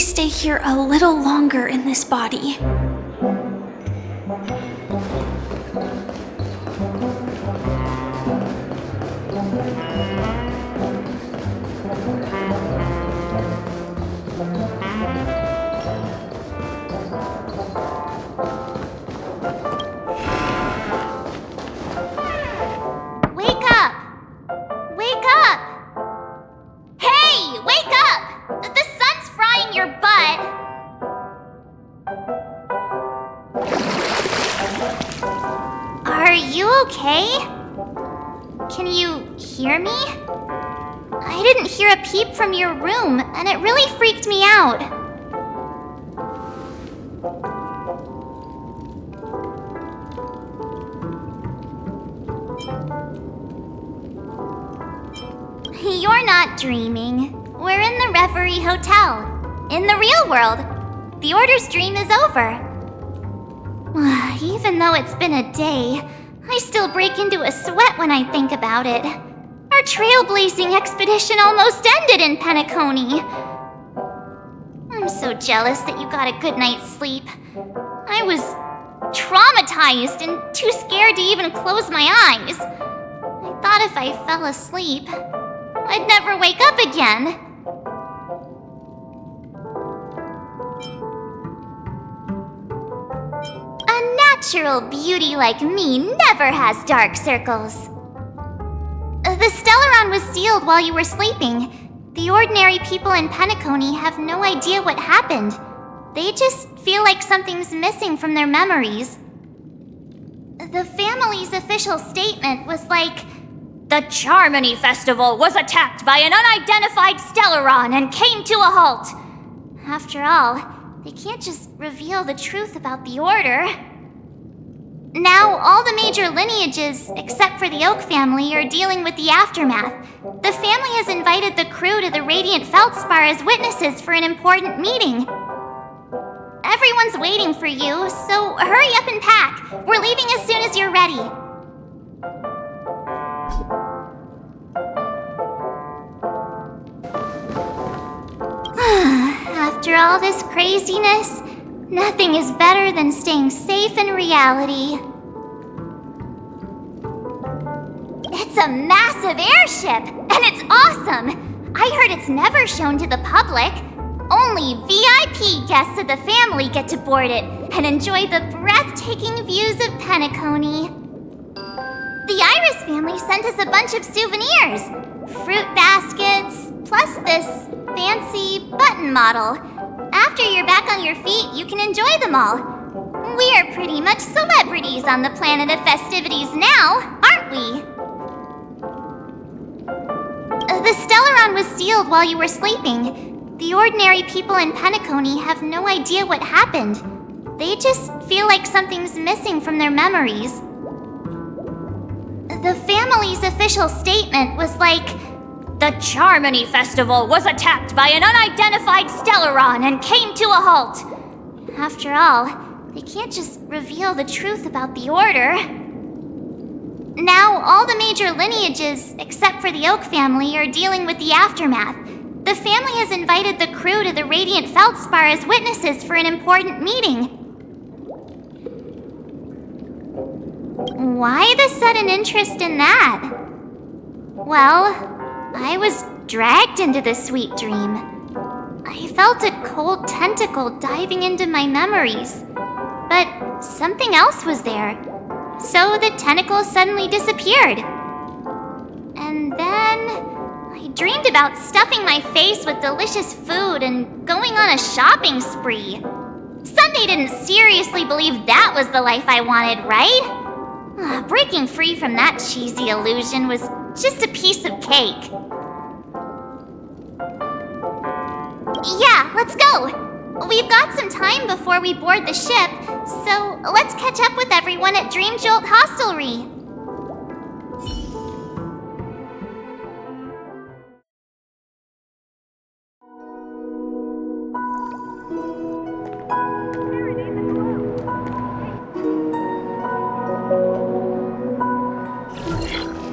stay here a little longer in this body. Can you hear me? I didn't hear a peep from your room, and it really freaked me out. You're not dreaming. We're in the Reverie Hotel. In the real world. The Order's dream is over. Even though it's been a day, I still break into a sweat when I think about it. Our trailblazing expedition almost ended in Penacony. I'm so jealous that you got a good night's sleep. I was traumatized and too scared to even close my eyes. I thought if I fell asleep, I'd never wake up again. A natural beauty like me never has dark circles. The Stellaron was sealed while you were sleeping. The ordinary people in Penacony have no idea what happened. They just feel like something's missing from their memories. The family's official statement was like, "The Charmony Festival was attacked by an unidentified Stellaron and came to a halt." After all, they can't just reveal the truth about the Order. Now, all the major lineages, except for the Oak family, are dealing with the aftermath. The family has invited the crew to the Radiant Feldspar as witnesses for an important meeting. Everyone's waiting for you, so hurry up and pack. We're leaving as soon as you're ready. After all this craziness, nothing is better than staying safe in reality. It's a massive airship, and it's awesome! I heard it's never shown to the public. Only VIP guests of the family get to board it and enjoy the breathtaking views of Penacony. The Iris family sent us a bunch of souvenirs. Fruit baskets, plus this fancy button model. After you're back on your feet, you can enjoy them all. We're pretty much celebrities on the planet of festivities now, aren't we? The Stellaron was sealed while you were sleeping. The ordinary people in Penacony have no idea what happened. They just feel like something's missing from their memories. The family's official statement was like, "The Charmony Festival was attacked by an unidentified Stellaron and came to a halt." After all, they can't just reveal the truth about the Order. Now, all the major lineages, except for the Oak family, are dealing with the aftermath. The family has invited the crew to the Radiant Feldspar as witnesses for an important meeting. Why the sudden interest in that? Well, I was dragged into this sweet dream. I felt a cold tentacle diving into my memories. But something else was there. So the tentacle suddenly disappeared. And then I dreamed about stuffing my face with delicious food and going on a shopping spree. Sunday didn't seriously believe that was the life I wanted, right? Breaking free from that cheesy illusion was just a piece of cake. Yeah, let's go. We've got some time before we board the ship, so let's catch up with everyone at Dream Jolt Hostelry.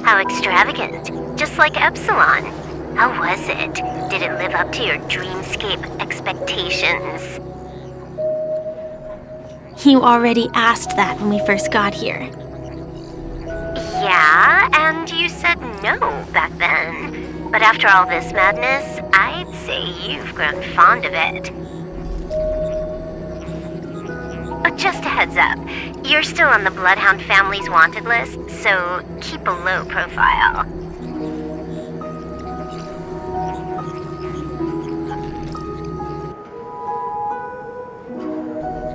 How extravagant, just like Epsilon. How was it? Did it live up to your dreamscape expectations? You already asked that when we first got here. Yeah, and you said no back then. But after all this madness, I'd say you've grown fond of it. Oh, just a heads up, you're still on the Bloodhound family's wanted list, so keep a low profile.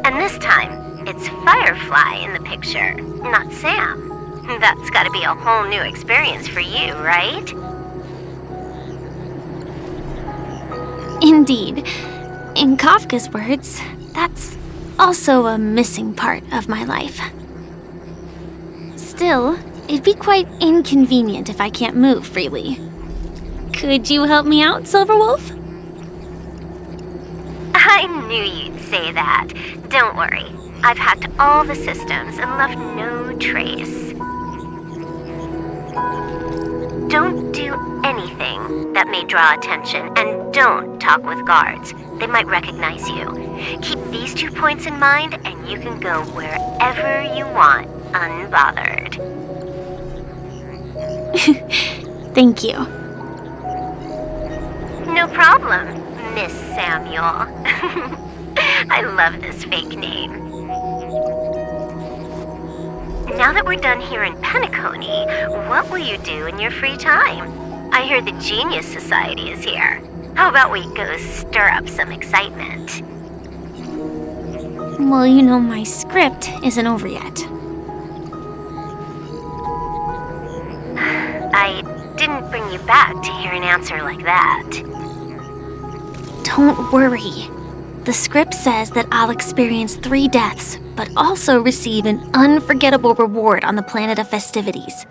And this time, it's Firefly in the picture, not Sam. That's gotta be a whole new experience for you, right? Indeed. In Kafka's words, that's also a missing part of my life. Still, it'd be quite inconvenient if I can't move freely. Could you help me out, Silverwolf? I knew you'd say that. Don't worry. I've hacked all the systems and left no trace. Don't do anything that may draw attention, and don't talk with guards. They might recognize you. Keep these 2 points in mind, and you can go wherever you want, unbothered. Thank you. No problem, Miss Samuel. I love this fake name. Now that we're done here in Penacony, what will you do in your free time? I hear the Genius Society is here. How about we go stir up some excitement? Well, you know my script isn't over yet. I didn't bring you back to hear an answer like that. Don't worry. The script says that I'll experience 3 deaths, but also receive an unforgettable reward on the planet of festivities.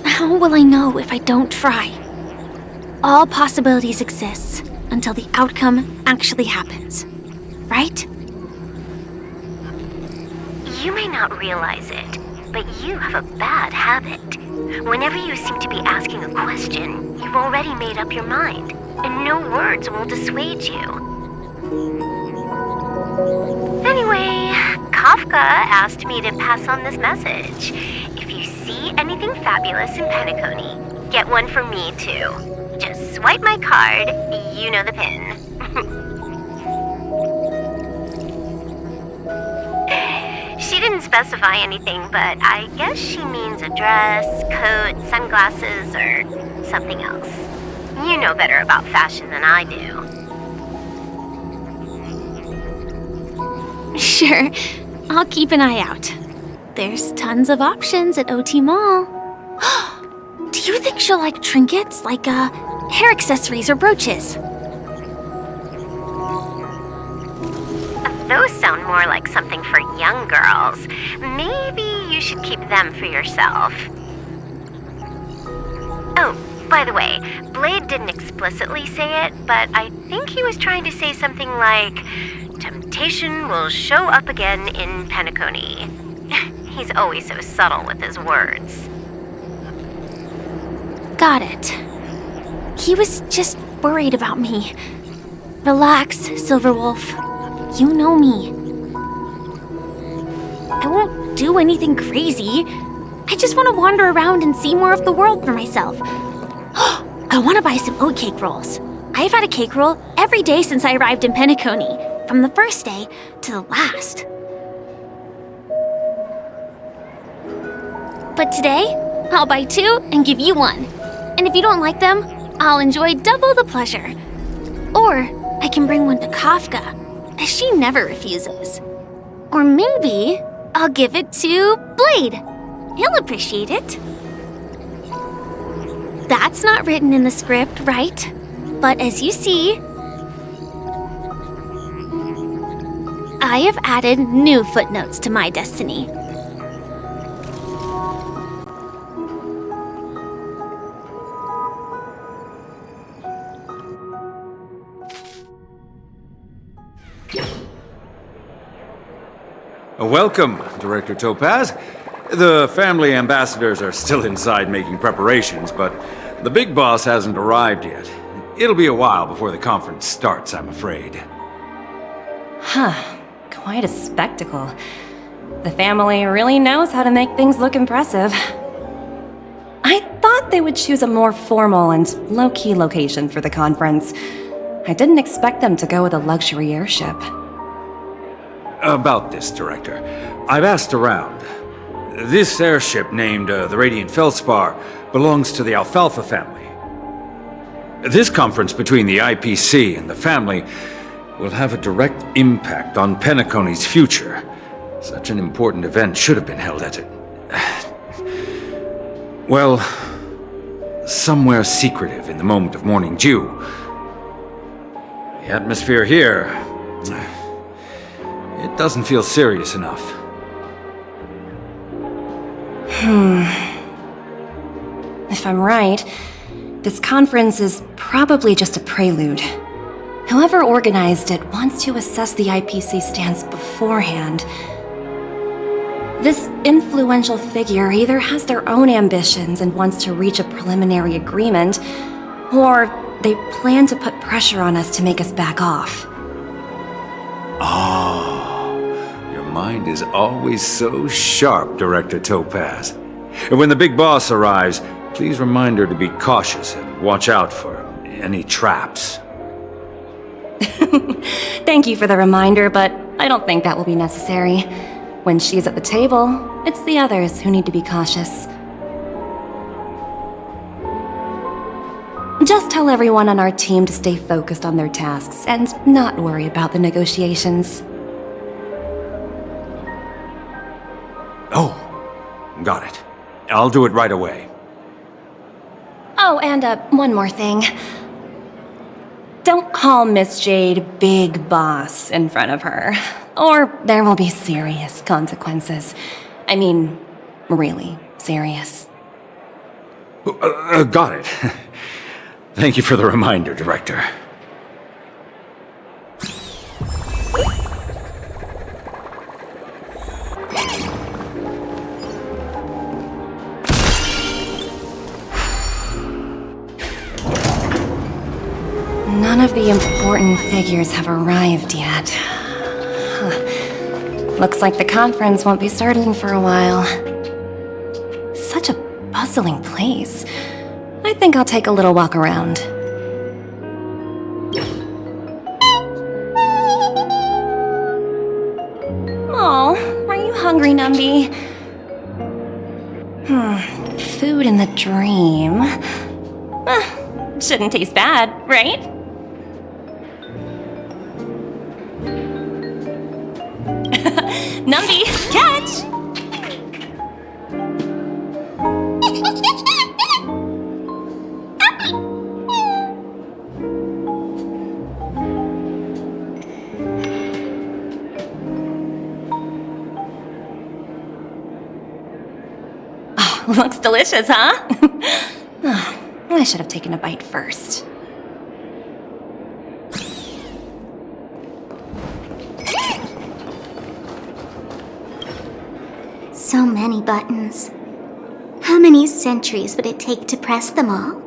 How will I know if I don't try? All possibilities exist until the outcome actually happens, right? You may not realize it, but you have a bad habit. Whenever you seem to be asking a question, you've already made up your mind, and no words will dissuade you. Anyway, Kafka asked me to pass on this message. If you see anything fabulous in Penacony, get one for me too. Just swipe my card, you know the pin. She didn't specify anything, but I guess she means a dress, coat, sunglasses, or something else. You know better about fashion than I do. Sure, I'll keep an eye out. There's tons of options at OT Mall. Do you think she'll like trinkets, like hair accessories or brooches? Those sound more like something for young girls. Maybe you should keep them for yourself. Oh, by the way, Blade didn't explicitly say it, but I think he was trying to say something like, temptation will show up again in Penacony. He's always so subtle with his words. Got it. He was just worried about me. Relax, Silverwolf. You know me. I won't do anything crazy. I just want to wander around and see more of the world for myself. I want to buy some oatcake rolls. I've had a cake roll every day since I arrived in Penacony, from the first day to the last. But today, I'll buy 2 and give you 1. And if you don't like them, I'll enjoy double the pleasure. Or I can bring one to Kafka, as she never refuses. Or maybe I'll give it to Blade. He'll appreciate it. That's not written in the script, right? But as you see, I have added new footnotes to my destiny. Welcome, Director Topaz. The family ambassadors are still inside making preparations, but the big boss hasn't arrived yet. It'll be a while before the conference starts, I'm afraid. Huh. Quite a spectacle. The family really knows how to make things look impressive. I thought they would choose a more formal and low-key location for the conference. I didn't expect them to go with a luxury airship. About this, Director. I've asked around. This airship, named the Radiant Feldspar, belongs to the Alfalfa family. This conference between the IPC and the family will have a direct impact on Penacony's future. Such an important event should have been held at well, somewhere secretive in the moment of morning dew. The atmosphere here, it doesn't feel serious enough. If I'm right, this conference is probably just a prelude. Whoever organized it wants to assess the IPC stance beforehand. This influential figure either has their own ambitions and wants to reach a preliminary agreement, or they plan to put pressure on us to make us back off. Your mind is always so sharp, Director Topaz. And when the big boss arrives, please remind her to be cautious and watch out for any traps. Thank you for the reminder, but I don't think that will be necessary. When she's at the table, it's the others who need to be cautious. Just tell everyone on our team to stay focused on their tasks and not worry about the negotiations. Oh, got it. I'll do it right away. Oh, and one more thing. Don't call Miss Jade Big Boss in front of her, or there will be serious consequences. I mean, really serious. Got it. Thank you for the reminder, Director. None of the important figures have arrived yet. Huh. Looks like the conference won't be starting for a while. Such a bustling place. I think I'll take a little walk around. Oh, are you hungry, Numby? Food in the dream. Shouldn't taste bad, right? Numby, catch! Oh, looks delicious, huh? Oh, I should have taken a bite first. So many buttons. How many centuries would it take to press them all?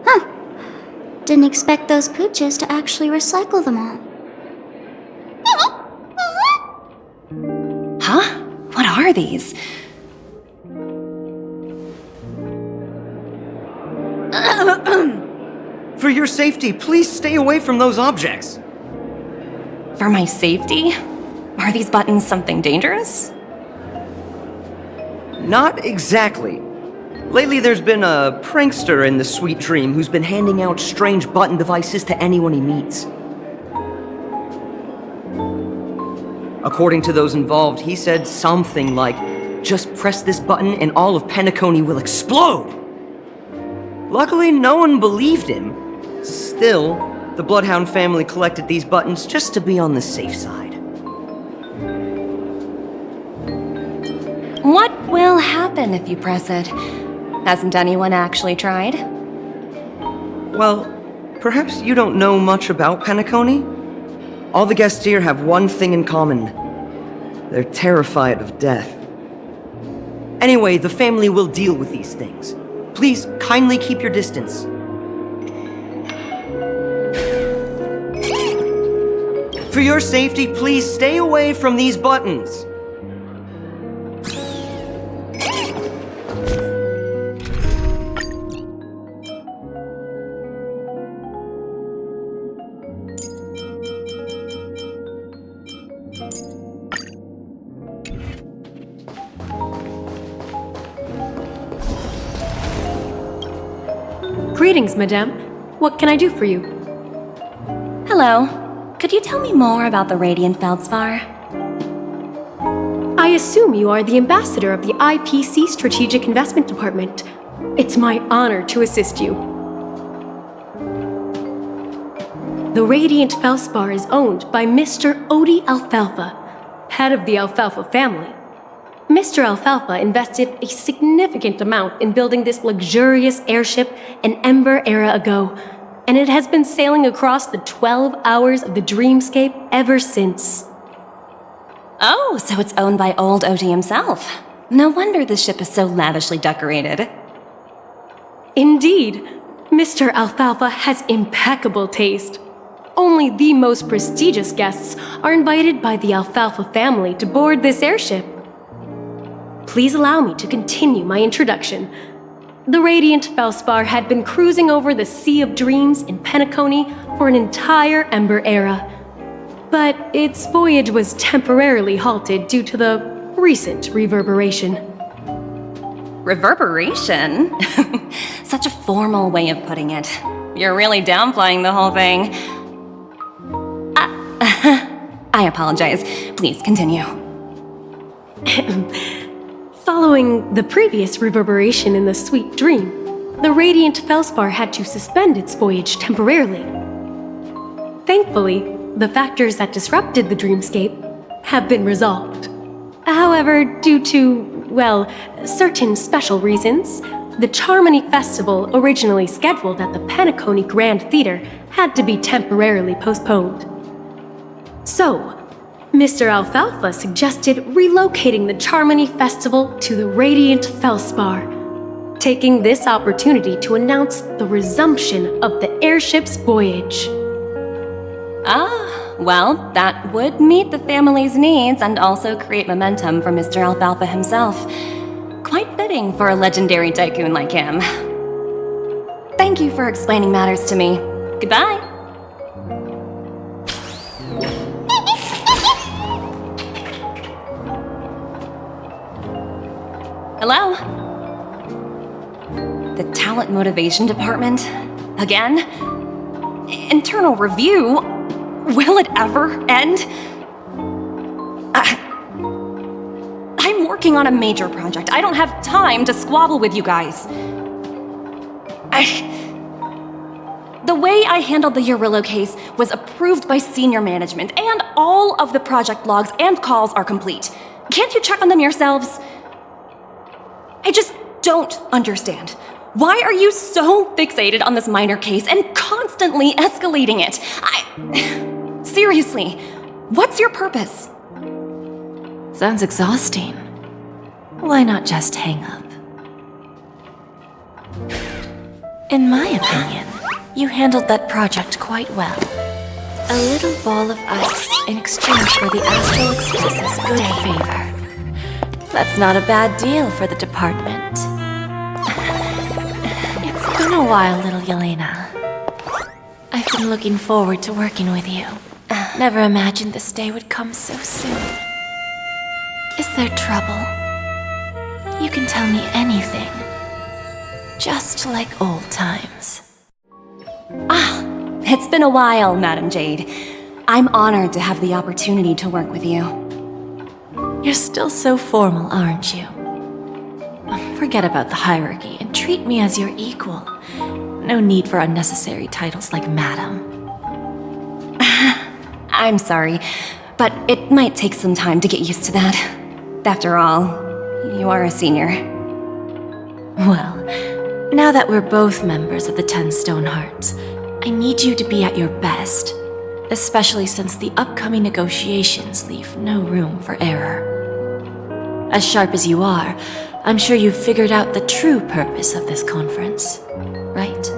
Huh. Didn't expect those pooches to actually recycle them all. Huh? What are these? For your safety, please stay away from those objects. For my safety? Are these buttons something dangerous? Not exactly. Lately there's been a prankster in the Sweet Dream who's been handing out strange button devices to anyone he meets. According to those involved, he said something like, "Just press this button and all of Penacony will explode!" Luckily, no one believed him. Still, the Bloodhound family collected these buttons just to be on the safe side. What will happen if you press it? Hasn't anyone actually tried? Well, perhaps you don't know much about Penacony? All the guests here have one thing in common. They're terrified of death. Anyway, the family will deal with these things. Please kindly keep your distance. For your safety, please stay away from these buttons. Greetings, madame. What can I do for you? Hello. Could you tell me more about the Radiant Feldspar? I assume you are the ambassador of the IPC Strategic Investment Department. It's my honor to assist you. The Radiant Feldspar is owned by Mr. Odie Alfalfa, head of the Alfalfa family. Mr. Alfalfa invested a significant amount in building this luxurious airship an Ember era ago, and it has been sailing across the 12 hours of the dreamscape ever since. Oh, so it's owned by old Odie himself. No wonder the ship is so lavishly decorated. Indeed, Mr. Alfalfa has impeccable taste. Only the most prestigious guests are invited by the Alfalfa family to board this airship. Please allow me to continue my introduction. The Radiant Feldspar had been cruising over the Sea of Dreams in Penacony for an entire Ember era. But its voyage was temporarily halted due to the recent reverberation. Reverberation? Such a formal way of putting it. You're really downplaying the whole thing. I apologize. Please continue. Following the previous reverberation in the Sweet Dream, the Radiant Feldspar had to suspend its voyage temporarily. Thankfully, the factors that disrupted the dreamscape have been resolved. However, due to, well, certain special reasons, the Charmony Festival originally scheduled at the Penacony Grand Theater had to be temporarily postponed. So, Mr. Alfalfa suggested relocating the Charmony Festival to the Radiant Feldspar, taking this opportunity to announce the resumption of the airship's voyage. Ah, well, that would meet the family's needs and also create momentum for Mr. Alfalfa himself. Quite fitting for a legendary tycoon like him. Thank you for explaining matters to me. Goodbye. Hello? The Talent Motivation Department? Again? Internal review? Will it ever end? I'm working on a major project. I don't have time to squabble with you guys. The way I handled the Urillo case was approved by senior management, and all of the project logs and calls are complete. Can't you check on them yourselves? I just don't understand. Why are you so fixated on this minor case and constantly escalating it? Seriously, what's your purpose? Sounds exhausting. Why not just hang up? In my opinion, you handled that project quite well. A little ball of ice in exchange for the Astral Express's good favor. That's not a bad deal for the department. It's been a while, little Yelena. I've been looking forward to working with you. Never imagined this day would come so soon. Is there trouble? You can tell me anything. Just like old times. It's been a while, Madam Jade. I'm honored to have the opportunity to work with you. You're still so formal, aren't you? Forget about the hierarchy and treat me as your equal. No need for unnecessary titles like Madam. I'm sorry, but it might take some time to get used to that. After all, you are a senior. Well, now that we're both members of the 10 Stone Hearts, I need you to be at your best, especially since the upcoming negotiations leave no room for error. As sharp as you are, I'm sure you've figured out the true purpose of this conference, right?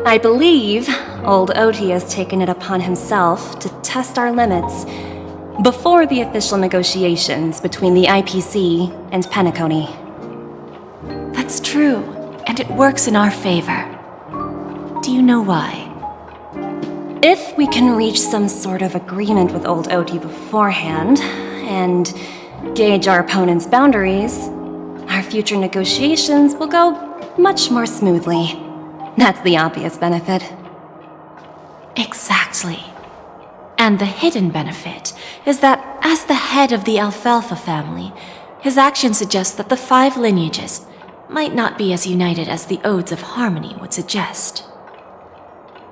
I believe old Oti has taken it upon himself to test our limits before the official negotiations between the IPC and Penacony. That's true, and it works in our favor. Do you know why? If we can reach some sort of agreement with old Oti beforehand, and gauge our opponent's boundaries, our future negotiations will go much more smoothly. That's the obvious benefit. Exactly. And the hidden benefit is that as the head of the Alfalfa family, his action suggests that the 5 lineages might not be as united as the Odes of Harmony would suggest.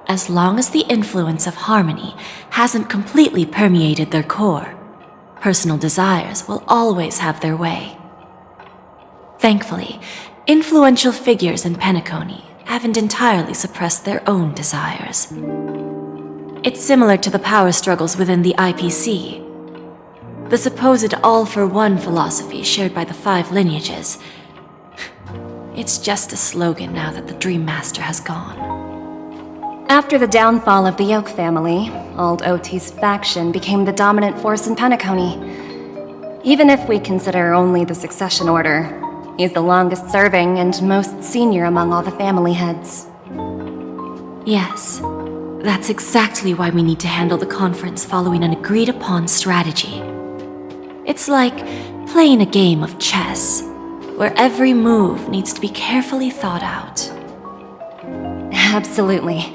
As long as the influence of harmony hasn't completely permeated their core, personal desires will always have their way. Thankfully, influential figures in Penacony haven't entirely suppressed their own desires. It's similar to the power struggles within the IPC. The supposed all-for-one philosophy shared by the 5 lineages. It's just a slogan now that the Dream Master has gone. After the downfall of the Yoke family, old Oti's faction became the dominant force in Penacony. Even if we consider only the succession order, he's the longest serving and most senior among all the family heads. Yes, that's exactly why we need to handle the conference following an agreed-upon strategy. It's like playing a game of chess, where every move needs to be carefully thought out. Absolutely.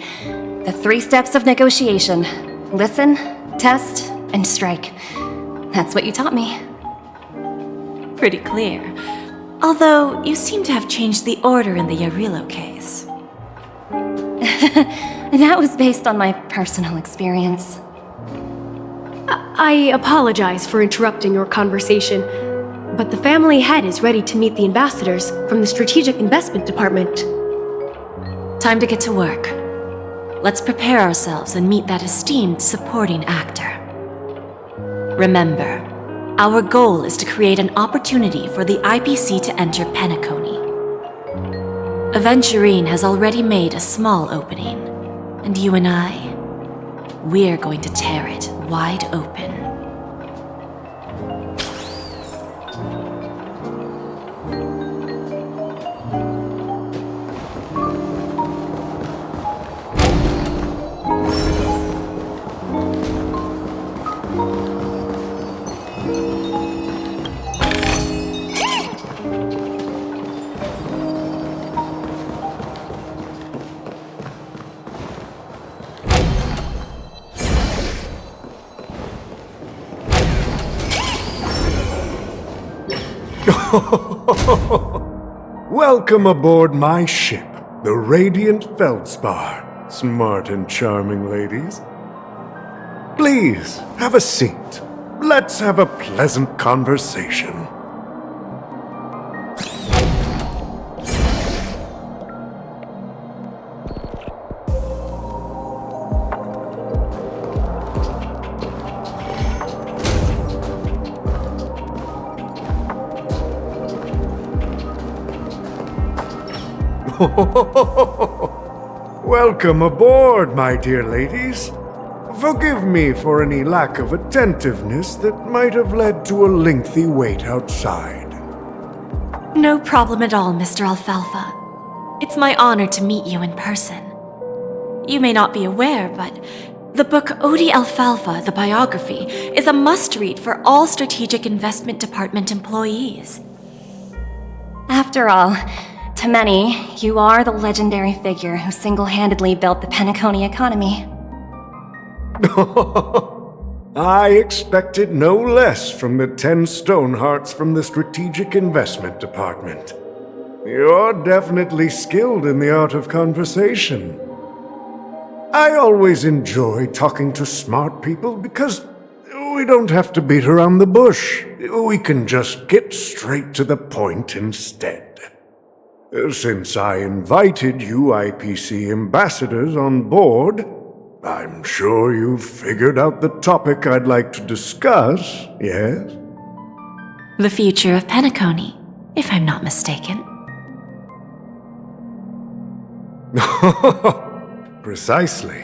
The 3 steps of negotiation. Listen, test, and strike. That's what you taught me. Pretty clear. Although, you seem to have changed the order in the Yarilo case. That was based on my personal experience. I apologize for interrupting your conversation, but the family head is ready to meet the ambassadors from the Strategic Investment Department. Time to get to work. Let's prepare ourselves and meet that esteemed supporting actor. Remember, our goal is to create an opportunity for the IPC to enter Penacony. Aventurine has already made a small opening, and you and I, we're going to tear it wide open. Welcome aboard my ship, the Radiant Feldspar. Smart and charming ladies. Please, have a seat. Let's have a pleasant conversation. Welcome aboard, my dear ladies. Forgive me for any lack of attentiveness that might have led to a lengthy wait outside. No problem at all, Mr. Alfalfa. It's my honor to meet you in person. You may not be aware, but the book Odi Alfalfa, the biography, is a must-read for all Strategic Investment Department employees. After all, to many, you are the legendary figure who single-handedly built the Penacony economy. I expected no less from the 10 Stonehearts from the Strategic Investment Department. You're definitely skilled in the art of conversation. I always enjoy talking to smart people because we don't have to beat around the bush. We can just get straight to the point instead. Since I invited you IPC ambassadors on board, I'm sure you've figured out the topic I'd like to discuss, yes? The future of Penacony. if I'm not mistaken. Precisely.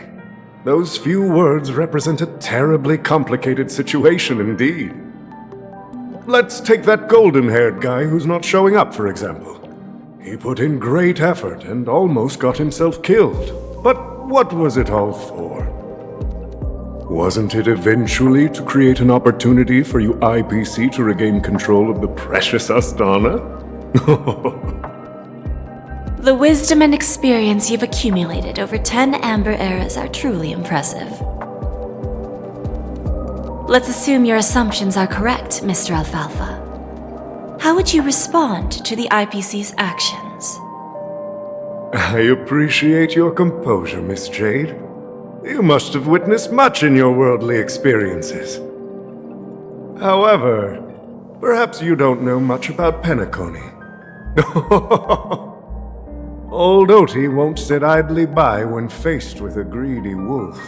Those few words represent a terribly complicated situation indeed. Let's take that golden-haired guy who's not showing up, for example. He put in great effort and almost got himself killed. But what was it all for? Wasn't it eventually to create an opportunity for you IPC to regain control of the precious Astana? The wisdom and experience you've accumulated over 10 Amber Eras are truly impressive. Let's assume your assumptions are correct, Mr. Alfalfa. How would you respond to the IPC's actions? I appreciate your composure, Miss Jade. You must have witnessed much in your worldly experiences. However, perhaps you don't know much about Penacony. Old Oti won't sit idly by when faced with a greedy wolf.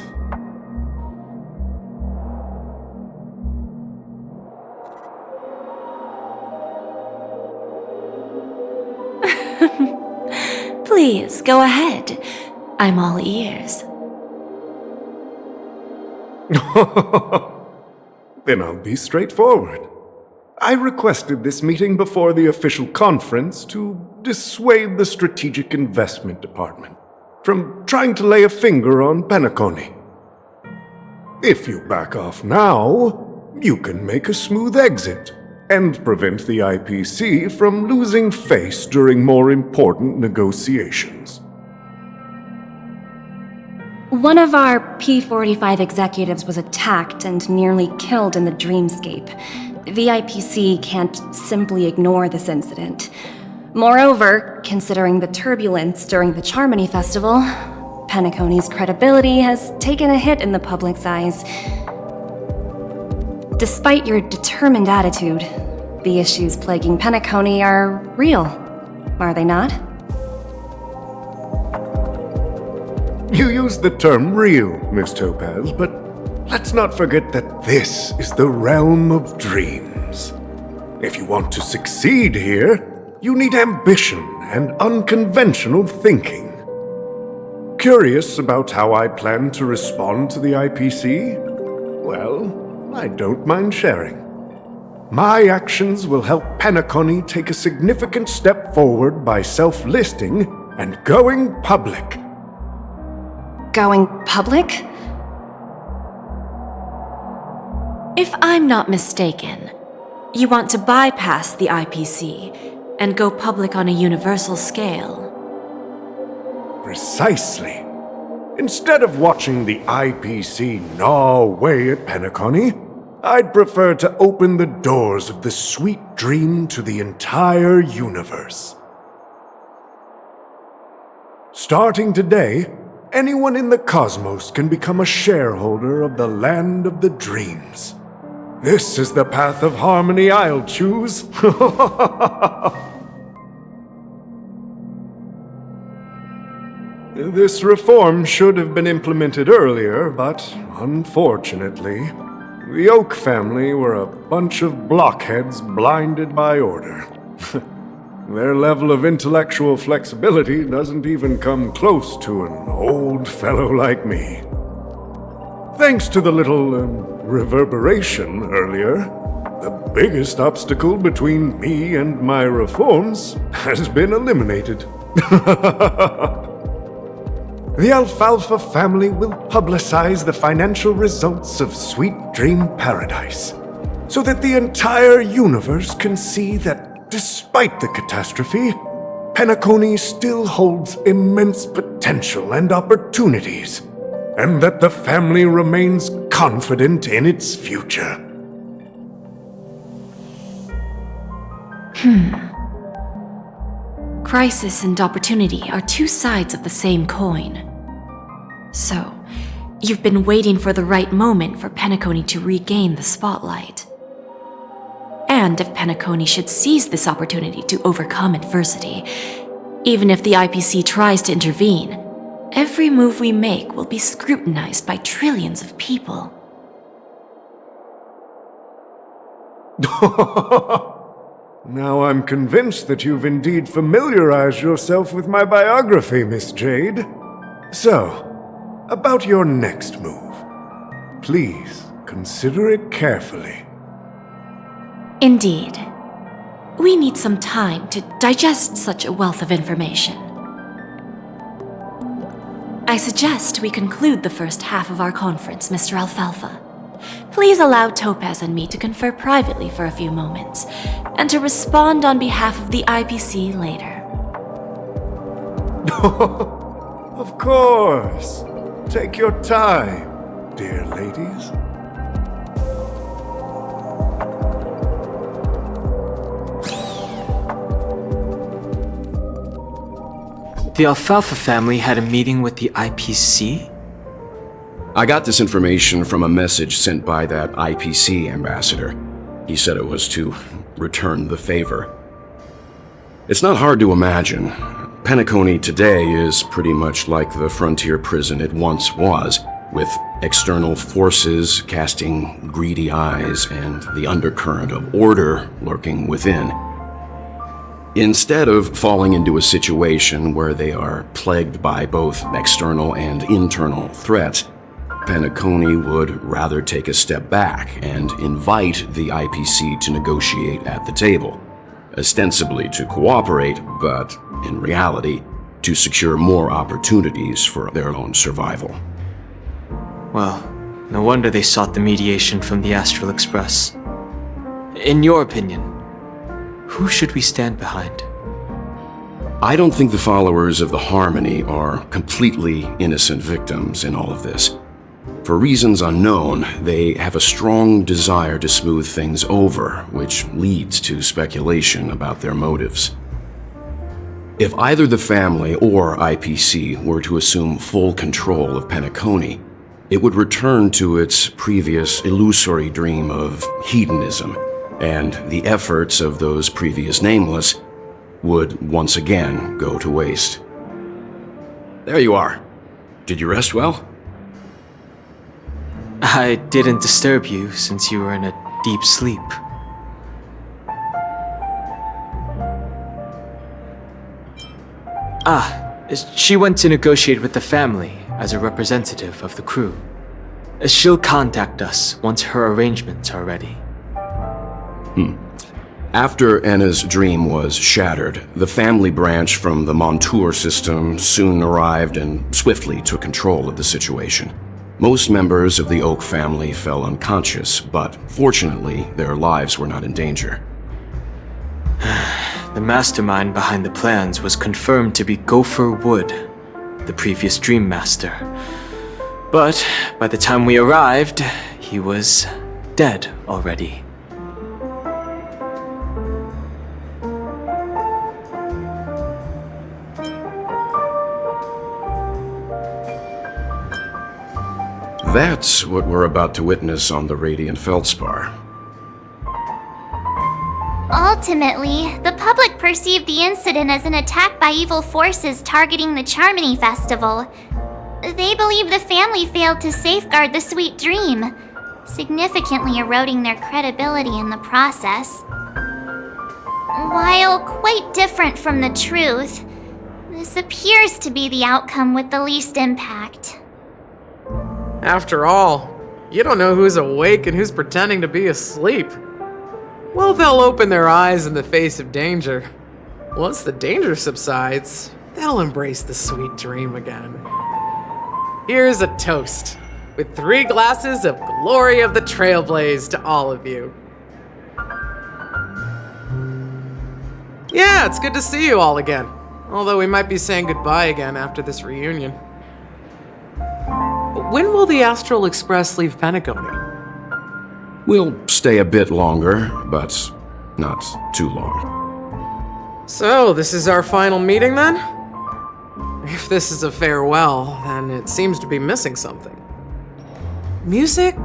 Please, go ahead. I'm all ears. Then I'll be straightforward. I requested this meeting before the official conference to dissuade the Strategic Investment Department from trying to lay a finger on Penacony. If you back off now, you can make a smooth exit and prevent the IPC from losing face during more important negotiations. One of our P-45 executives was attacked and nearly killed in the dreamscape. The IPC can't simply ignore this incident. Moreover, considering the turbulence during the Charmony Festival, Penacony's credibility has taken a hit in the public's eyes. Despite your determined attitude, the issues plaguing Penacony are real, are they not? You used the term real, Miss Topaz, but let's not forget that this is the realm of dreams. If you want to succeed here, you need ambition and unconventional thinking. Curious about how I plan to respond to the IPC? Well, I don't mind sharing. My actions will help Penacony take a significant step forward by self-listing and going public. Going public? If I'm not mistaken, you want to bypass the IPC and go public on a universal scale. Precisely. Instead of watching the IPC gnaw away at Penacony, I'd prefer to open the doors of the sweet dream to the entire universe. Starting today, anyone in the cosmos can become a shareholder of the land of the dreams. This is the path of harmony I'll choose. This reform should have been implemented earlier, but unfortunately, the Oak family were a bunch of blockheads blinded by order. Their level of intellectual flexibility doesn't even come close to an old fellow like me. Thanks to the little reverberation earlier, the biggest obstacle between me and my reforms has been eliminated. The Alfalfa family will publicize the financial results of Sweet Dream Paradise, so that the entire universe can see that despite the catastrophe, Penacony still holds immense potential and opportunities, and that the family remains confident in its future. Crisis and opportunity are two sides of the same coin. So, you've been waiting for the right moment for Penacony to regain the spotlight. And if Penacony should seize this opportunity to overcome adversity, even if the IPC tries to intervene, every move we make will be scrutinized by trillions of people. Now I'm convinced that you've indeed familiarized yourself with my biography, Miss Jade. So, about your next move. Please, consider it carefully. Indeed. We need some time to digest such a wealth of information. I suggest we conclude the first half of our conference, Mr. Alfalfa. Please allow Topaz and me to confer privately for a few moments, and to respond on behalf of the IPC later. Of course. Take your time, dear ladies. The Alfalfa family had a meeting with the IPC? I got this information from a message sent by that IPC ambassador. He said it was to return the favor. It's not hard to imagine. Penacony today is pretty much like the frontier prison it once was, with external forces casting greedy eyes and the undercurrent of order lurking within. Instead of falling into a situation where they are plagued by both external and internal threats, Penacony would rather take a step back and invite the IPC to negotiate at the table, ostensibly to cooperate, but in reality, to secure more opportunities for their own survival. Well, no wonder they sought the mediation from the Astral Express. In your opinion, who should we stand behind? I don't think the followers of the Harmony are completely innocent victims in all of this. For reasons unknown, they have a strong desire to smooth things over, which leads to speculation about their motives. If either the family or IPC were to assume full control of Penacony, it would return to its previous illusory dream of hedonism, and the efforts of those previous nameless would once again go to waste. There you are. Did you rest well? I didn't disturb you since you were in a deep sleep. She went to negotiate with the family as a representative of the crew. She'll contact us once her arrangements are ready. After Anna's dream was shattered, the family branch from the Montour system soon arrived and swiftly took control of the situation. Most members of the Oak family fell unconscious, but fortunately, their lives were not in danger. The mastermind behind the plans was confirmed to be Gopher Wood, the previous Dream Master. But by the time we arrived, he was dead already. That's what we're about to witness on the Radiant Feldspar. Ultimately, the public perceived the incident as an attack by evil forces targeting the Charmony Festival. They believe the family failed to safeguard the sweet dream, significantly eroding their credibility in the process. While quite different from the truth, this appears to be the outcome with the least impact. After all, you don't know who's awake and who's pretending to be asleep. Well, they'll open their eyes in the face of danger. Once the danger subsides, they'll embrace the sweet dream again. Here's a toast, with 3 glasses of Glory of the Trailblaze to all of you. Yeah, it's good to see you all again. Although we might be saying goodbye again after this reunion. When will the Astral Express leave Penacony? We'll stay a bit longer, but not too long. So, this is our final meeting then? If this is a farewell, then it seems to be missing something. Music?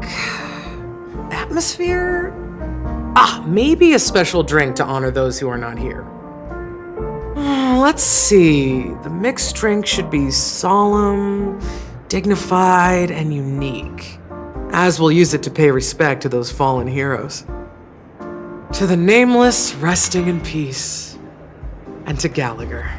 Atmosphere? Maybe a special drink to honor those who are not here. Let's see. The mixed drink should be solemn, dignified, and unique, as we'll use it to pay respect to those fallen heroes. To the nameless resting in peace, and to Gallagher.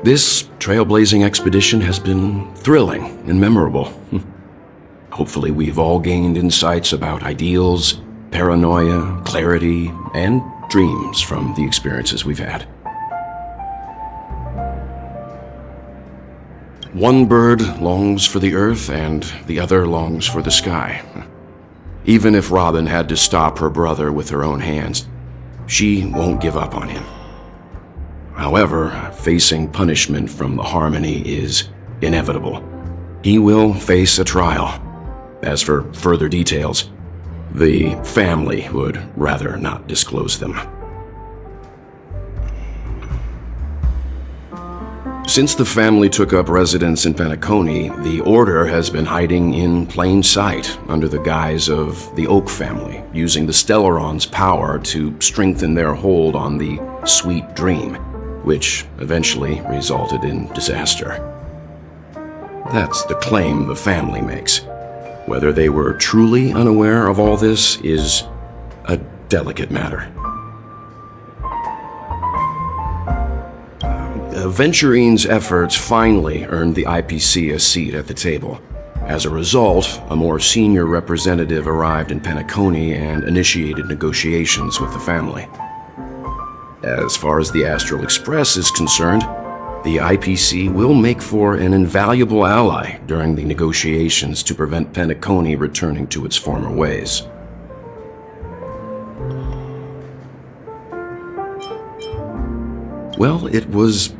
This trailblazing expedition has been thrilling and memorable. Hopefully we've all gained insights about ideals, paranoia, clarity, and dreams from the experiences we've had. One bird longs for the earth and the other longs for the sky. Even if Robin had to stop her brother with her own hands, she won't give up on him. However, facing punishment from the Harmony is inevitable. He will face a trial. As for further details, the family would rather not disclose them. Since the family took up residence in Penacony, the Order has been hiding in plain sight under the guise of the Oak family, using the Stellaron's power to strengthen their hold on the Sweet Dream, which eventually resulted in disaster. That's the claim the family makes. Whether they were truly unaware of all this is a delicate matter. Venturine's efforts finally earned the IPC a seat at the table. As a result, a more senior representative arrived in Penacony and initiated negotiations with the family. As far as the Astral Express is concerned, the IPC will make for an invaluable ally during the negotiations to prevent Penacony returning to its former ways. Well, it was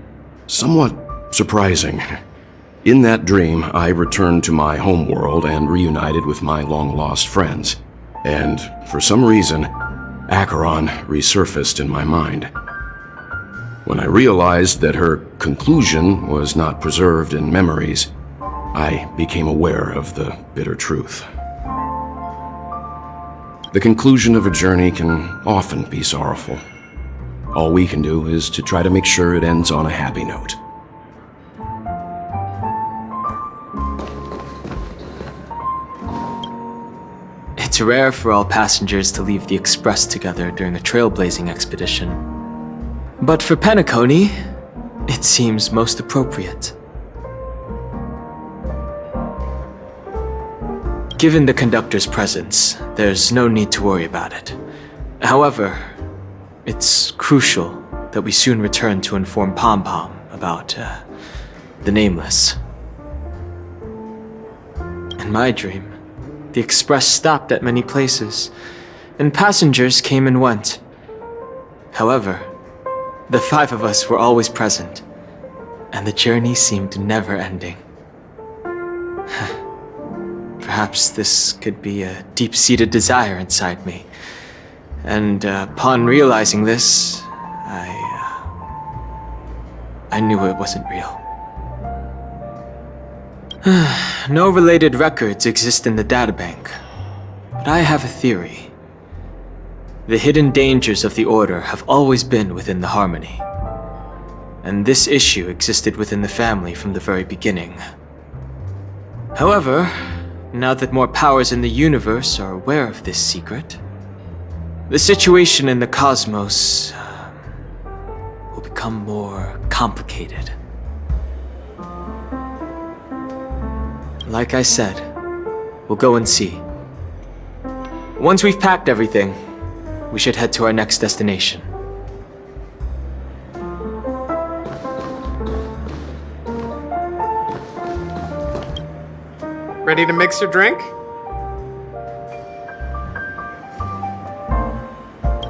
somewhat surprising. In that dream, I returned to my homeworld and reunited with my long-lost friends. And for some reason, Acheron resurfaced in my mind. When I realized that her conclusion was not preserved in memories, I became aware of the bitter truth. The conclusion of a journey can often be sorrowful. All we can do is to try to make sure it ends on a happy note. It's rare for all passengers to leave the Express together during a trailblazing expedition. But for Penacony, it seems most appropriate. Given the conductor's presence, there's no need to worry about it. However, it's crucial that we soon return to inform Pom Pom about the Nameless. In my dream, the Express stopped at many places, and passengers came and went. However, the five of us were always present, and the journey seemed never ending. Perhaps this could be a deep-seated desire inside me, and upon realizing this, I knew it wasn't real. No related records exist in the databank, but I have a theory. The hidden dangers of the Order have always been within the Harmony, and this issue existed within the family from the very beginning. However, now that more powers in the universe are aware of this secret, the situation in the cosmos will become more complicated. Like I said, we'll go and see. Once we've packed everything, we should head to our next destination. Ready to mix your drink?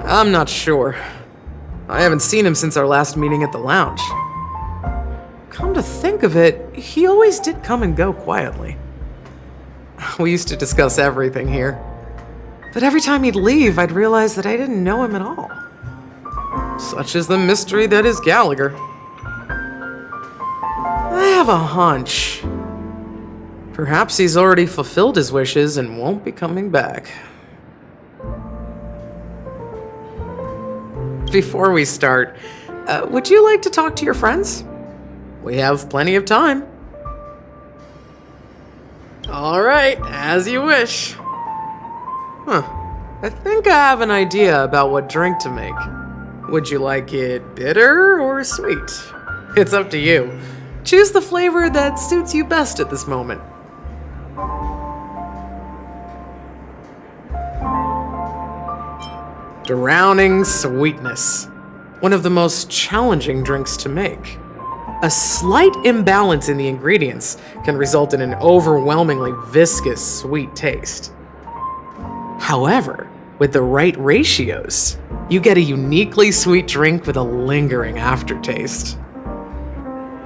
I'm not sure. I haven't seen him since our last meeting at the lounge. Come to think of it, he always did come and go quietly. We used to discuss everything here. But every time he'd leave, I'd realize that I didn't know him at all. Such is the mystery that is Gallagher. I have a hunch. Perhaps he's already fulfilled his wishes and won't be coming back. Before we start, would you like to talk to your friends? We have plenty of time. All right, as you wish. I think I have an idea about what drink to make. Would you like it bitter or sweet? It's up to you. Choose the flavor that suits you best at this moment. Drowning sweetness. One of the most challenging drinks to make. A slight imbalance in the ingredients can result in an overwhelmingly viscous sweet taste. However, with the right ratios, you get a uniquely sweet drink with a lingering aftertaste.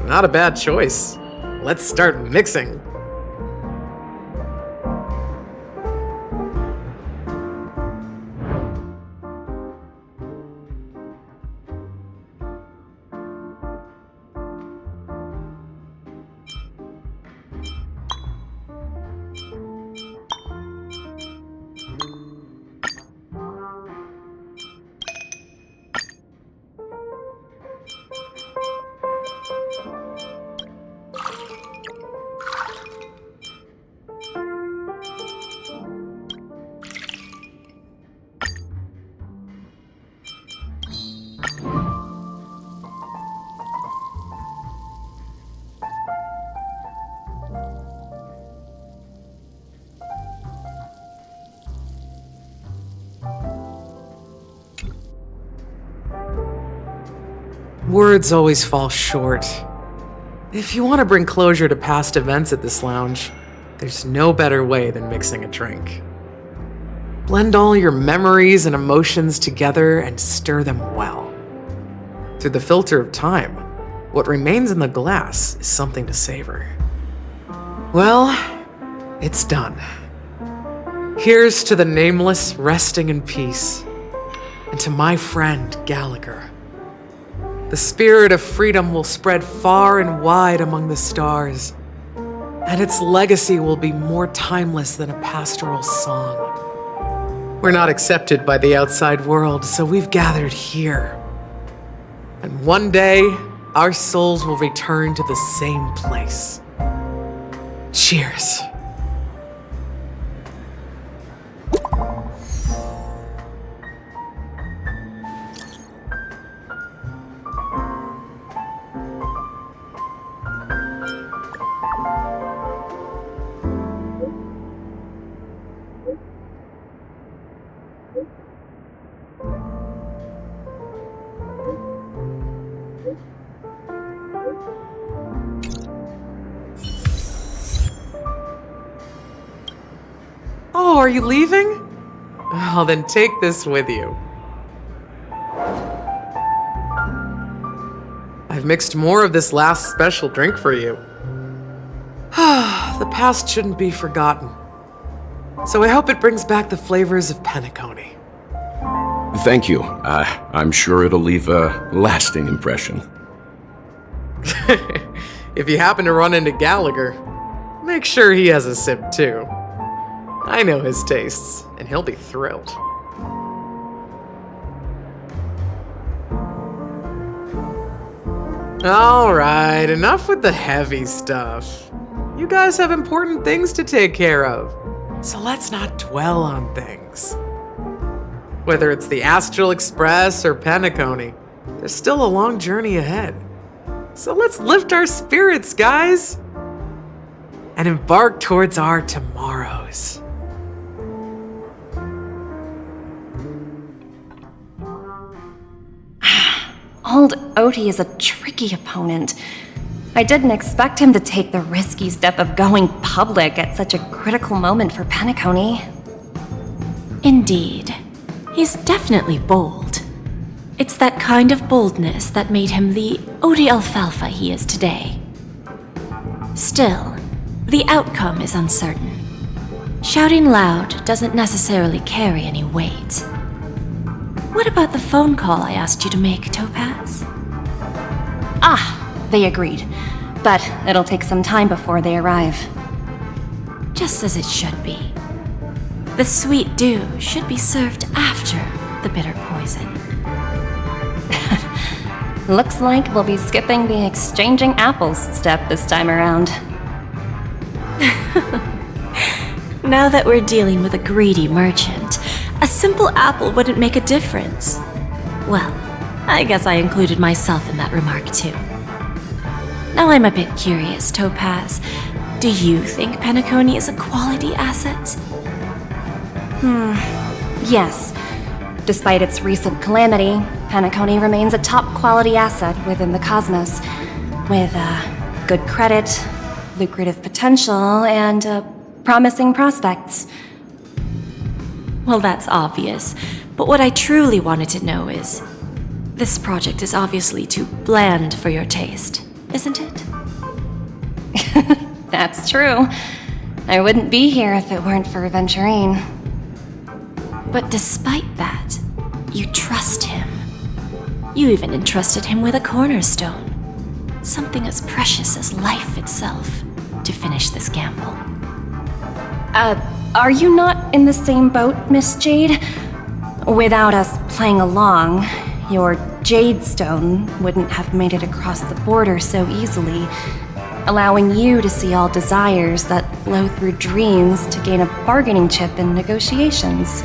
Not a bad choice. Let's start mixing. Words always fall short. If you want to bring closure to past events at this lounge, there's no better way than mixing a drink. Blend all your memories and emotions together and stir them well. Through the filter of time, what remains in the glass is something to savor. Well, it's done. Here's to the nameless resting in peace, and to my friend Gallagher. The spirit of freedom will spread far and wide among the stars, and its legacy will be more timeless than a pastoral song. We're not accepted by the outside world, so we've gathered here. And one day, our souls will return to the same place. Cheers. Oh, are you leaving? Well, then take this with you. I've mixed more of this last special drink for you. The past shouldn't be forgotten. So I hope it brings back the flavors of Penacony. Thank you. I'm sure it'll leave a lasting impression. If you happen to run into Gallagher, make sure he has a sip too. I know his tastes, and he'll be thrilled. Alright, enough with the heavy stuff. You guys have important things to take care of, so let's not dwell on things. Whether it's the Astral Express or Penacony, there's still a long journey ahead. So let's lift our spirits, guys, and embark towards our tomorrows. Old Odie is a tricky opponent. I didn't expect him to take the risky step of going public at such a critical moment for Penacony. Indeed. He's definitely bold. It's that kind of boldness that made him the Odie Alfalfa he is today. Still, the outcome is uncertain. Shouting loud doesn't necessarily carry any weight. What about the phone call I asked you to make, Topaz? They agreed, but it'll take some time before they arrive. Just as it should be. The sweet dew should be served after the bitter poison. Looks like we'll be skipping the exchanging apples step this time around. Now that we're dealing with a greedy merchant, a simple apple wouldn't make a difference. Well, I guess I included myself in that remark too. Now I'm a bit curious, Topaz. Do you think Penacony is a quality asset? Yes. Despite its recent calamity, Penacony remains a top quality asset within the cosmos, with good credit, lucrative potential, and promising prospects. Well, that's obvious, but what I truly wanted to know is, this project is obviously too bland for your taste, isn't it? That's true. I wouldn't be here if it weren't for Venturine. But despite that, you trust him. You even entrusted him with a cornerstone, something as precious as life itself, to finish this gamble. Are you not in the same boat, Miss Jade? Without us playing along, your Jade Stone wouldn't have made it across the border so easily, allowing you to see all desires that flow through dreams to gain a bargaining chip in negotiations.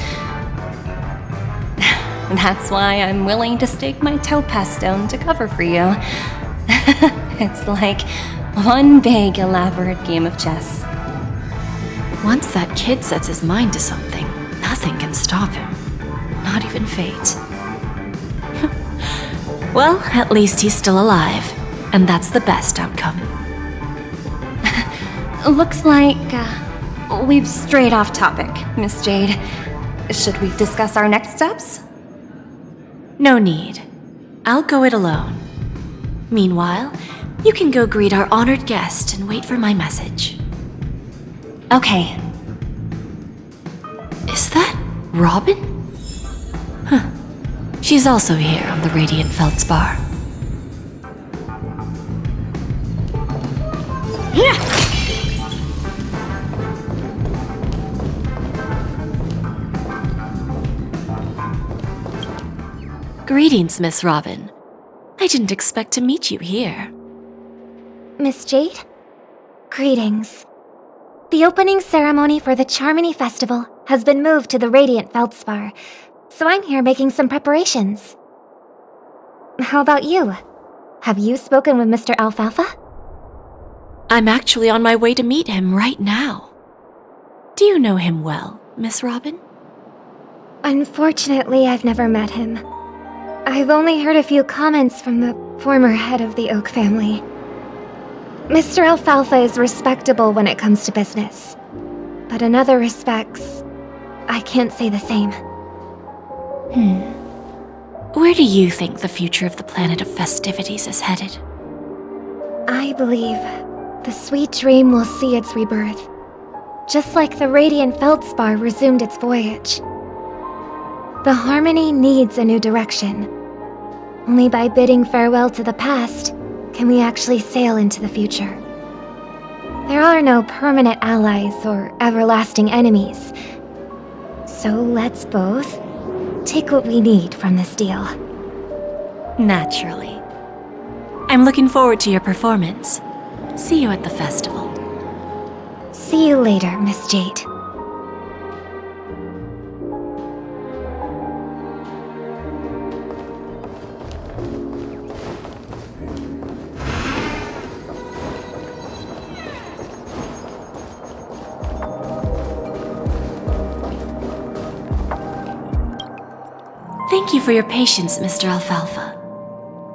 That's why I'm willing to stake my Topaz Stone to cover for you. It's like one big, elaborate game of chess. Once that kid sets his mind to something, nothing can stop him. Not even fate. Well, at least he's still alive, and that's the best outcome. Looks like we've strayed off topic, Miss Jade. Should we discuss our next steps? No need. I'll go it alone. Meanwhile, you can go greet our honored guest and wait for my message. Okay. Is that Robin? Huh. She's also here on the Radiant Feldspar. Greetings, Miss Robin. I didn't expect to meet you here. Miss Jade? Greetings. The opening ceremony for the Charmony Festival has been moved to the Radiant Feldspar, so I'm here making some preparations. How about you? Have you spoken with Mr. Alfalfa? I'm actually on my way to meet him right now. Do you know him well, Miss Robin? Unfortunately, I've never met him. I've only heard a few comments from the former head of the Oak family. Mr. Alfalfa is respectable when it comes to business, but in other respects, I can't say the same. Where do you think the future of the planet of festivities is headed? I believe the sweet dream will see its rebirth, just like the Radiant Feldspar resumed its voyage. The Harmony needs a new direction. Only by bidding farewell to the past can we actually sail into the future. There are no permanent allies or everlasting enemies. So let's both take what we need from this deal. Naturally. I'm looking forward to your performance. See you at the festival. See you later, Miss Jade. Thank you for your patience, Mr. Alfalfa.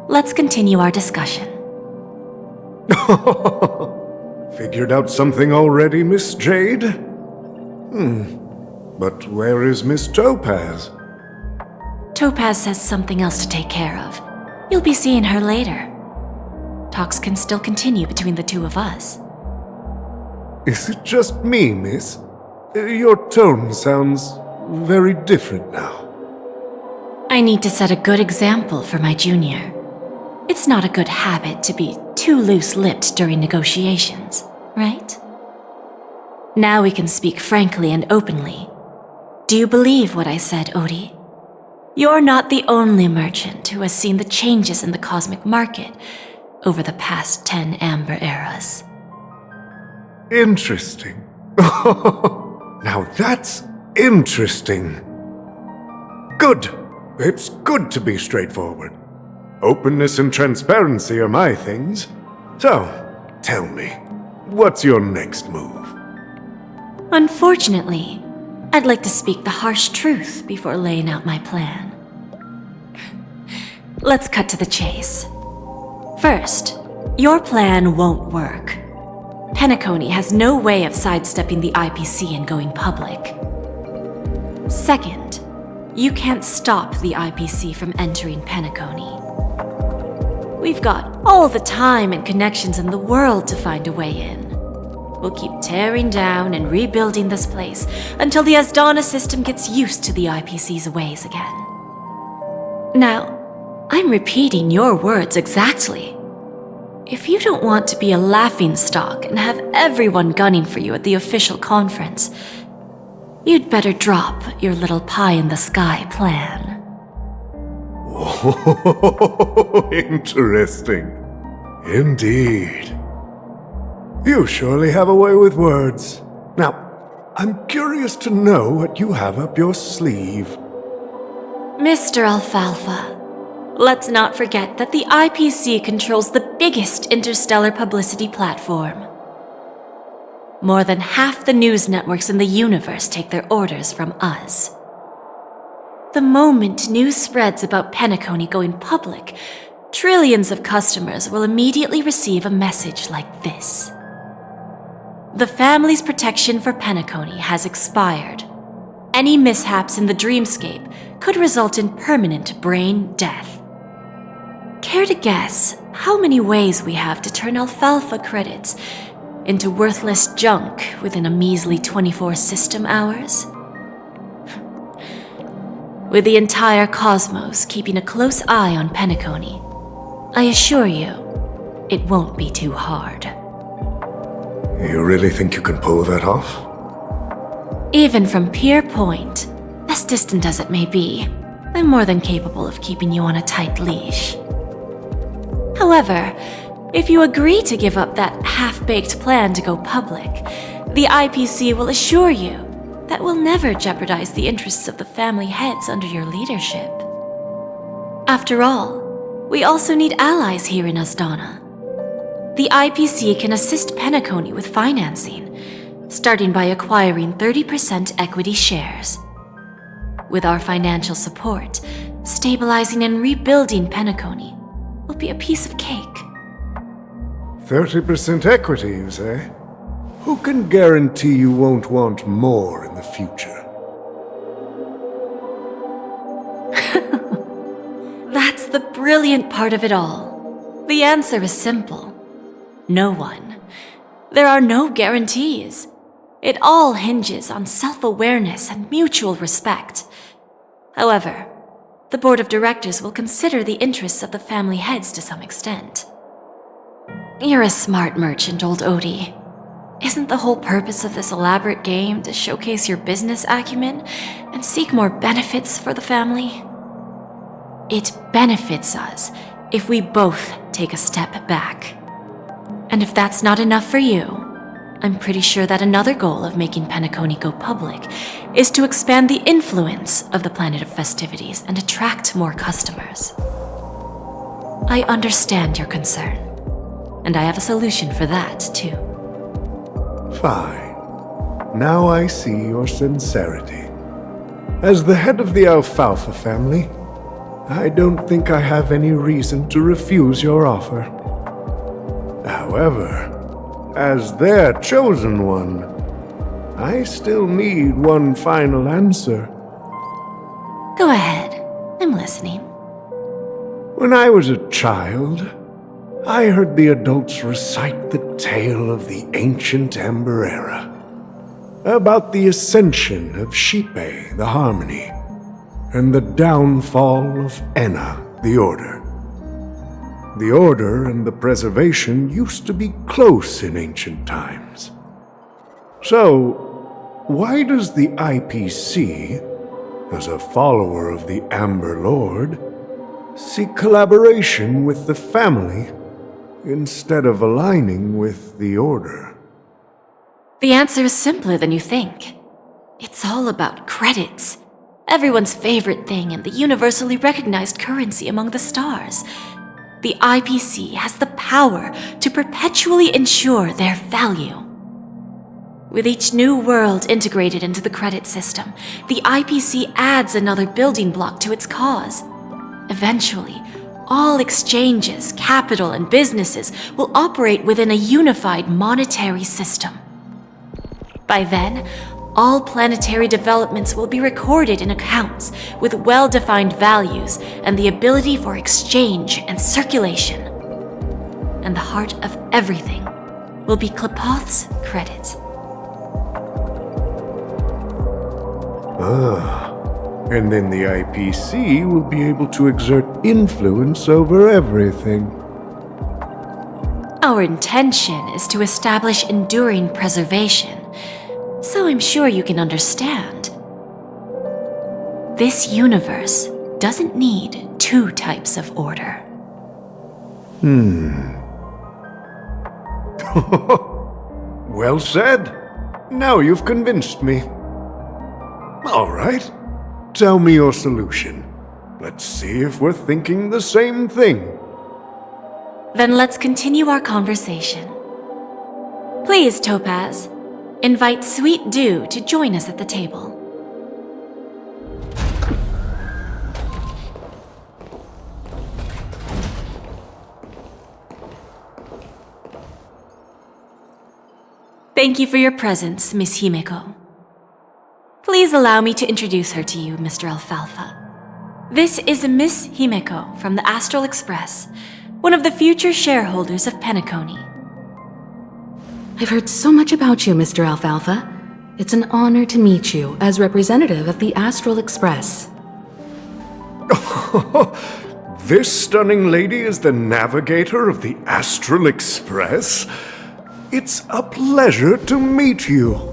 Let's continue our discussion. Figured out something already, Miss Jade? But where is Miss Topaz? Topaz has something else to take care of. You'll be seeing her later. Talks can still continue between the two of us. Is it just me, miss? Your tone sounds very different now. I need to set a good example for my junior. It's not a good habit to be too loose-lipped during negotiations, right? Now we can speak frankly and openly. Do you believe what I said, Odie? You're not the only merchant who has seen the changes in the cosmic market over the past 10 Amber Eras. Interesting. Now that's interesting. Good. It's good to be straightforward. Openness and transparency are my things. So, tell me, what's your next move? Unfortunately, I'd like to speak the harsh truth before laying out my plan. Let's cut to the chase. First, your plan won't work. Penacony has no way of sidestepping the IPC and going public. Second, you can't stop the IPC from entering Penacony. We've got all the time and connections in the world to find a way in. We'll keep tearing down and rebuilding this place until the Asdana system gets used to the IPC's ways again. Now, I'm repeating your words exactly. If you don't want to be a laughingstock and have everyone gunning for you at the official conference, you'd better drop your little pie-in-the-sky plan. Oh, interesting. Indeed. You surely have a way with words. Now, I'm curious to know what you have up your sleeve. Mr. Alfalfa, let's not forget that the IPC controls the biggest interstellar publicity platform. More than half the news networks in the universe take their orders from us. The moment news spreads about Penacony going public, trillions of customers will immediately receive a message like this. The family's protection for Penacony has expired. Any mishaps in the dreamscape could result in permanent brain death. Care to guess how many ways we have to turn alfalfa credits into worthless junk within a measly 24 system hours? With the entire cosmos keeping a close eye on Penacony, I assure you, it won't be too hard. You really think you can pull that off? Even from Pier Point, as distant as it may be, I'm more than capable of keeping you on a tight leash. However, if you agree to give up that half-baked plan to go public, the IPC will assure you that we'll never jeopardize the interests of the family heads under your leadership. After all, we also need allies here in Asdana. The IPC can assist Penacony with financing, starting by acquiring 30% equity shares. With our financial support, stabilizing and rebuilding Penacony will be a piece of cake. 30% equity, you say? Who can guarantee you won't want more in the future? That's the brilliant part of it all. The answer is simple. No one. There are no guarantees. It all hinges on self-awareness and mutual respect. However, the board of directors will consider the interests of the family heads to some extent. You're a smart merchant, old Odie. Isn't the whole purpose of this elaborate game to showcase your business acumen and seek more benefits for the family? It benefits us if we both take a step back. And if that's not enough for you, I'm pretty sure that another goal of making Penacony go public is to expand the influence of the Planet of Festivities and attract more customers. I understand your concern, and I have a solution for that, too. Fine. Now I see your sincerity. As the head of the Alfalfa family, I don't think I have any reason to refuse your offer. However, as their chosen one, I still need one final answer. Go ahead. I'm listening. When I was a child, I heard the adults recite the tale of the ancient Amber Era, about the ascension of Shipe, the Harmony, and the downfall of Enna, the Order. The Order and the Preservation used to be close in ancient times. So, why does the IPC as a follower of the Amber Lord, seek collaboration with the family instead of aligning with the Order? The answer is simpler than you think. It's all about credits. Everyone's favorite thing and the universally recognized currency among the stars. The IPC has the power to perpetually ensure their value. With each new world integrated into the credit system, the IPC adds another building block to its cause. Eventually, all exchanges, capital, and businesses will operate within a unified monetary system. By then, all planetary developments will be recorded in accounts with well-defined values and the ability for exchange and circulation. And the heart of everything will be Klepoth's credit. And then the IPC will be able to exert influence over everything. Our intention is to establish enduring preservation, so I'm sure you can understand. This universe doesn't need two types of order. Well said. Now you've convinced me. All right. Tell me your solution. Let's see if we're thinking the same thing. Then let's continue our conversation. Please, Topaz, invite Sweet Dew to join us at the table. Thank you for your presence, Miss Himeko. Please allow me to introduce her to you, Mr. Alfalfa. This is Miss Himeko from the Astral Express, one of the future shareholders of Penacony. I've heard so much about you, Mr. Alfalfa. It's an honor to meet you as representative of the Astral Express. This stunning lady is the navigator of the Astral Express? It's a pleasure to meet you.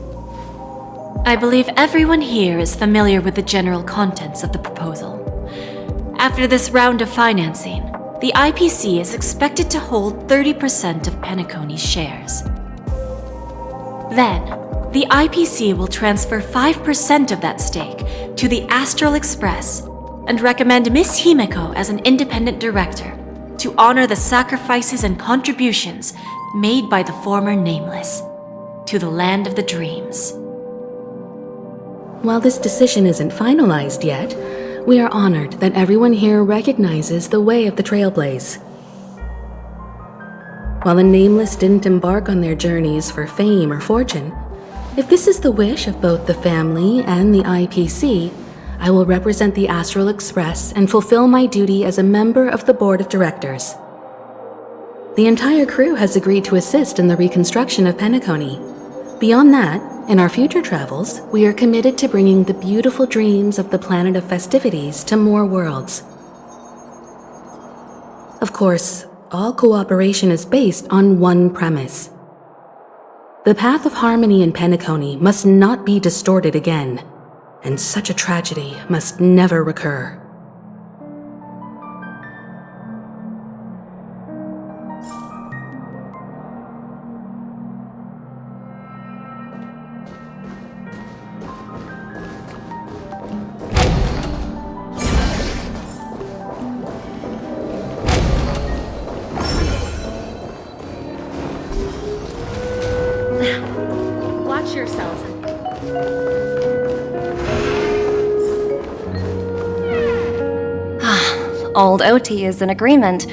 I believe everyone here is familiar with the general contents of the proposal. After this round of financing, the IPC is expected to hold 30% of Penacony's shares. Then, the IPC will transfer 5% of that stake to the Astral Express and recommend Miss Himeko as an independent director to honor the sacrifices and contributions made by the former Nameless to the land of the dreams. While this decision isn't finalized yet, we are honored that everyone here recognizes the way of the Trailblaze. While the Nameless didn't embark on their journeys for fame or fortune, if this is the wish of both the family and the IPC, I will represent the Astral Express and fulfill my duty as a member of the board of directors. The entire crew has agreed to assist in the reconstruction of Penacony. Beyond that, in our future travels, we are committed to bringing the beautiful dreams of the planet of festivities to more worlds. Of course, all cooperation is based on one premise. The path of harmony in Penacony must not be distorted again, and such a tragedy must never recur. Watch yourselves. Old OT is in agreement,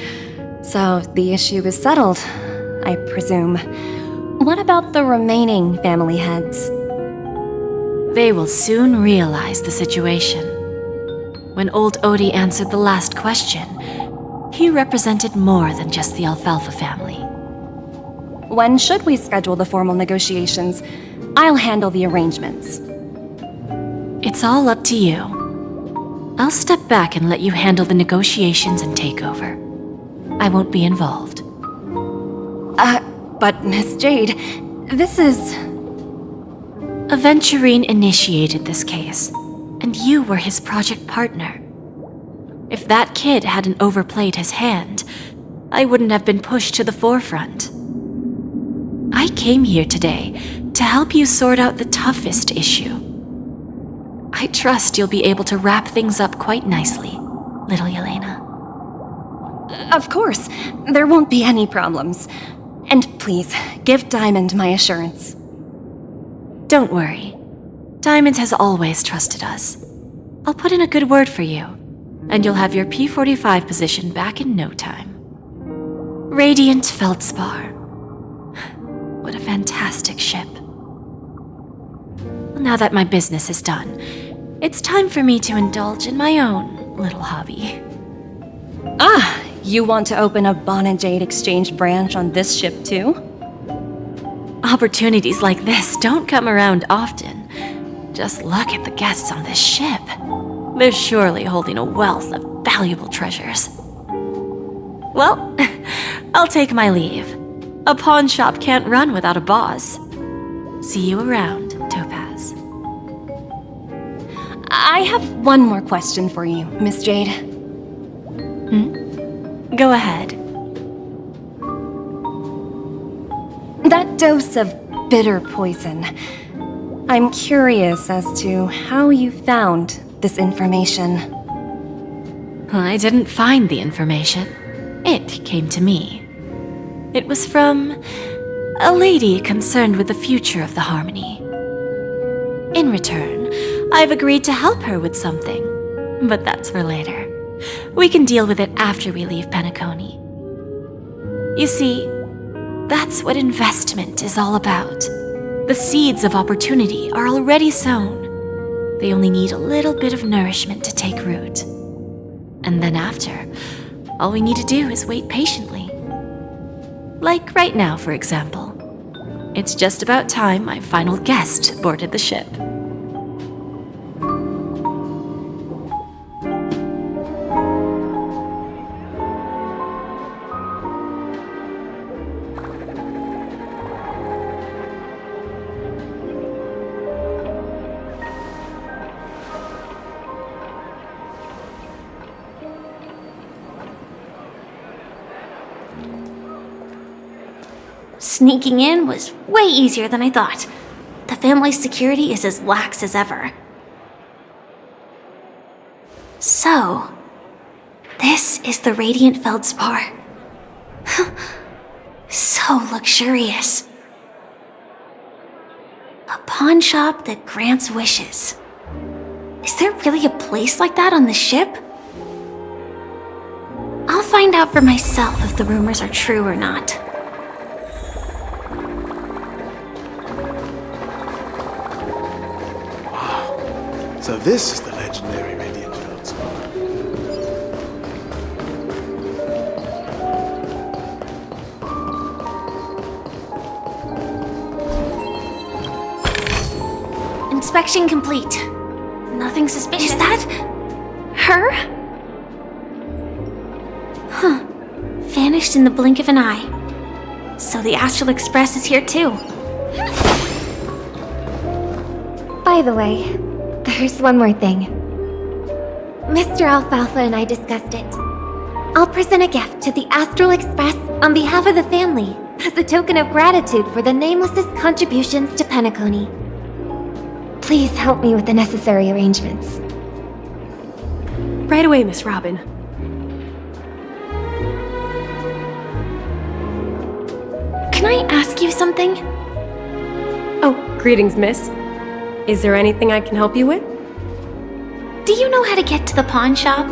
so the issue is settled, I presume. What about the remaining family heads? They will soon realize the situation. When old Odie answered the last question, he represented more than just the Alfalfa family. When should we schedule the formal negotiations? I'll handle the arrangements. It's all up to you. I'll step back and let you handle the negotiations and takeover. I won't be involved. But Miss Jade, this is... Aventurine initiated this case. and you were his project partner. If that kid hadn't overplayed his hand, I wouldn't have been pushed to the forefront. I came here today to help you sort out the toughest issue. I trust you'll be able to wrap things up quite nicely, little Yelena. Of course, there won't be any problems. And please, give Diamond my assurance. Don't worry. Diamond has always trusted us. I'll put in a good word for you, and you'll have your P-45 position back in no time. Radiant Feldspar. What a fantastic ship. Now that my business is done, it's time for me to indulge in my own little hobby. Ah, you want to open a Bonajade exchange branch on this ship too? Opportunities like this don't come around often. Just look at the guests on this ship. They're surely holding a wealth of valuable treasures. Well, I'll take my leave. A pawn shop can't run without a boss. See you around, Topaz. I have one more question for you, Miss Jade. Go ahead. That dose of bitter poison. I'm curious as to how you found this information. I didn't find the information. It came to me. It was from a lady concerned with the future of the Harmony. In return, I've agreed to help her with something, but that's for later. We can deal with it after we leave Penacony. You see, that's what investment is all about. The seeds of opportunity are already sown. They only need a little bit of nourishment to take root. And then after, all we need to do is wait patiently. Like right now, for example. It's just about time my final guest boarded the ship. Sneaking in was way easier than I thought. The family's security is as lax as ever. So, this is the Radiant Feldspar. So luxurious. A pawn shop that grants wishes. Is there really a place like that on the ship? I'll find out for myself if the rumors are true or not. So this is the legendary Radiant Feldspar. Inspection complete. Nothing suspicious. Is that her? Huh. Vanished in the blink of an eye. So the Astral Express is here too. By the way, there's one more thing. Mr. Alfalfa and I discussed it. I'll present a gift to the Astral Express on behalf of the family as a token of gratitude for the Nameless's contributions to Penacony. Please help me with the necessary arrangements. Right away, Miss Robin. Can I ask you something? Oh, greetings, miss. Is there anything I can help you with? Do you know how to get to the pawn shop?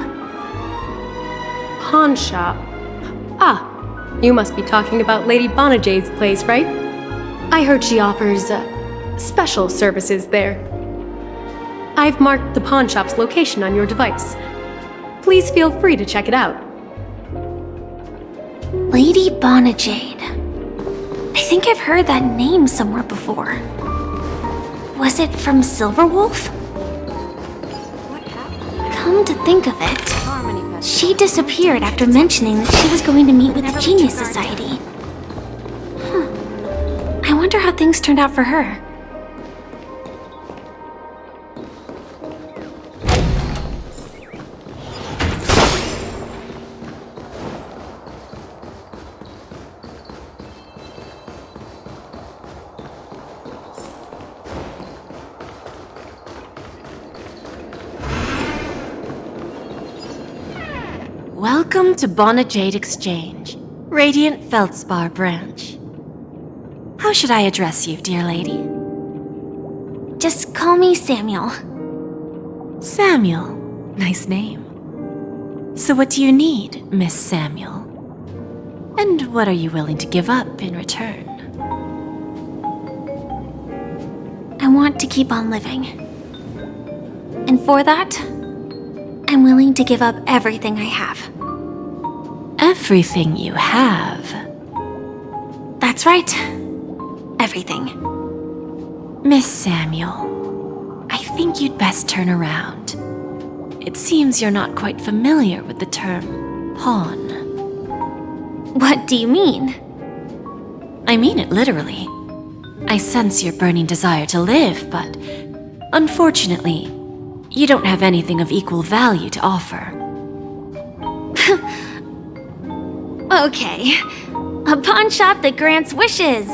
Pawn shop? Ah, you must be talking about Lady Bonajade's place, right? I heard she offers, special services there. I've marked the pawn shop's location on your device. Please feel free to check it out. Lady Bonajade. I think I've heard that name somewhere before. Was it from Silverwolf? Come to think of it, she disappeared after mentioning that she was going to meet with the Genius Society. I wonder how things turned out for her. Welcome to Bonajade Exchange, Radiant Feldspar branch. How should I address you, dear lady? Just call me Samuel. Samuel. Nice name. So what do you need, Miss Samuel? And what are you willing to give up in return? I want to keep on living. And for that, I'm willing to give up everything I have. Everything you have? That's right. Everything. Miss Samuel, I think you'd best turn around. It seems you're not quite familiar with the term pawn. What do you mean? I mean it literally. I sense your burning desire to live, but unfortunately, you don't have anything of equal value to offer. Okay. A pawn shop that grants wishes.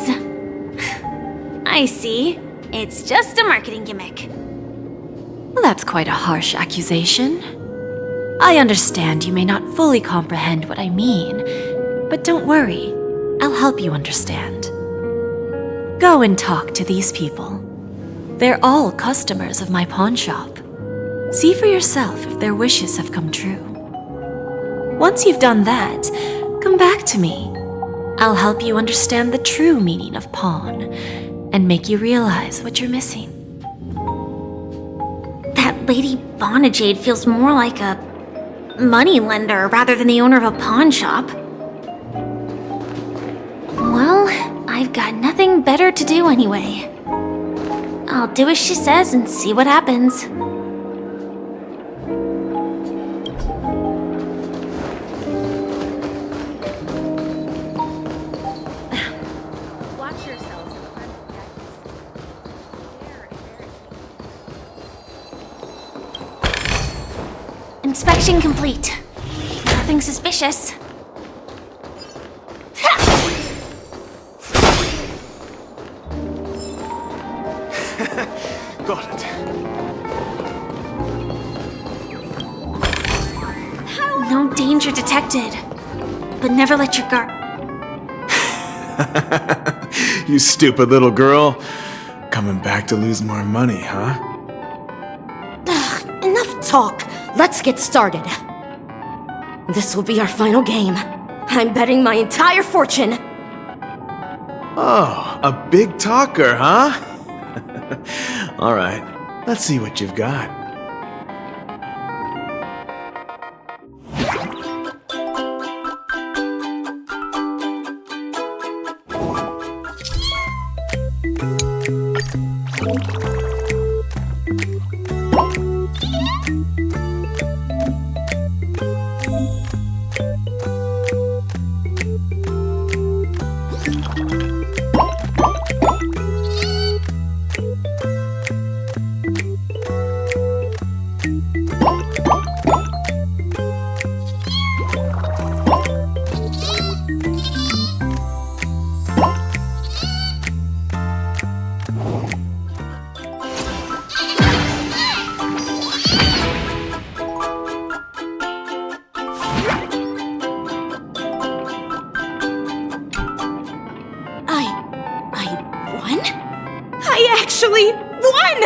I see. It's just a marketing gimmick. Well, that's quite a harsh accusation. I understand you may not fully comprehend what I mean, but don't worry, I'll help you understand. Go and talk to these people. They're all customers of my pawn shop. See for yourself if their wishes have come true. Once you've done that, come back to me. I'll help you understand the true meaning of pawn and make you realize what you're missing. That Lady Bonajade feels more like a money lender rather than the owner of a pawn shop. Well, I've got nothing better to do anyway. I'll do as she says and see what happens. Watch yourselves in front of the Inspection complete. Nothing suspicious. Got it. No danger detected. But never let your guard. You stupid little girl. Coming back to lose more money, huh? Enough talk. Let's get started. This will be our final game. I'm betting my entire fortune. Oh, a big talker, huh? All right, let's see what you've got. I actually won!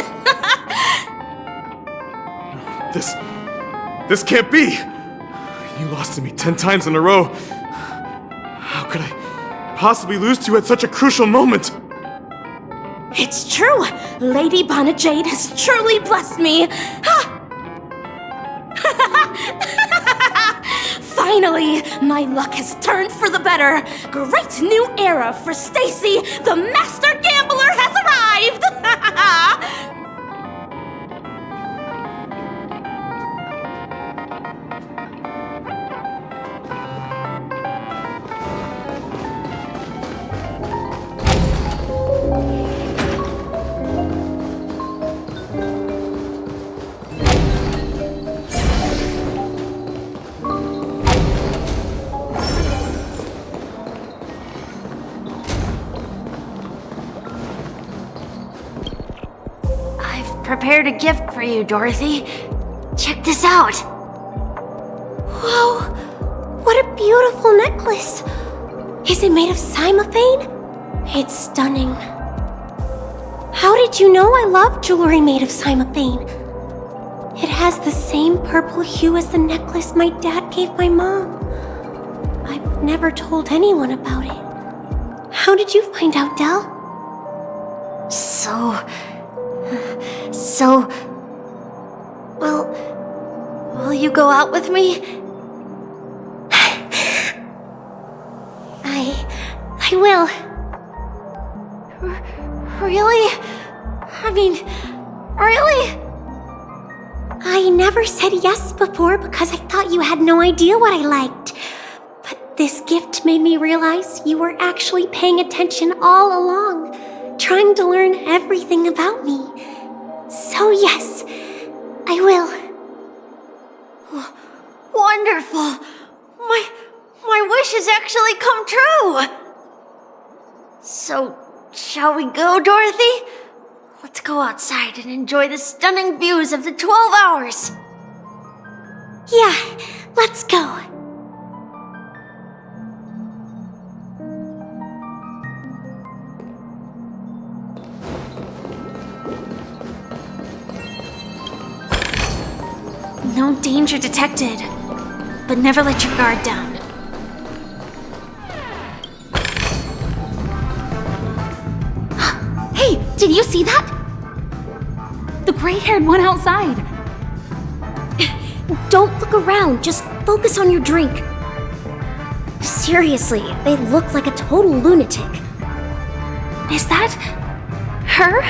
This can't be! You lost to me 10 times in a row. How could I possibly lose to you at such a crucial moment? It's true! Lady Bonajade has truly blessed me! Finally, my luck has turned for the better. Great new era for Stacy. The master gambler has arrived. Prepared a gift for you, Dorothy. Check this out. Whoa! necklace. Is it made of cymophane? It's stunning. How did you know I love jewelry made of cymophane? It has the same purple hue as the necklace my dad gave my mom. I've never told anyone about it. How did you find out, Del? Will you go out with me? I will. Really? I mean, really? I never said yes before because I thought you had no idea what I liked. But this gift made me realize you were actually paying attention all along, trying to learn everything about me. So yes, I will. Wonderful! My wish has actually come true! So, shall we go, Dorothy? Let's go outside and enjoy the stunning views of the 12 hours! Yeah, let's go. No danger detected, but never let your guard down. Hey, did you see that? The gray-haired one outside. Don't look around, just focus on your drink. Seriously, they look like a total lunatic. Is that her?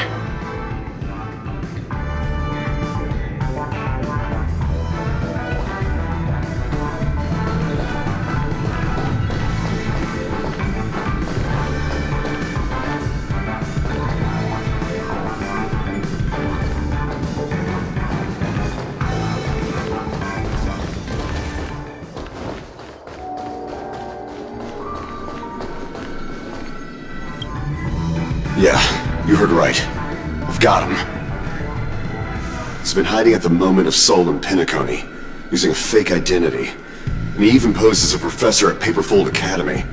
Yeah, you heard right. I've got him. He's been hiding at the Moment of Soul in Penacony, using a fake identity. And he even posed as a professor at Paperfold Academy.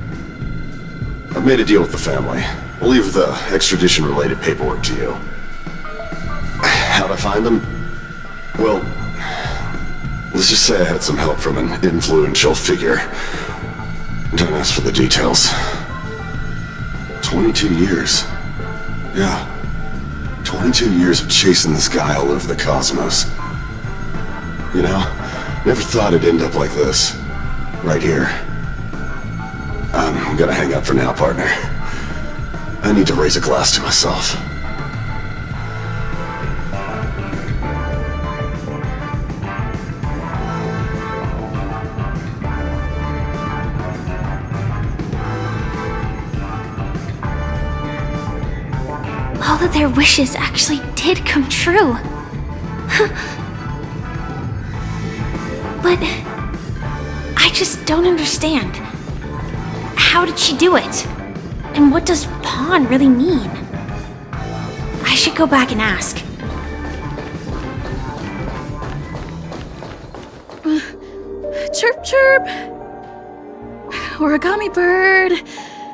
I've made a deal with the family. I'll leave the extradition-related paperwork to you. How'd I find them? Well, let's just say I had some help from an influential figure. Don't ask for the details. 22 years. Yeah. 22 years of chasing this guy all over the cosmos. You know, never thought it'd end up like this. Right here. I'm gonna hang up for now, partner. I need to raise a glass to myself. All of their wishes actually did come true. But I just don't understand. How did she do it? And what does pawn really mean? I should go back and ask. Chirp, chirp. Origami bird.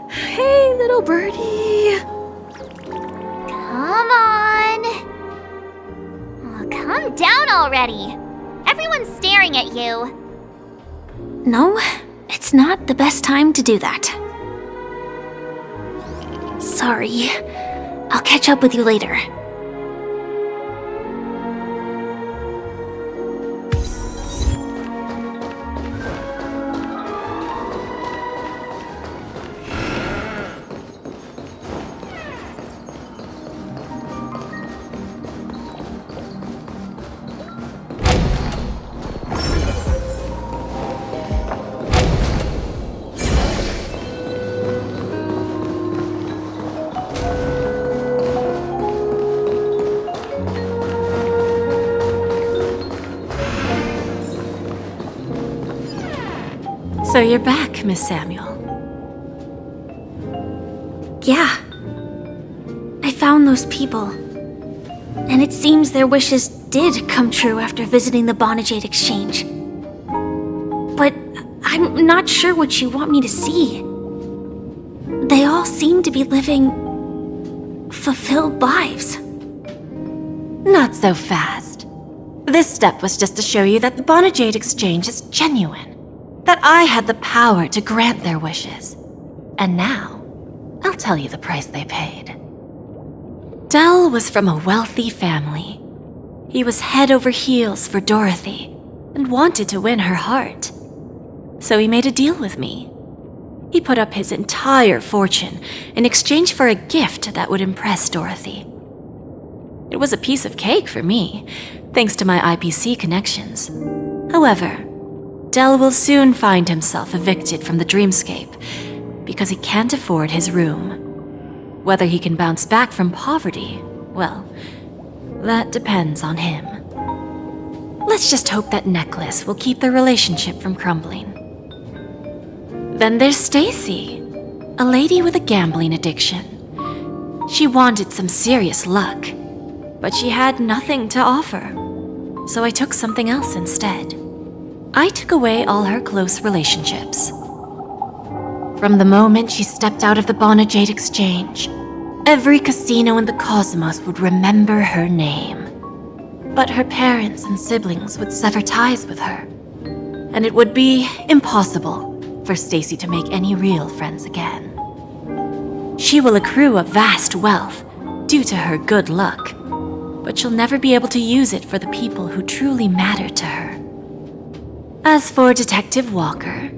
Hey, little birdie. Come on! Oh, calm down already! Everyone's staring at you. No, it's not the best time to do that. Sorry. I'll catch up with you later. So you're back, Miss Samuel. Yeah. I found those people. And it seems their wishes did come true after visiting the Bonajade Exchange. But I'm not sure what you want me to see. They all seem to be living fulfilled lives. Not so fast. This step was just to show you that the Bonajade exchange is genuine. That I had the power to grant their wishes. And now, I'll tell you the price they paid. Dell was from a wealthy family. He was head over heels for Dorothy and wanted to win her heart. So he made a deal with me. He put up his entire fortune in exchange for a gift that would impress Dorothy. It was a piece of cake for me, thanks to my IPC connections. However, Dell will soon find himself evicted from the dreamscape because he can't afford his room. Whether he can bounce back from poverty, well, that depends on him. Let's just hope that necklace will keep their relationship from crumbling. Then there's Stacy, a lady with a gambling addiction. She wanted some serious luck, but she had nothing to offer, so I took something else instead. I took away all her close relationships. From the moment she stepped out of the Bonajade exchange, every casino in the cosmos would remember her name. But her parents and siblings would sever ties with her, and it would be impossible for Stacy to make any real friends again. She will accrue a vast wealth due to her good luck, but she'll never be able to use it for the people who truly matter to her. As for Detective Walker,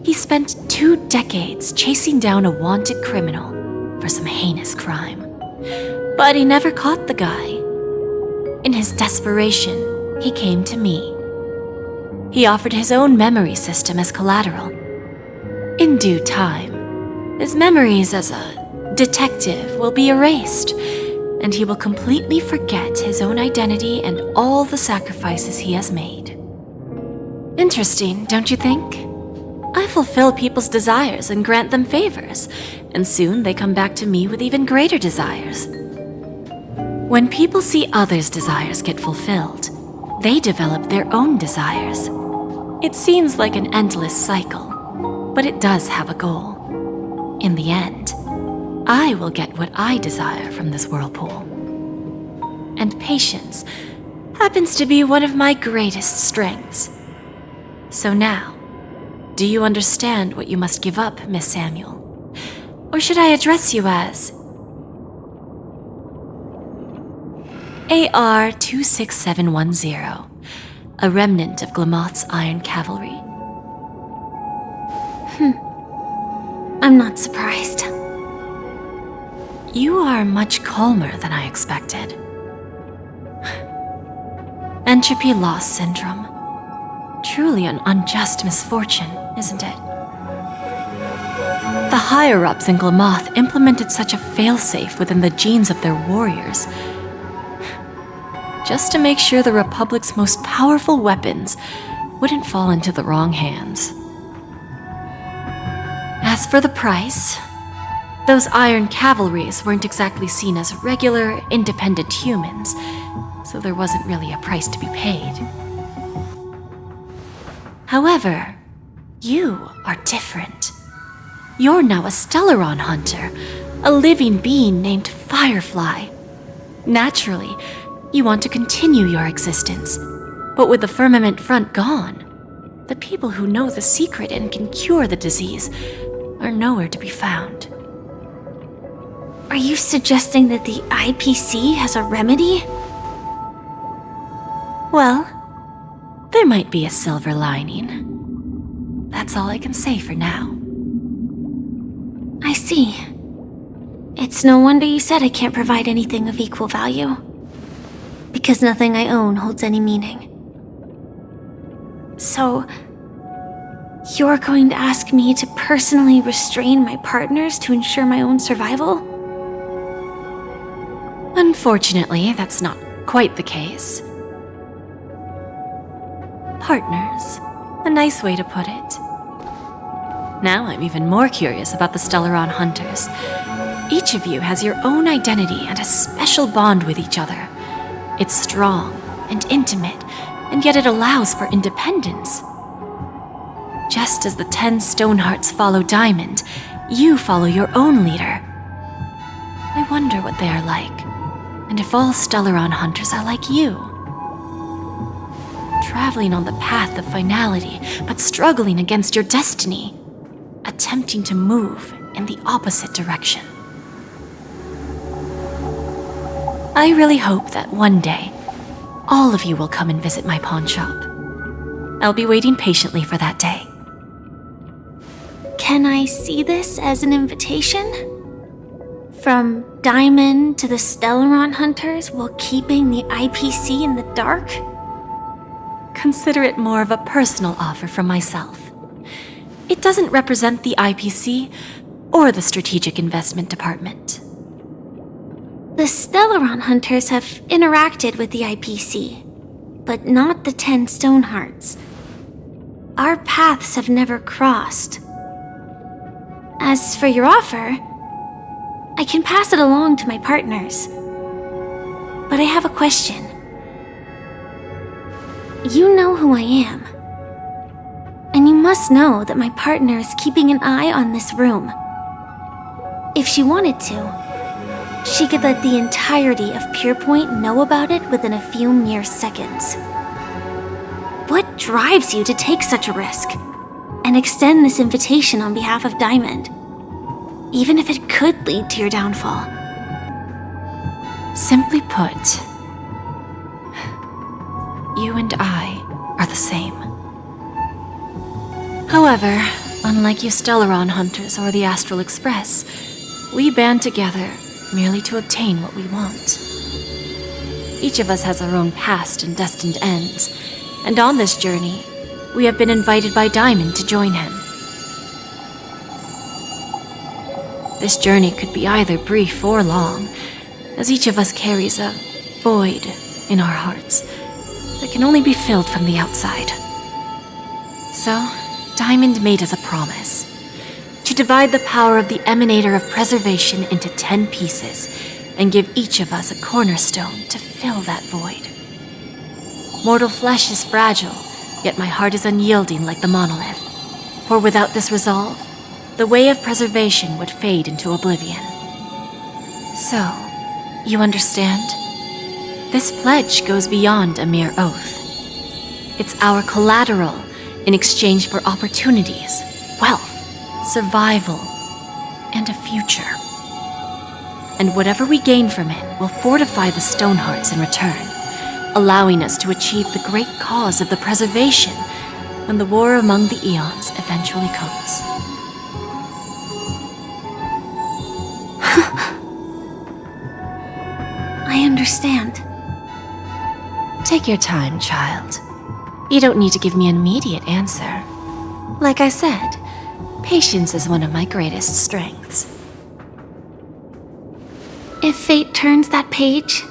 he spent 2 decades chasing down a wanted criminal for some heinous crime. But he never caught the guy. In his desperation, he came to me. He offered his own memory system as collateral. In due time, his memories as a detective will be erased, and he will completely forget his own identity and all the sacrifices he has made. Interesting, don't you think? I fulfill people's desires and grant them favors, and soon they come back to me with even greater desires. When people see others' desires get fulfilled, they develop their own desires. It seems like an endless cycle, but it does have a goal. In the end, I will get what I desire from this whirlpool. And patience happens to be one of my greatest strengths. So now, do you understand what you must give up, Miss Samuel? Or should I address you as AR 26710, a remnant of Glamoth's Iron Cavalry? I'm not surprised. You are much calmer than I expected. Entropy loss syndrome. Truly an unjust misfortune, isn't it? The higher-ups in Glamoth implemented such a failsafe within the genes of their warriors, just to make sure the Republic's most powerful weapons wouldn't fall into the wrong hands. As for the price, those Iron Cavalries weren't exactly seen as regular, independent humans, so there wasn't really a price to be paid. However, you are different. You're now a Stellaron hunter, a living being named Firefly. Naturally, you want to continue your existence, but with the firmament front gone, the people who know the secret and can cure the disease are nowhere to be found. Are you suggesting that the IPC has a remedy? Well, there might be a silver lining. That's all I can say for now. I see. It's no wonder you said I can't provide anything of equal value. Because nothing I own holds any meaning. So, you're going to ask me to personally restrain my partners to ensure my own survival? Unfortunately, that's not quite the case. Partners. A nice way to put it. Now I'm even more curious about the Stellaron Hunters. Each of you has your own identity and a special bond with each other. It's strong and intimate, and yet it allows for independence. Just as the 10 Stonehearts follow Diamond, you follow your own leader. I wonder what they are like, and if all Stellaron hunters are like you. Traveling on the path of finality, but struggling against your destiny. Attempting to move in the opposite direction. I really hope that one day, all of you will come and visit my pawn shop. I'll be waiting patiently for that day. Can I see this as an invitation? From Diamond to the Stellaron hunters while keeping the IPC in the dark? Consider it more of a personal offer from myself. It doesn't represent the IPC or the Strategic Investment Department. The Stellaron hunters have interacted with the IPC, but not the 10 Stonehearts. Our paths have never crossed. As for your offer, I can pass it along to my partners. But I have a question. You know who I am. And you must know that my partner is keeping an eye on this room. If she wanted to, she could let the entirety of Purepoint know about it within a few mere seconds. What drives you to take such a risk and extend this invitation on behalf of Diamond, even if it could lead to your downfall? Simply put, you and I are the same. However, unlike you Stellaron hunters or the Astral Express, we band together merely to obtain what we want. Each of us has our own past and destined ends, and on this journey, we have been invited by Diamond to join him. This journey could be either brief or long, as each of us carries a void in our hearts that can only be filled from the outside. So, Diamond made us a promise to divide the power of the Emanator of Preservation into 10 pieces and give each of us a cornerstone to fill that void. Mortal flesh is fragile, yet my heart is unyielding like the monolith. For without this resolve, the way of preservation would fade into oblivion. So, you understand? This pledge goes beyond a mere oath. It's our collateral in exchange for opportunities, wealth, survival, and a future. And whatever we gain from it will fortify the Stonehearts in return, allowing us to achieve the great cause of the preservation when the war among the eons eventually comes. I understand. Take your time, child. You don't need to give me an immediate answer. Like I said, patience is one of my greatest strengths. If fate turns that page,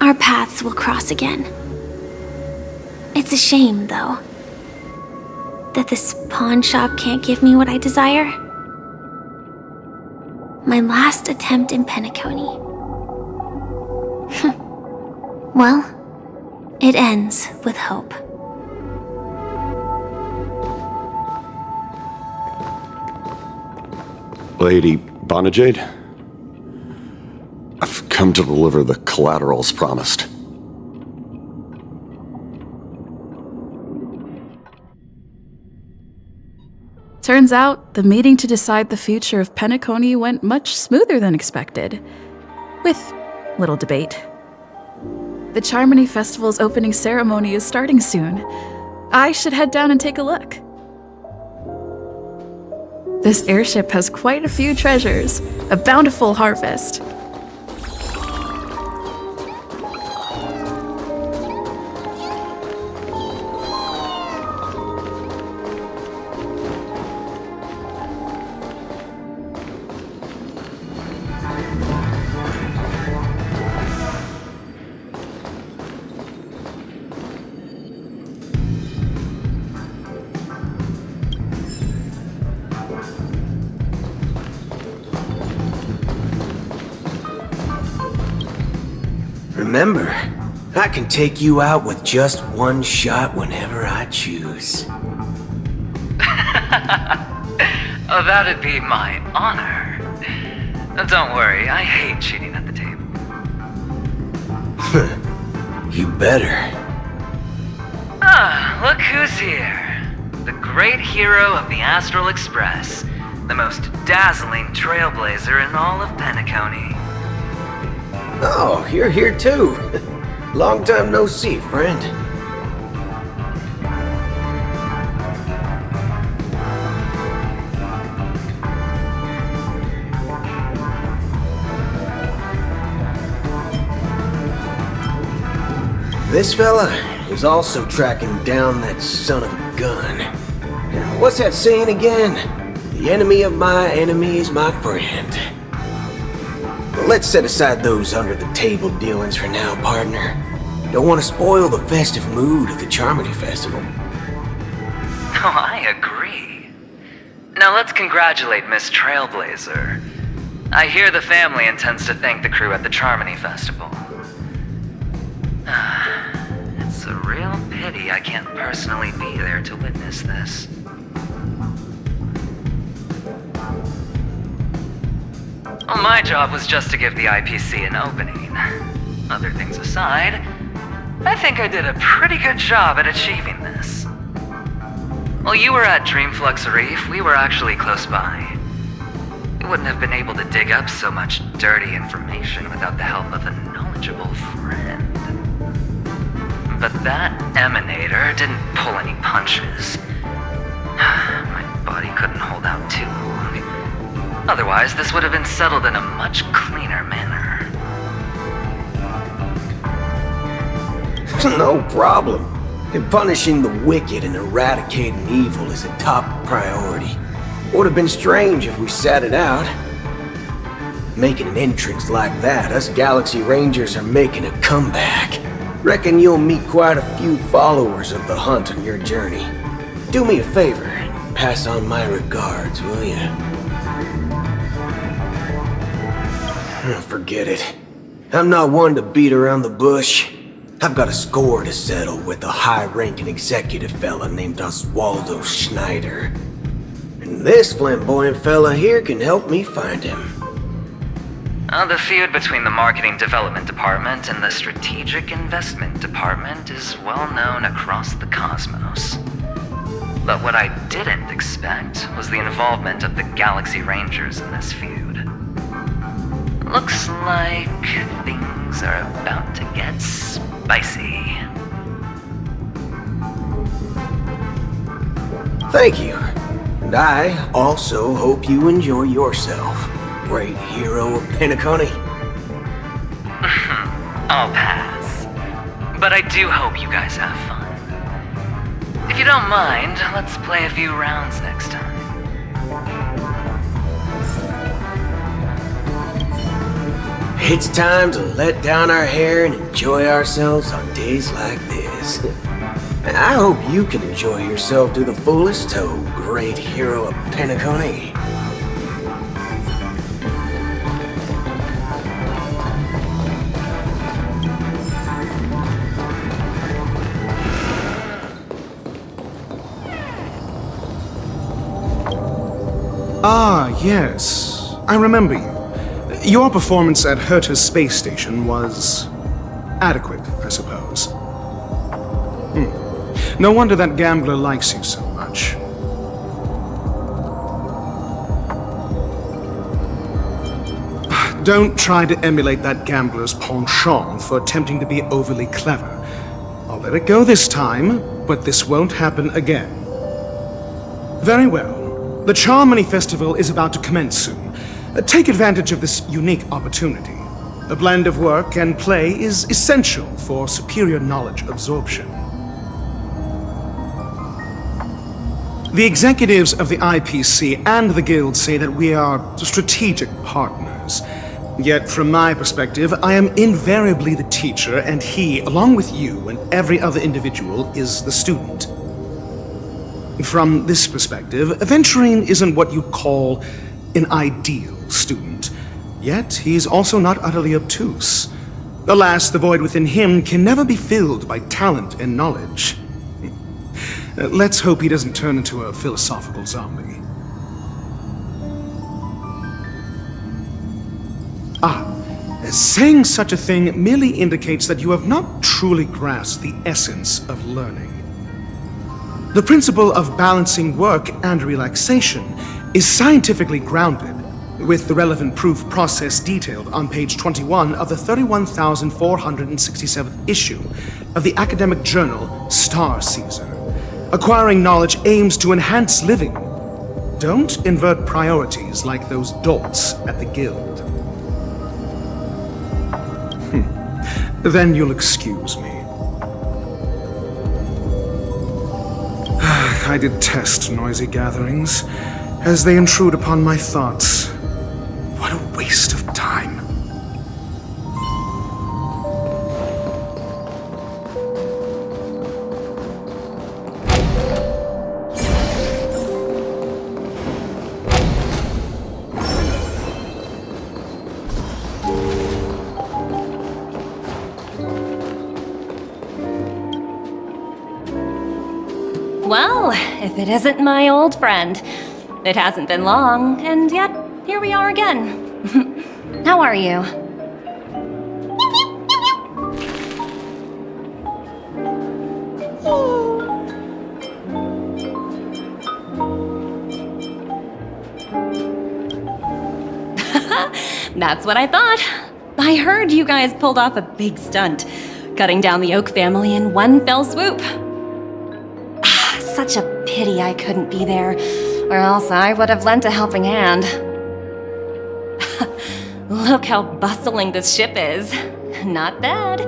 our paths will cross again. It's a shame, though, that this pawn shop can't give me what I desire. My last attempt in Penacony. Well, it ends with hope. Lady Bonajade, I've come to deliver the collaterals promised. Turns out, the meeting to decide the future of Penacony went much smoother than expected. With little debate. The Charmony Festival's opening ceremony is starting soon. I should head down and take a look. This airship has quite a few treasures, a bountiful harvest. Remember, I can take you out with just one shot whenever I choose. Oh, that'd be my honor. Don't worry, I hate cheating at the table. You better. Ah, look who's here. The great hero of the Astral Express. The most dazzling trailblazer in all of Penacony. Oh, you're here too. Long time no see, friend. This fella is also tracking down that son of a gun. Now, what's that saying again? The enemy of my enemy is my friend. But let's set aside those under-the-table dealings for now, partner. Don't want to spoil the festive mood of the Charmony Festival. Oh, I agree. Now let's congratulate Miss Trailblazer. I hear the family intends to thank the crew at the Charmony Festival. It's a real pity I can't personally be there to witness this. Well, my job was just to give the IPC an opening. Other things aside, I think I did a pretty good job at achieving this. While you were at Dreamflux Reef, we were actually close by. We wouldn't have been able to dig up so much dirty information without the help of a knowledgeable friend. But that emanator didn't pull any punches. My body couldn't hold out too long. Otherwise, this would have been settled in a much cleaner manner. No problem. And punishing the wicked and eradicating evil is a top priority. Would have been strange if we sat it out. Making an entrance like that, us Galaxy Rangers are making a comeback. Reckon you'll meet quite a few followers of the hunt on your journey. Do me a favor, pass on my regards, will ya? Forget it. I'm not one to beat around the bush. I've got a score to settle with a high-ranking executive fella named Oswaldo Schneider. And this flamboyant fella here can help me find him. The feud between the Marketing Development Department and the Strategic Investment Department is well known across the cosmos. But what I didn't expect was the involvement of the Galaxy Rangers in this feud. Looks like things are about to get spicy. Thank you. And I also hope you enjoy yourself. Great hero of Penacony. I'll pass. But I do hope you guys have fun. If you don't mind, let's play a few rounds next time. It's time to let down our hair and enjoy ourselves on days like this. I hope you can enjoy yourself to the fullest, oh great hero of Penacony. Ah, yes. I remember you. Your performance at Herta's space station was adequate, I suppose. No wonder that gambler likes you so much. Don't try to emulate that gambler's penchant for attempting to be overly clever. I'll let it go this time, but this won't happen again. Very well. The Charmony Festival is about to commence soon. Take advantage of this unique opportunity. A blend of work and play is essential for superior knowledge absorption. The executives of the IPC and the Guild say that we are strategic partners. Yet, from my perspective, I am invariably the teacher, and he, along with you and every other individual, is the student. From this perspective, Aventurine isn't what you'd call an ideal student. Yet, he's also not utterly obtuse. Alas, the void within him can never be filled by talent and knowledge. Let's hope he doesn't turn into a philosophical zombie. Saying such a thing merely indicates that you have not truly grasped the essence of learning. The principle of balancing work and relaxation is scientifically grounded, with the relevant proof process detailed on page 21 of the 31,467th issue of the academic journal Star Caesar. Acquiring knowledge aims to enhance living. Don't invert priorities like those dolts at the guild. Then you'll excuse me. I detest noisy gatherings, as they intrude upon my thoughts. What a waste of time. Well, if it isn't my old friend. It hasn't been long, and yet here we are again. How are you? That's what I thought. I heard you guys pulled off a big stunt, cutting down the Oak family in one fell swoop. Such a pity I couldn't be there, or else I would have lent a helping hand. Look how bustling this ship is. Not bad.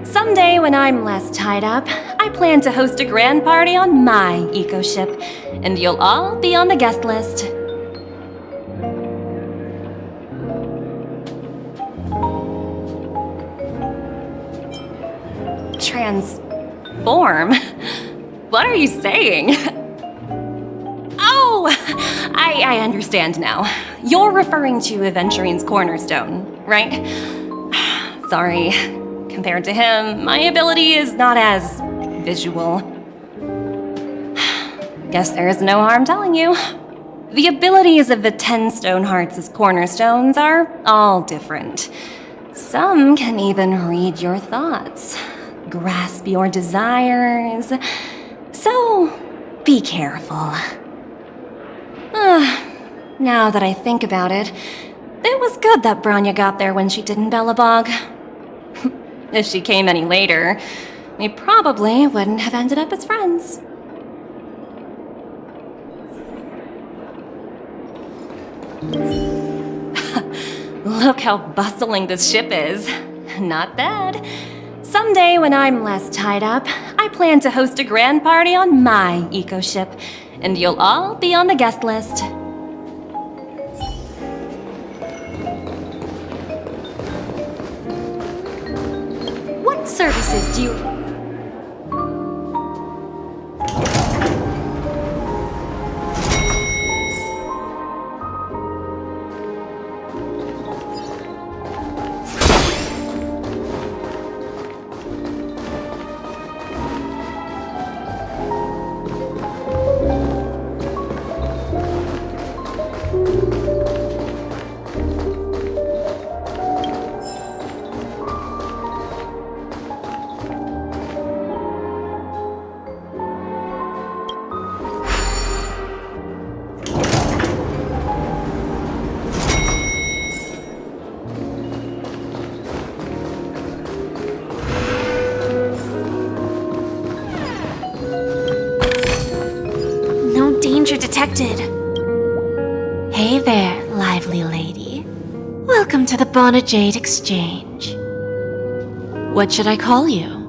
Someday when I'm less tied up, I plan to host a grand party on my eco-ship, and you'll all be on the guest list. Transform? What are you saying? Oh, I understand now. You're referring to Aventurine's cornerstone, right? Sorry. Compared to him, my ability is not as visual. Guess there's no harm telling you. The abilities of the 10 Stonehearts' cornerstones are all different. Some can even read your thoughts, grasp your desires. So, be careful. Now that I think about it, it was good that Branya got there when she did in Bellabog. If she came any later, we probably wouldn't have ended up as friends. Look how bustling this ship is. Not bad. Someday when I'm less tied up, I plan to host a grand party on my eco-ship, and you'll all be on the guest list. What services do you... detected. Hey there, lively lady. Welcome to the Bonajade Exchange. What should I call you?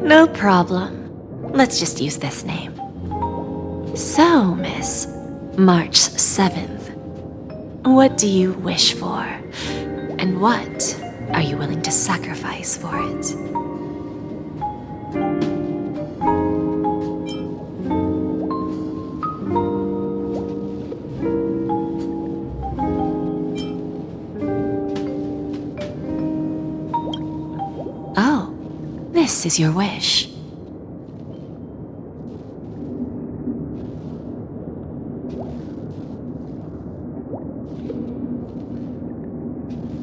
No problem. Let's just use this name. So, Miss, March 7th. What do you wish for? And what are you willing to sacrifice for it? this is your wish.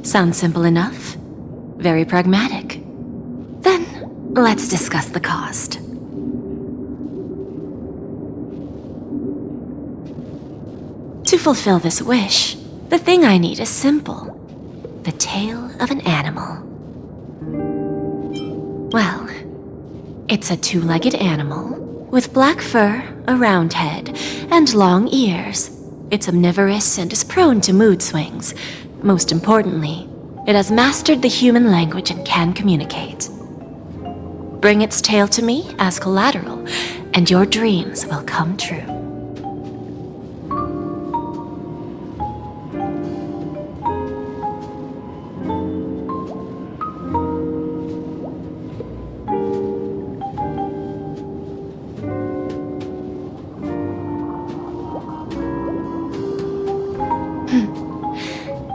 Sounds simple enough. Very pragmatic. Then, let's discuss the cost. To fulfill this wish, the thing I need is simple. The tail of an animal. Well, it's a two-legged animal with black fur, a round head, and long ears. It's omnivorous and is prone to mood swings. Most importantly, it has mastered the human language and can communicate. Bring its tail to me as collateral, and your dreams will come true.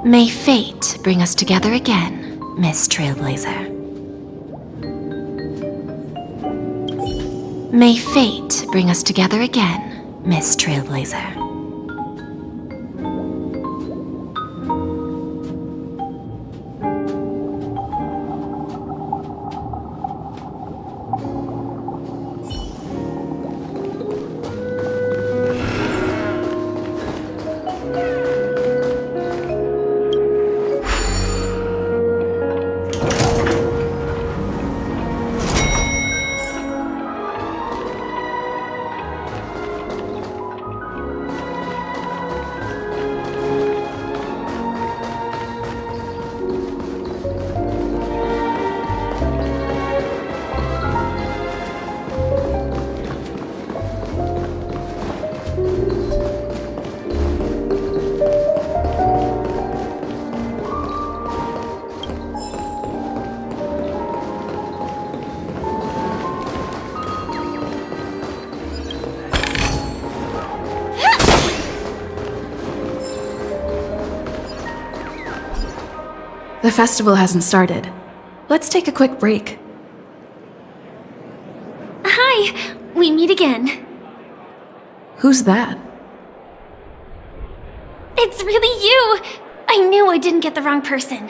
May fate bring us together again, Miss Trailblazer. May fate bring us together again, Miss Trailblazer. The festival hasn't started. Let's take a quick break. Hi! We meet again. Who's that? It's really you! I knew I didn't get the wrong person.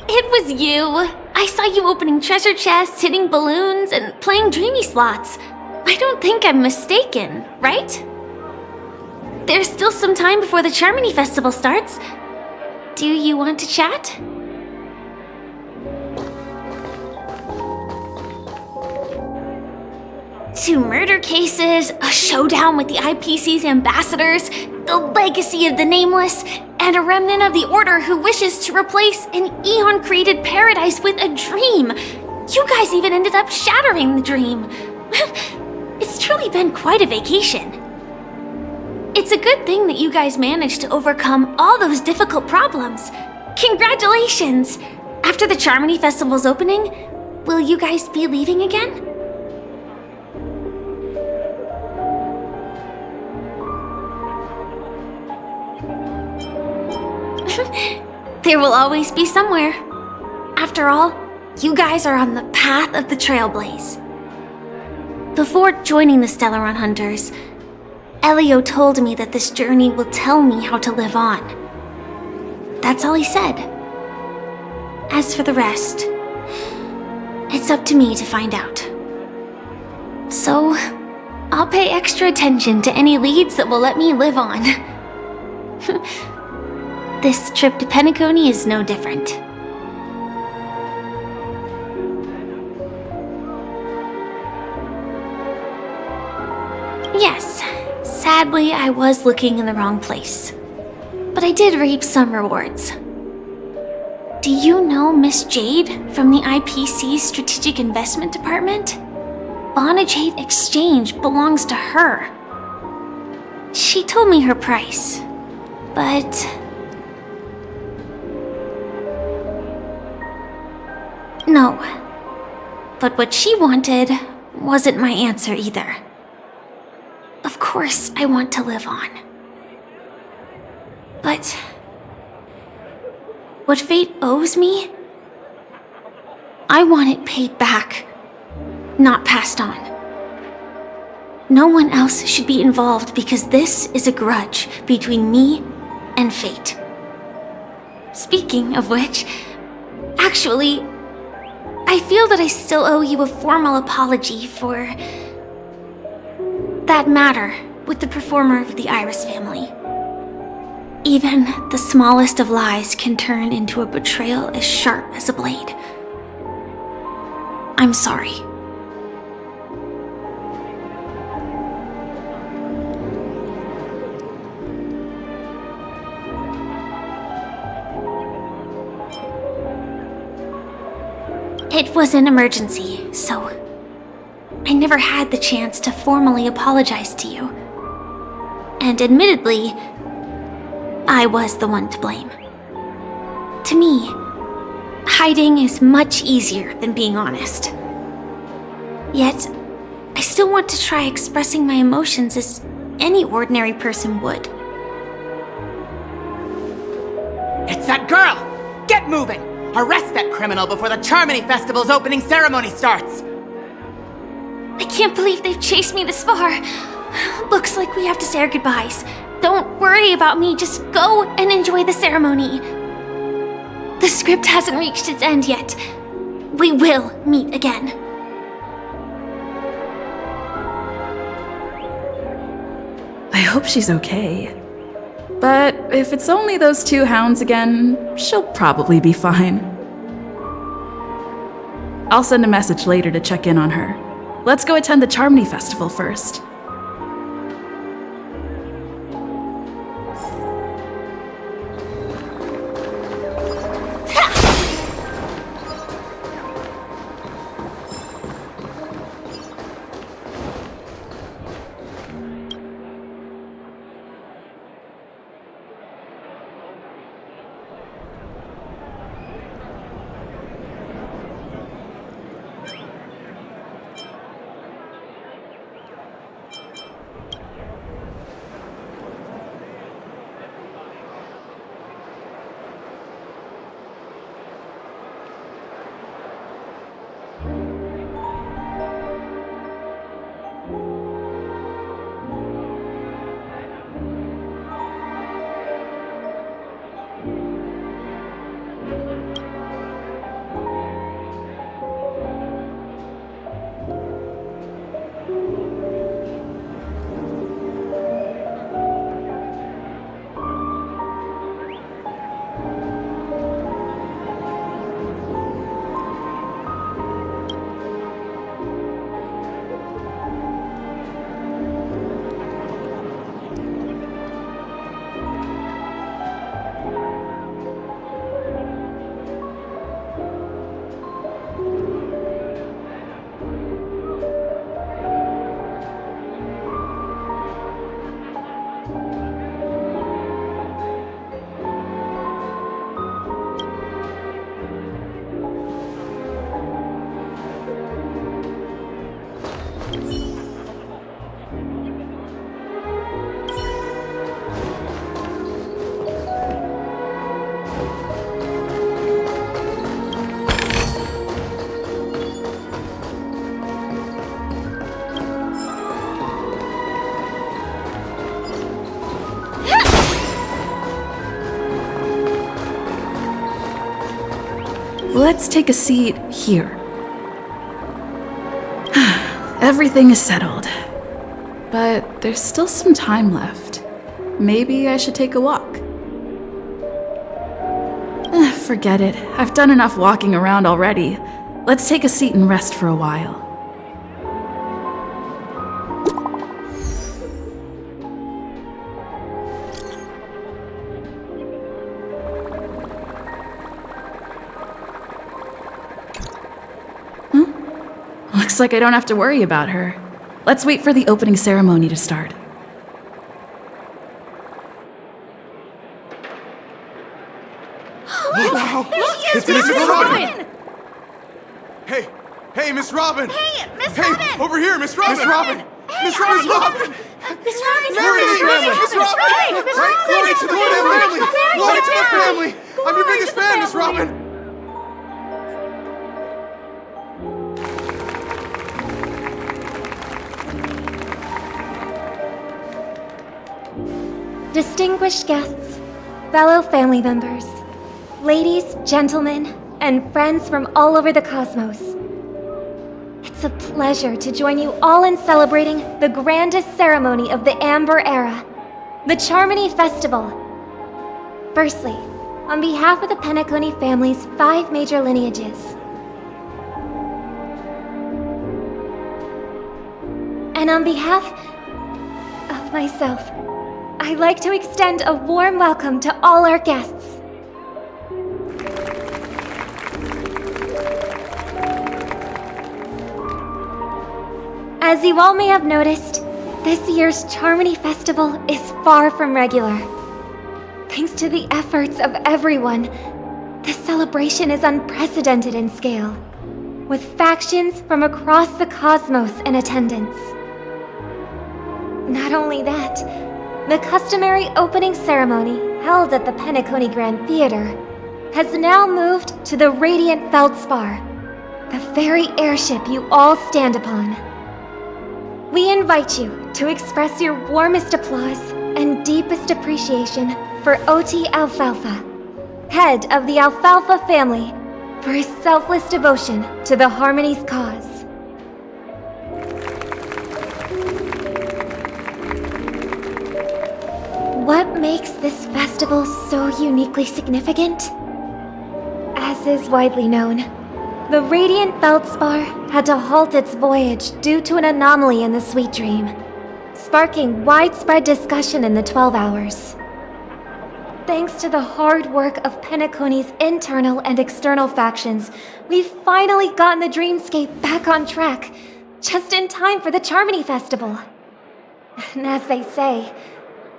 It was you! I saw you opening treasure chests, hitting balloons, and playing dreamy slots. I don't think I'm mistaken, right? There's still some time before the Charmony Festival starts. Do you want to chat? Two murder cases, a showdown with the IPC's ambassadors, the legacy of the Nameless, and a remnant of the Order who wishes to replace an eon-created paradise with a dream. You guys even ended up shattering the dream. It's truly been quite a vacation. It's a good thing that you guys managed to overcome all those difficult problems. Congratulations! After the Charmony Festival's opening, will you guys be leaving again? There will always be somewhere. After all, you guys are on the path of the Trailblaze. Before joining the Stellaron Hunters, Elio told me that this journey will tell me how to live on. That's all he said. As for the rest, it's up to me to find out. So, I'll pay extra attention to any leads that will let me live on. This trip to Penacony is no different. Yes, sadly I was looking in the wrong place. But I did reap some rewards. Do you know Miss Jade from the IPC's Strategic Investment Department? Bonajade Exchange belongs to her. She told me her price, but... No. But what she wanted wasn't my answer either. Of course I want to live on. But what fate owes me, I want it paid back, not passed on. No one else should be involved because this is a grudge between me and fate. Speaking of which, actually, I feel that I still owe you a formal apology for that matter with the performer of the Iris family. Even the smallest of lies can turn into a betrayal as sharp as a blade. I'm sorry. It was an emergency, so I never had the chance to formally apologize to you. And admittedly, I was the one to blame. To me, hiding is much easier than being honest. Yet, I still want to try expressing my emotions as any ordinary person would. It's that girl! Get moving! Arrest that criminal before the Charmony Festival's opening ceremony starts! I can't believe they've chased me this far. Looks like we have to say our goodbyes. Don't worry about me, just go and enjoy the ceremony. The script hasn't reached its end yet. We will meet again. I hope she's okay. But if it's only those two hounds again, she'll probably be fine. I'll send a message later to check in on her. Let's go attend the Charmony Festival first. Let's take a seat here. Everything is settled. But there's still some time left. Maybe I should take a walk. Forget it. I've done enough walking around already. Let's take a seat and rest for a while. Looks like I don't have to worry about her. Let's wait for the opening ceremony to start. Wow! It's Miss Robin! Hey, Miss Robin! Hey, Miss Hey, Robin! over here, Miss Robin! Miss Robin! Miss Robin! Miss Robin! Glory to the family! Miss Robin! Glory to the family! Glory to the family! I'm your biggest fan, Miss Robin! Distinguished guests, fellow family members, ladies, gentlemen, and friends from all over the cosmos. It's a pleasure to join you all in celebrating the grandest ceremony of the Amber Era, the Charmony Festival. Firstly, on behalf of the Penacony family's 5 major lineages, and on behalf of myself, I'd like to extend a warm welcome to all our guests. As you all may have noticed, this year's Charmony Festival is far from regular. Thanks to the efforts of everyone, this celebration is unprecedented in scale, with factions from across the cosmos in attendance. Not only that, the customary opening ceremony held at the Penacony Grand Theater has now moved to the Radiant Feldspar, the very airship you all stand upon. We invite you to express your warmest applause and deepest appreciation for OT Alfalfa, head of the Alfalfa family, for his selfless devotion to the Harmony's cause. What makes this festival so uniquely significant? As is widely known, the Radiant Feldspar had to halt its voyage due to an anomaly in the Sweet Dream, sparking widespread discussion in the 12 hours. Thanks to the hard work of Penacony's internal and external factions, we've finally gotten the Dreamscape back on track, just in time for the Charmony Festival. And as they say,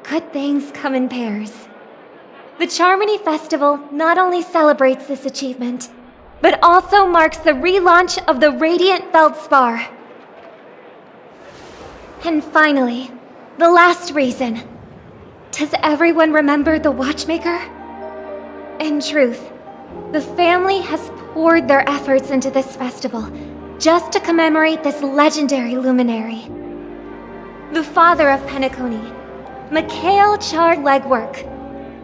good things come in pairs. The Charmony Festival not only celebrates this achievement, but also marks the relaunch of the Radiant Feldspar. And finally, the last reason. Does everyone remember the Watchmaker? In truth, the family has poured their efforts into this festival just to commemorate this legendary luminary. The father of Penacony, Mikhail Char Legwork,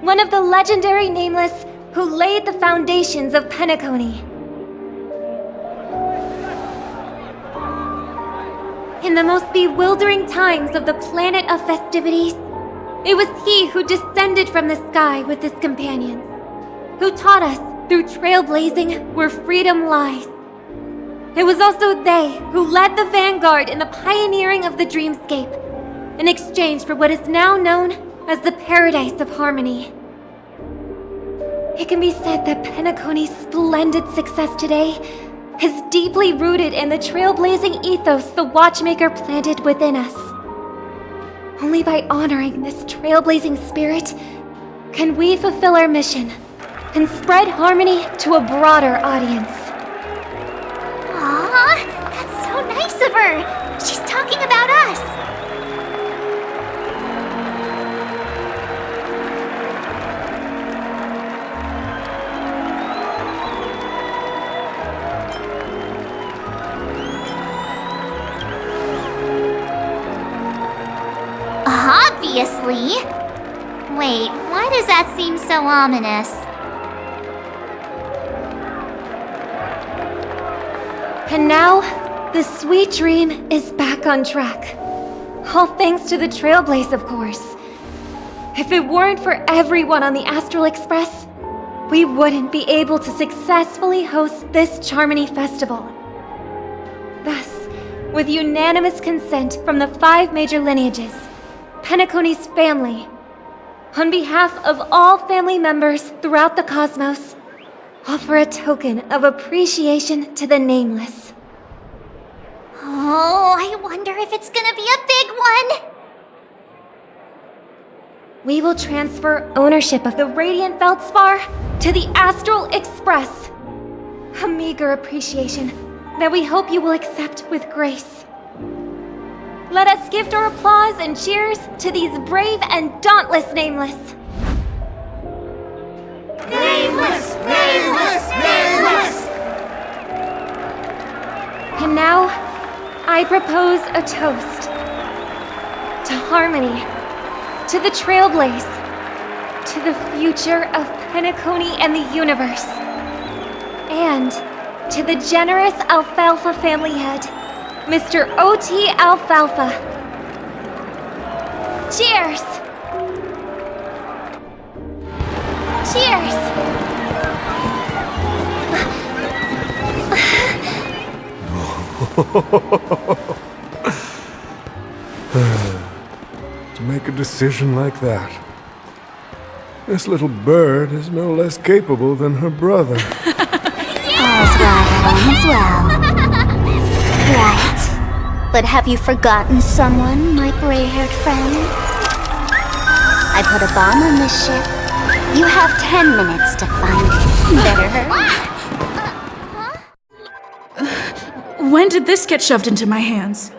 one of the legendary Nameless who laid the foundations of Penacony. In the most bewildering times of the planet of festivities, it was he who descended from the sky with his companions, who taught us through trailblazing where freedom lies. It was also they who led the vanguard in the pioneering of the Dreamscape, in exchange for what is now known as the Paradise of Harmony. It can be said that Penacony's splendid success today is deeply rooted in the trailblazing ethos the Watchmaker planted within us. Only by honoring this trailblazing spirit can we fulfill our mission and spread harmony to a broader audience. Aw, that's so nice of her. She's talking about us. Obviously. Wait, why does that seem so ominous? And now, the Sweet Dream is back on track. All thanks to the Trailblaze, of course. If it weren't for everyone on the Astral Express, we wouldn't be able to successfully host this Charmony Festival. Thus, with unanimous consent from the 5 major lineages, Penacony's family, on behalf of all family members throughout the cosmos, offer a token of appreciation to the Nameless. Oh, I wonder if it's gonna be a big one! We will transfer ownership of the Radiant Feldspar to the Astral Express. A meager appreciation that we hope you will accept with grace. Let us gift our applause and cheers to these brave and dauntless Nameless. Nameless! Nameless! Nameless! And now, I propose a toast. To harmony, to the trailblaze, to the future of Penacony and the universe. And to the generous Alfalfa family head, Mr. O.T. Alfalfa. Cheers! Cheers! To make a decision like that. This little bird is no less capable than her brother. All's well. Right. But have you forgotten someone, my gray-haired friend? I put a bomb on this ship. You have 10 minutes to find it. Better hurry. When did this get shoved into my hands?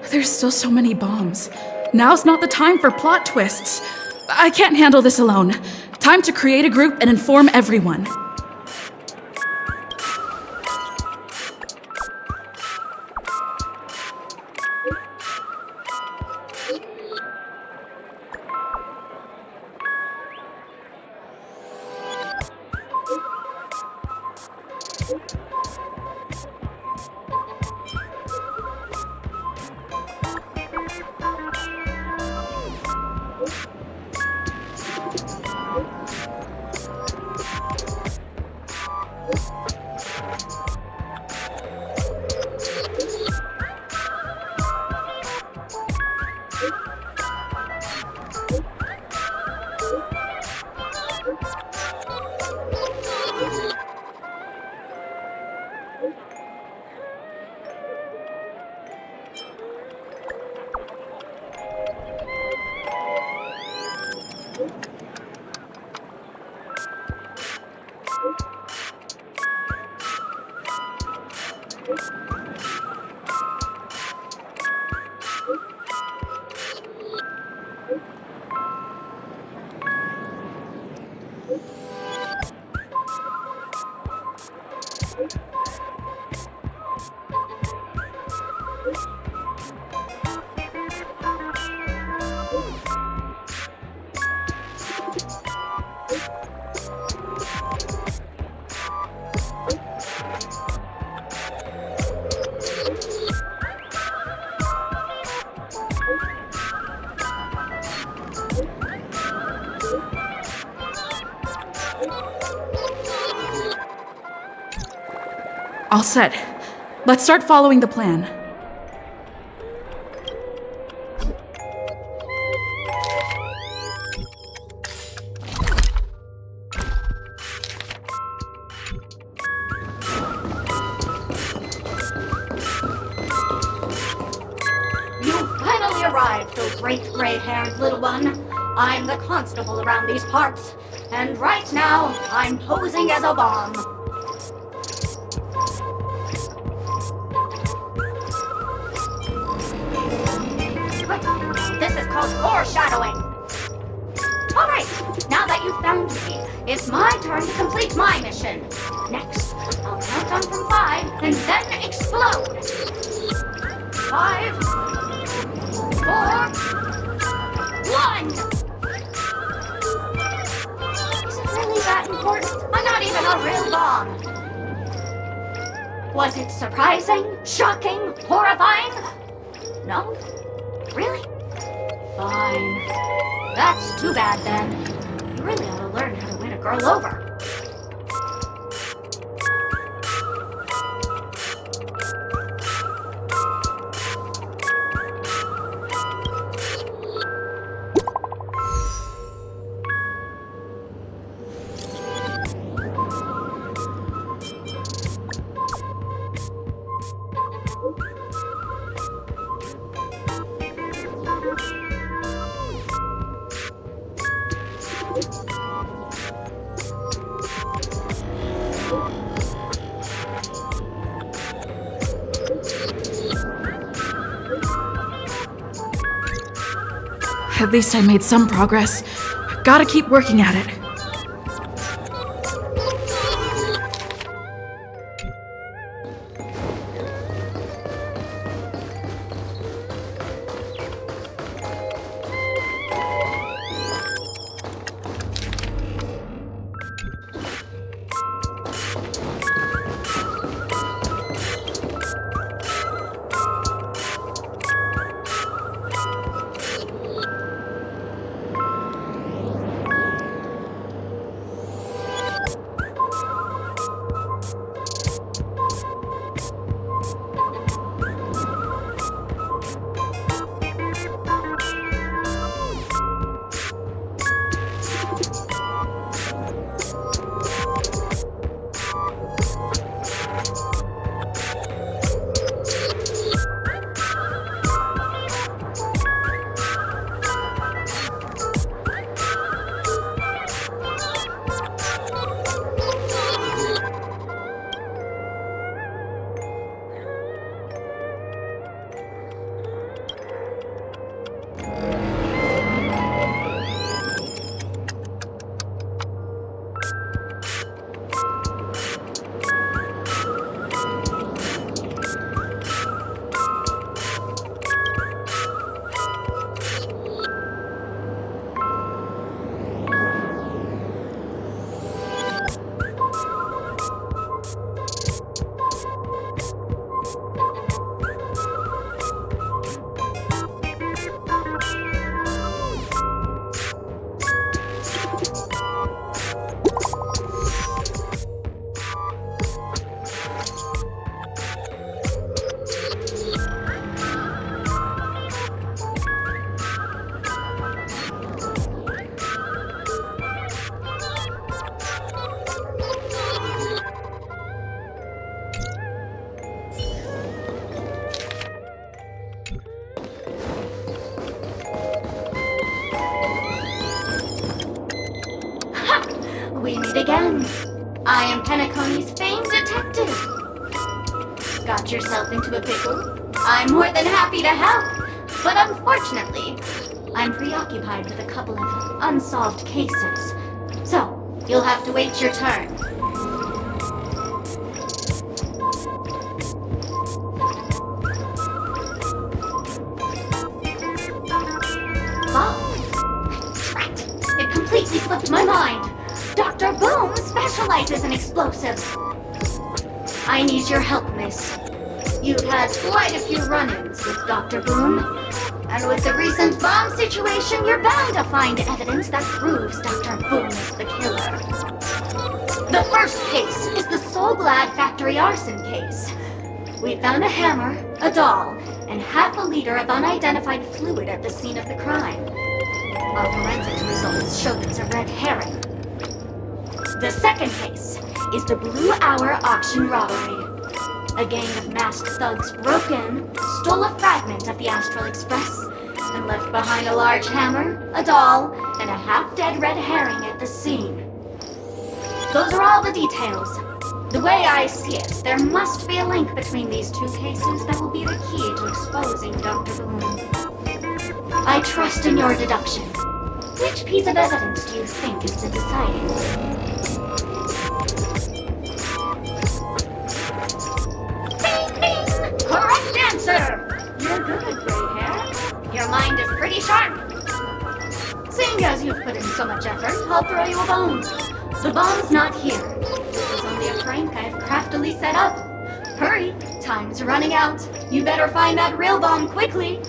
There's still so many bombs. Now's not the time for plot twists. I can't handle this alone. Time to create a group and inform everyone. All set. Let's start following the plan. You finally arrived, oh great gray-haired little one. I'm the constable around these parts, and right now, I'm posing as a bomb. This is called foreshadowing. Alright, now that you've found me, it's my turn to complete my mission. Next, I'll count down from 5 and then explode. 5, 4, 1! Is it really that important? I'm not even a real bomb. Was it surprising, shocking, horrifying? No? Really? Fine. That's too bad then. You really ought to learn how to win a girl over. At least I made some progress. Gotta keep working at it. We meet again. I am Penacony's famed detective. Got yourself into a pickle? I'm more than happy to help. But unfortunately, I'm preoccupied with a couple of unsolved cases. So, you'll have to wait your turn. Oh, right. It completely slipped my mind. Dr. Boom specializes in explosives. I need your help, miss. You've had quite a few run-ins with Dr. Boom. And with the recent bomb situation, you're bound to find evidence that proves Dr. Boom is the killer. The first case is the Soul Glad factory arson case. We found a hammer, a doll, and half a liter of unidentified fluid at the scene of the crime. Our forensics results show it's a red herring. The second case is the Blue Hour auction robbery. A gang of masked thugs broke in, stole a fragment of the Astral Express, and left behind a large hammer, a doll, and a half-dead red herring at the scene. Those are all the details. The way I see it, there must be a link between these two cases that will be the key to exposing Dr. Boom. I trust in your deduction. Which piece of evidence do you think is the deciding? Correct answer! You're good, gray hair. Your mind is pretty sharp. Seeing as you've put in so much effort, I'll throw you a bone. The bomb's not here. This is only a prank I've craftily set up. Hurry, time's running out. You better find that real bomb quickly.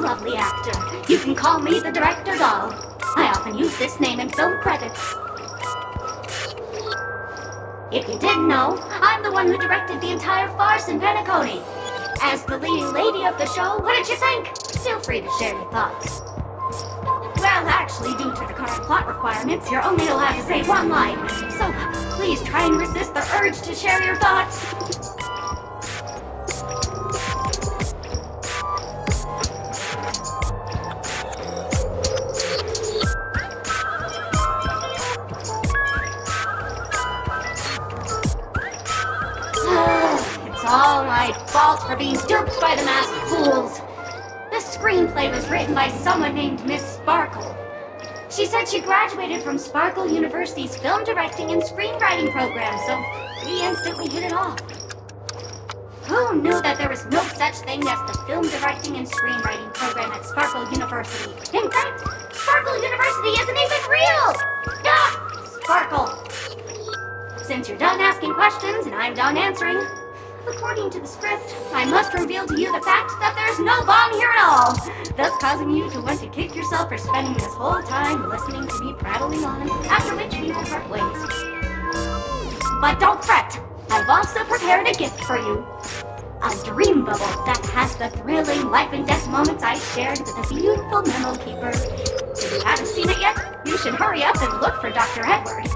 lovely actor. You can call me the director doll. I often use this name in film credits. If you didn't know, I'm the one who directed the entire farce in Penacony. As the leading lady of the show, what did you think? Feel free to share your thoughts. Well, actually, due to the current plot requirements, you're only allowed to say one line. So, please try and resist the urge to share your thoughts. It's all my fault for being duped by the masked fools. The screenplay was written by someone named Miss Sparkle. She said she graduated from Sparkle University's film directing and screenwriting program, so we instantly hit it off. Who knew that there was no such thing as the film directing and screenwriting program at Sparkle University? In fact, Sparkle University isn't even real! Sparkle! Since you're done asking questions and I'm done answering, according to the script, I must reveal to you the fact that there's no bomb here at all, thus causing you to want to kick yourself for spending this whole time listening to me prattling on, after which we will part ways. But don't fret, I've also prepared a gift for you. A dream bubble that has the thrilling life and death moments I shared with a beautiful memo keeper. If you haven't seen it yet, you should hurry up and look for Dr. Edward.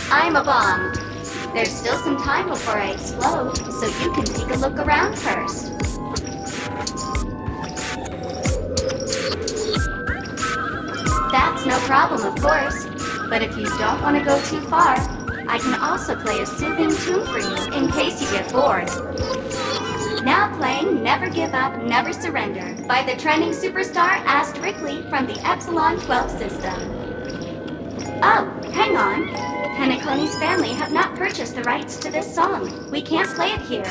I'm a bomb. There's still some time before I explode, so you can take a look around first. That's no problem, of course. But if you don't want to go too far, I can also play a soothing tune for you in case you get bored. Now playing Never Give Up, Never Surrender by the trending superstar Ast Rickley from the Epsilon 12 system. Oh, hang on. Penacony's family have not purchased the rights to this song. We can't play it here.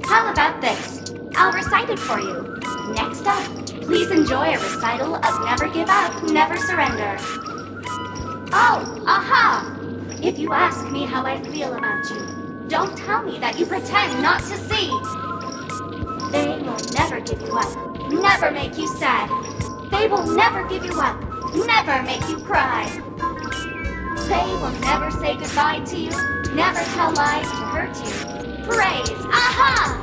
How about this? I'll recite it for you. Next up, please enjoy a recital of Never Give Up, Never Surrender. Oh, aha! If you ask me how I feel about you, don't tell me that you pretend not to see. They will never give you up, never make you sad. They will never give you up, never make you cry. They will never say goodbye to you, never tell lies to hurt you. Praise, aha!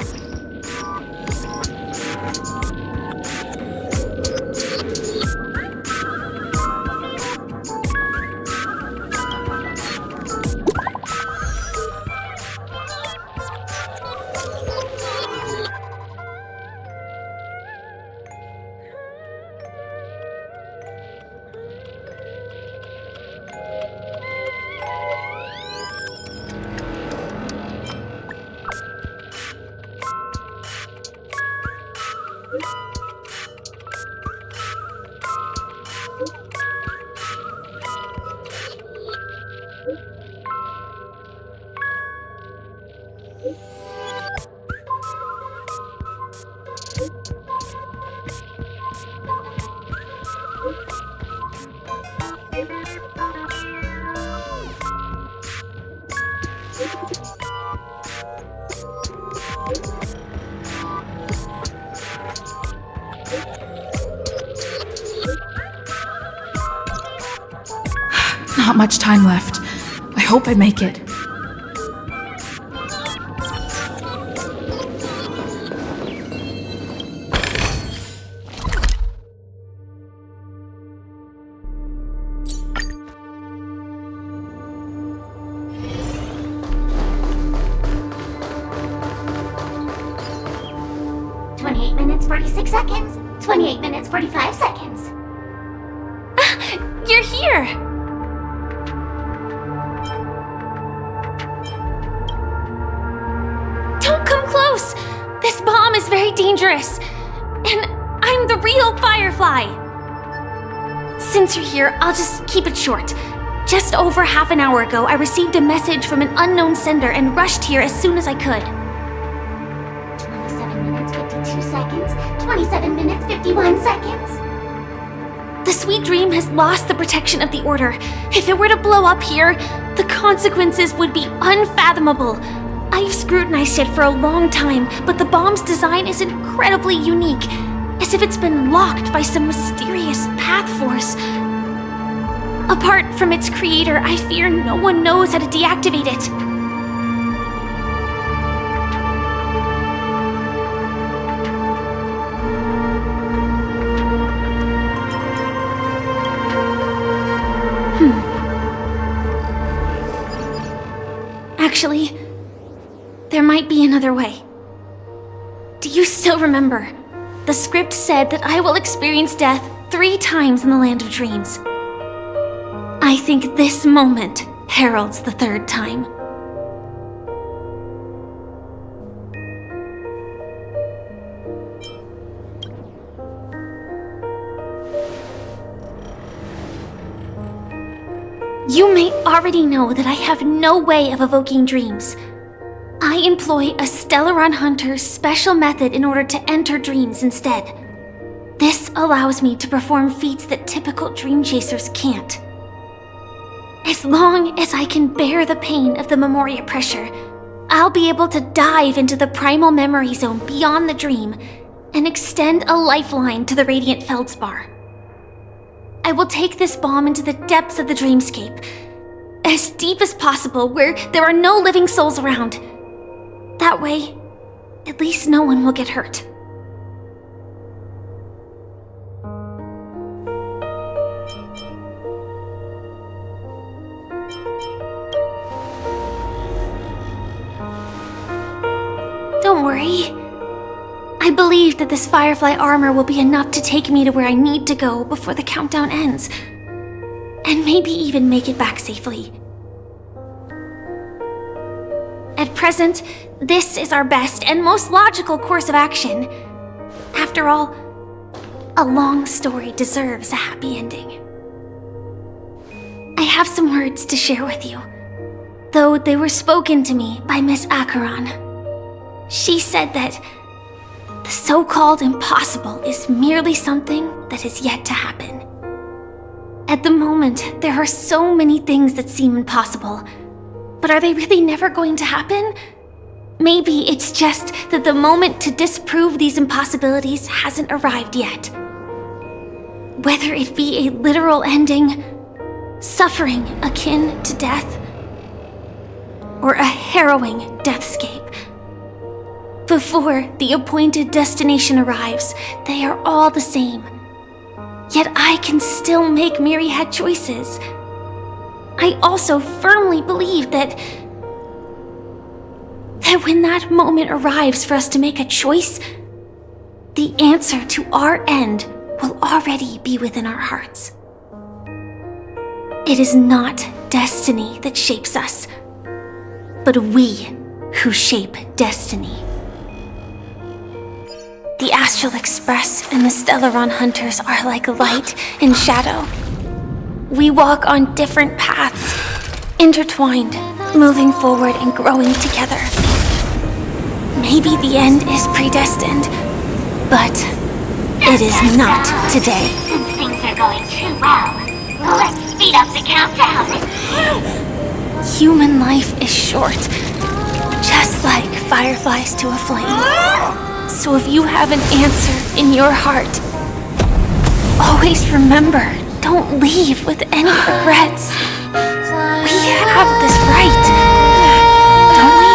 Not much time left. I hope I make it. 46 seconds. 28 minutes, 45 seconds. You're here! Don't come close! This bomb is very dangerous. And I'm the real Firefly. Since you're here, I'll just keep it short. Just over half an hour ago, I received a message from an unknown sender and rushed here as soon as I could. 27 minutes, 52 seconds. 27 minutes, 51 seconds. The sweet dream has lost the protection of the Order. If it were to blow up here, the consequences would be unfathomable. I've scrutinized it for a long time, but the bomb's design is incredibly unique, as if it's been locked by some mysterious path force. Apart from its creator, I fear no one knows how to deactivate it. Actually, there might be another way. Do you still remember? The script said that I will experience death 3 times in the Land of Dreams. I think this moment heralds the 3rd time. You may already know that I have no way of evoking dreams. I employ a Stellaron Hunter's special method in order to enter dreams instead. This allows me to perform feats that typical dream chasers can't. As long as I can bear the pain of the Memoria pressure, I'll be able to dive into the primal memory zone beyond the dream and extend a lifeline to the Radiant Feldspar. I will take this bomb into the depths of the dreamscape, as deep as possible where there are no living souls around. That way, at least no one will get hurt. Don't worry. I believe that this Firefly armor will be enough to take me to where I need to go before the countdown ends. And maybe even make it back safely. At present, this is our best and most logical course of action. After all, a long story deserves a happy ending. I have some words to share with you, though they were spoken to me by Miss Acheron. She said that the so-called impossible is merely something that is yet to happen. At the moment, there are so many things that seem impossible, but are they really never going to happen? Maybe it's just that the moment to disprove these impossibilities hasn't arrived yet. Whether it be a literal ending, suffering akin to death, or a harrowing deathscape. Before the appointed destination arrives, they are all the same. Yet I can still make myriad choices. I also firmly believe that when that moment arrives for us to make a choice, the answer to our end will already be within our hearts. It is not destiny that shapes us, but we who shape destiny. The Astral Express and the Stellaron Hunters are like light and shadow. We walk on different paths, intertwined, moving forward and growing together. Maybe the end is predestined, but it is not today. Since things are going too well, let's speed up the countdown. Human life is short, just like fireflies to a flame. So if you have an answer in your heart, always remember, don't leave with any regrets. We have this right, don't we?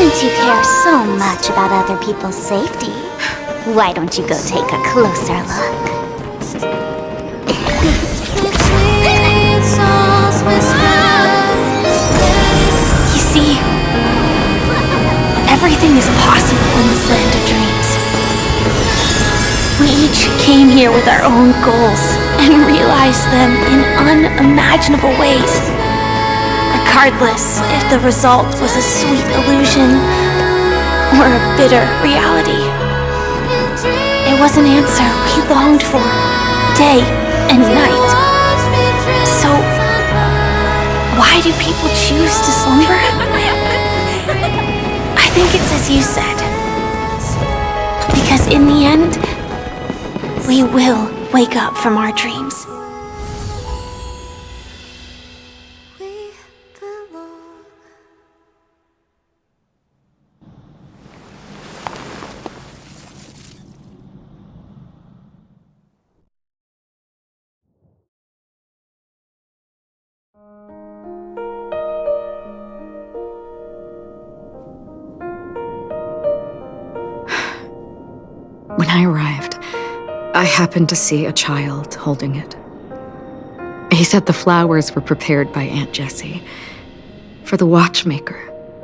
Since you care so much about other people's safety, why don't you go take a closer look? You see, everything is possible in this land of dreams. We each came here with our own goals and realized them in unimaginable ways. Regardless if the result was a sweet illusion or a bitter reality. It was an answer we longed for, day and night. So, why do people choose to slumber? I think it's as you said. Because in the end, we will wake up from our dreams. When I arrived, I happened to see a child holding it. He said the flowers were prepared by Aunt Jessie for the watchmaker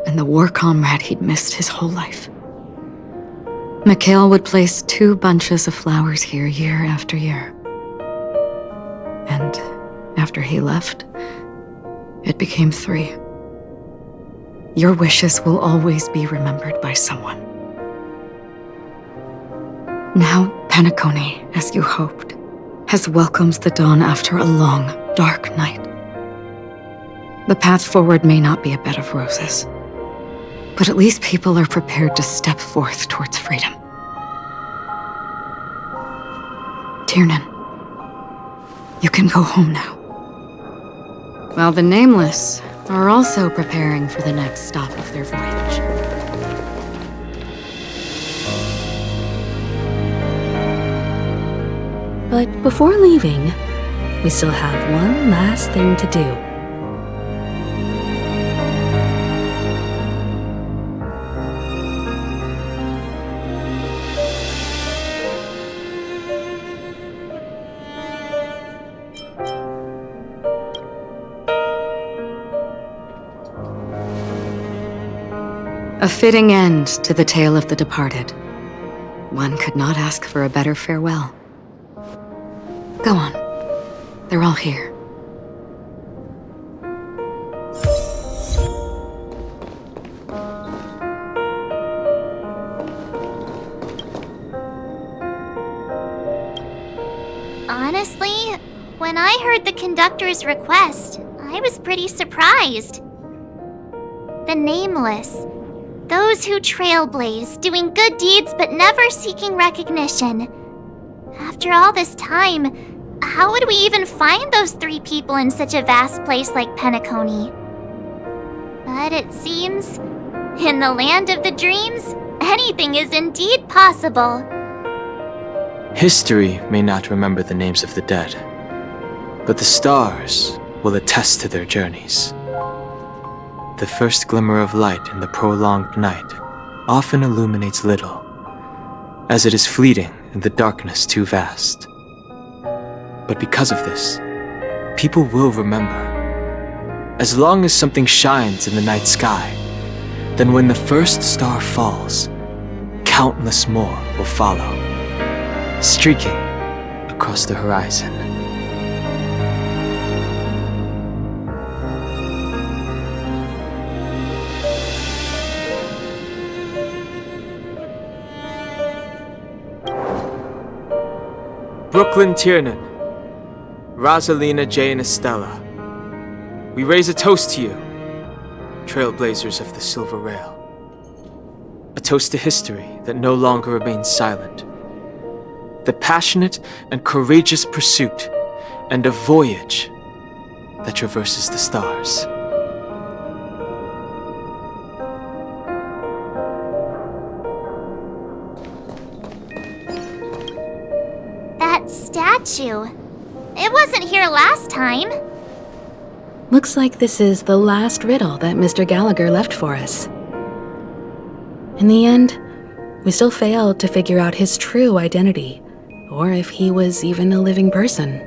and the war comrade he'd missed his whole life. Mikhail would place 2 bunches of flowers here year after year. And after he left, it became 3. Your wishes will always be remembered by someone. Now, Penacony, as you hoped, has welcomed the dawn after a long, dark night. The path forward may not be a bed of roses, but at least people are prepared to step forth towards freedom. Tiernan, you can go home now. While the Nameless are also preparing for the next stop of their voyage. But before leaving, we still have one last thing to do. A fitting end to the tale of the departed. One could not ask for a better farewell. Go on. They're all here. Honestly, when I heard the conductor's request, I was pretty surprised. The Nameless. Those who trailblaze, doing good deeds but never seeking recognition. After all this time, how would we even find those 3 people in such a vast place like Penacony? But it seems, in the land of the dreams, anything is indeed possible. History may not remember the names of the dead, but the stars will attest to their journeys. The first glimmer of light in the prolonged night often illuminates little, as it is fleeting in the darkness too vast. But because of this, people will remember. As long as something shines in the night sky, then when the first star falls, countless more will follow, streaking across the horizon. Brooklyn Tiernan, Rosalina, Jay, and Estella, we raise a toast to you, trailblazers of the Silver Rail. A toast to history that no longer remains silent. The passionate and courageous pursuit, and a voyage that traverses the stars. That statue. It wasn't here last time. Looks like this is the last riddle that Mr. Gallagher left for us. In the end, we still failed to figure out his true identity, or if he was even a living person.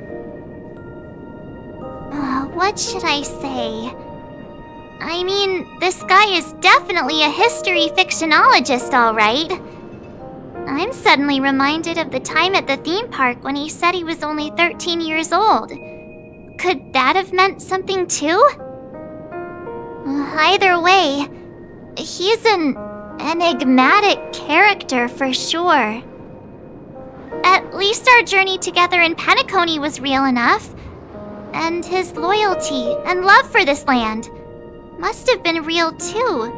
What should I say? I mean, this guy is definitely a history fictionologist, all right. I'm suddenly reminded of the time at the theme park when he said he was only 13 years old. Could that have meant something too? Either way, he's an enigmatic character for sure. At least our journey together in Penacony was real enough. And his loyalty and love for this land must have been real too,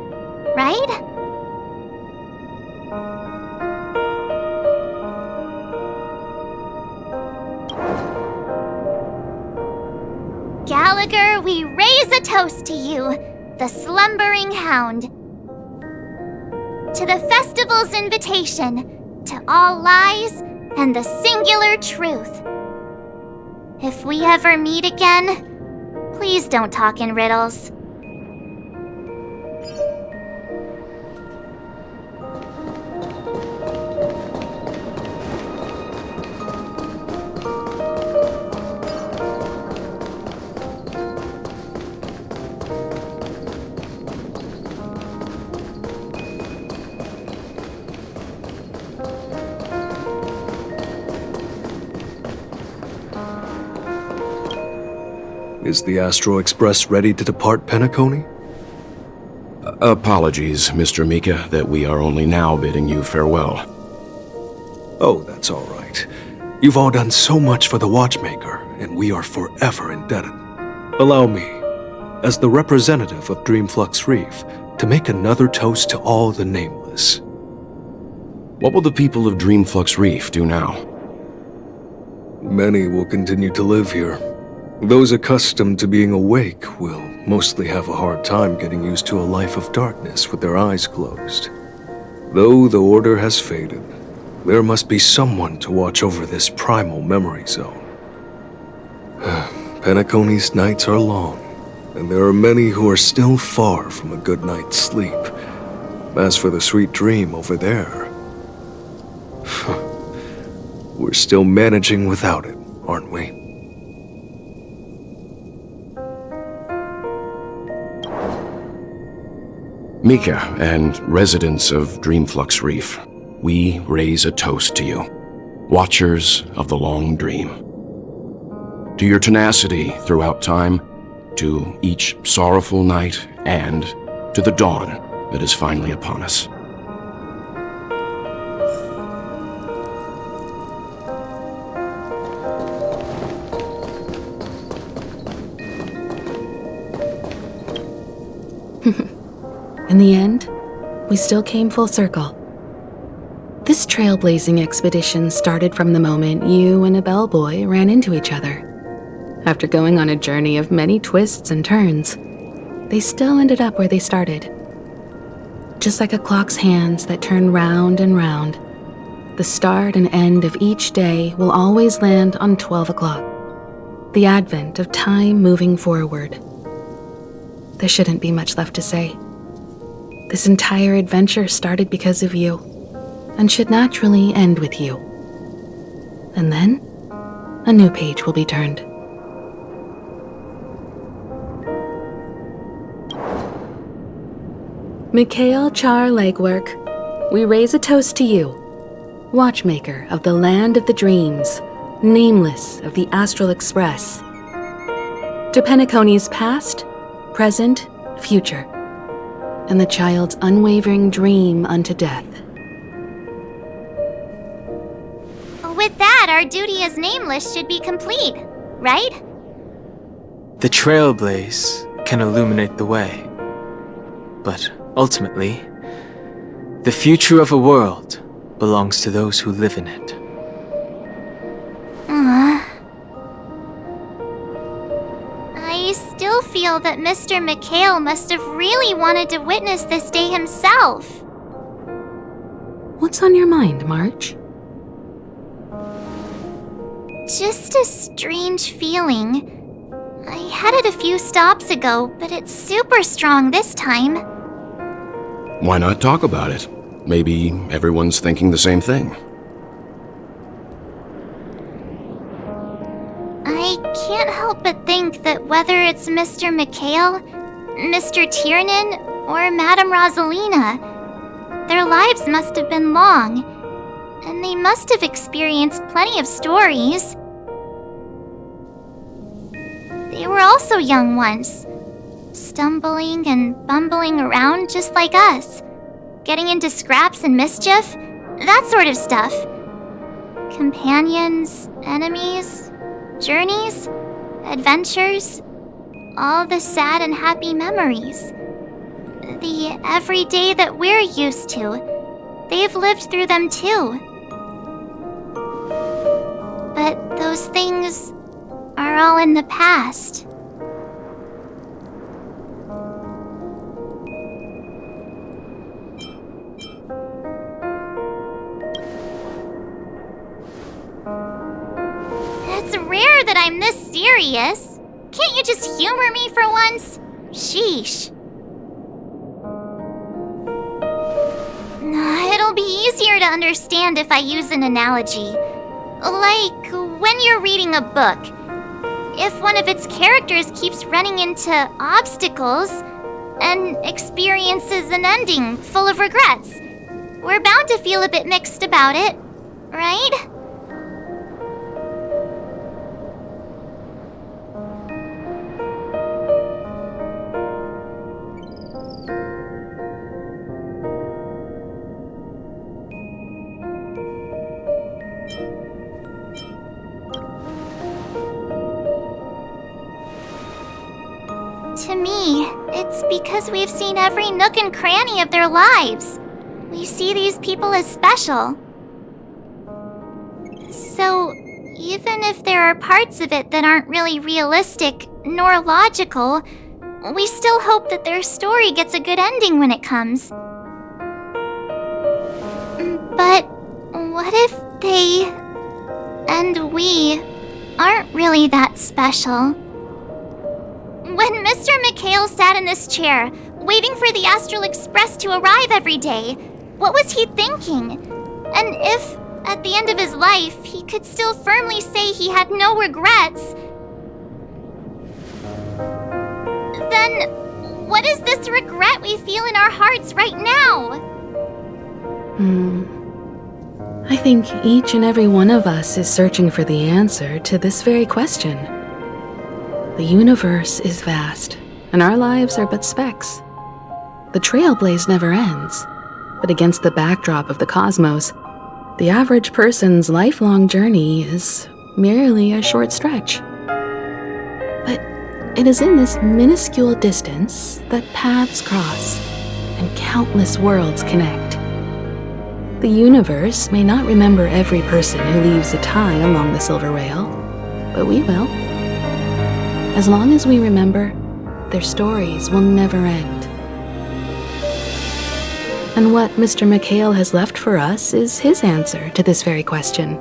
right? Gallagher, we raise a toast to you, the slumbering hound. To the festival's invitation, to all lies and the singular truth. If we ever meet again, please don't talk in riddles. Is the Astro Express ready to depart Penacony? Apologies, Mr. Mika, that we are only now bidding you farewell. Oh, that's all right. You've all done so much for the Watchmaker, and we are forever indebted. Allow me, as the representative of Dreamflux Reef, to make another toast to all the nameless. What will the people of Dreamflux Reef do now? Many will continue to live here. Those accustomed to being awake will mostly have a hard time getting used to a life of darkness with their eyes closed. Though the order has faded, there must be someone to watch over this primal memory zone. Penacony's nights are long, and there are many who are still far from a good night's sleep. As for the sweet dream over there, we're still managing without it, aren't we? Mika and residents of Dreamflux Reef, we raise a toast to you, watchers of the long dream. To your tenacity throughout time, to each sorrowful night, and to the dawn that is finally upon us. In the end, we still came full circle. This trailblazing expedition started from the moment you and a bellboy ran into each other. After going on a journey of many twists and turns, they still ended up where they started. Just like a clock's hands that turn round and round, the start and end of each day will always land on 12 o'clock, the advent of time moving forward. There shouldn't be much left to say. This entire adventure started because of you, and should naturally end with you. And then, a new page will be turned. Mikhail Char Legwork, we raise a toast to you, watchmaker of the land of the dreams, nameless of the Astral Express. To Penacony's past, present, future, and the child's unwavering dream unto death. With that, our duty as nameless should be complete, right? The trailblaze can illuminate the way, but ultimately, the future of a world belongs to those who live in it. I still feel that Mr. Mikhail must have really wanted to witness this day himself. What's on your mind, March? Just a strange feeling. I had it a few stops ago, but it's super strong this time. Why not talk about it? maybe everyone's thinking the same thing. I can't help but think that whether it's Mr. McHale, Mr. Tiernan, or Madame Rosalina, their lives must have been long, and they must have experienced plenty of stories. They were also young once, stumbling and bumbling around just like us, getting into scraps and mischief, that sort of stuff. Companions, enemies, journeys, adventures, all the sad and happy memories. The everyday that we're used to, they've lived through them too. But those things are all in the past. It's rare that I'm this serious. Can't you just humor me for once? Sheesh. It'll be easier to understand if I use an analogy. Like when you're reading a book. If one of its characters keeps running into obstacles and experiences an ending full of regrets, we're bound to feel a bit mixed about it, right? To me, it's because we've seen every nook and cranny of their lives. We see these people as special. So, even if there are parts of it that aren't really realistic nor logical, we still hope that their story gets a good ending when it comes. But what if they and we aren't really that special? When Mr. McHale sat in this chair, waiting for the Astral Express to arrive every day, what was he thinking? And if, at the end of his life, he could still firmly say he had no regrets, then what is this regret we feel in our hearts right now? I think each and every one of us is searching for the answer to this very question. The universe is vast, and our lives are but specks. The trailblaze never ends, but against the backdrop of the cosmos, the average person's lifelong journey is merely a short stretch. But it is in this minuscule distance that paths cross and countless worlds connect. The universe may not remember every person who leaves a tie along the silver rail, but we will. As long as we remember, their stories will never end. And what Mr. McHale has left for us is his answer to this very question.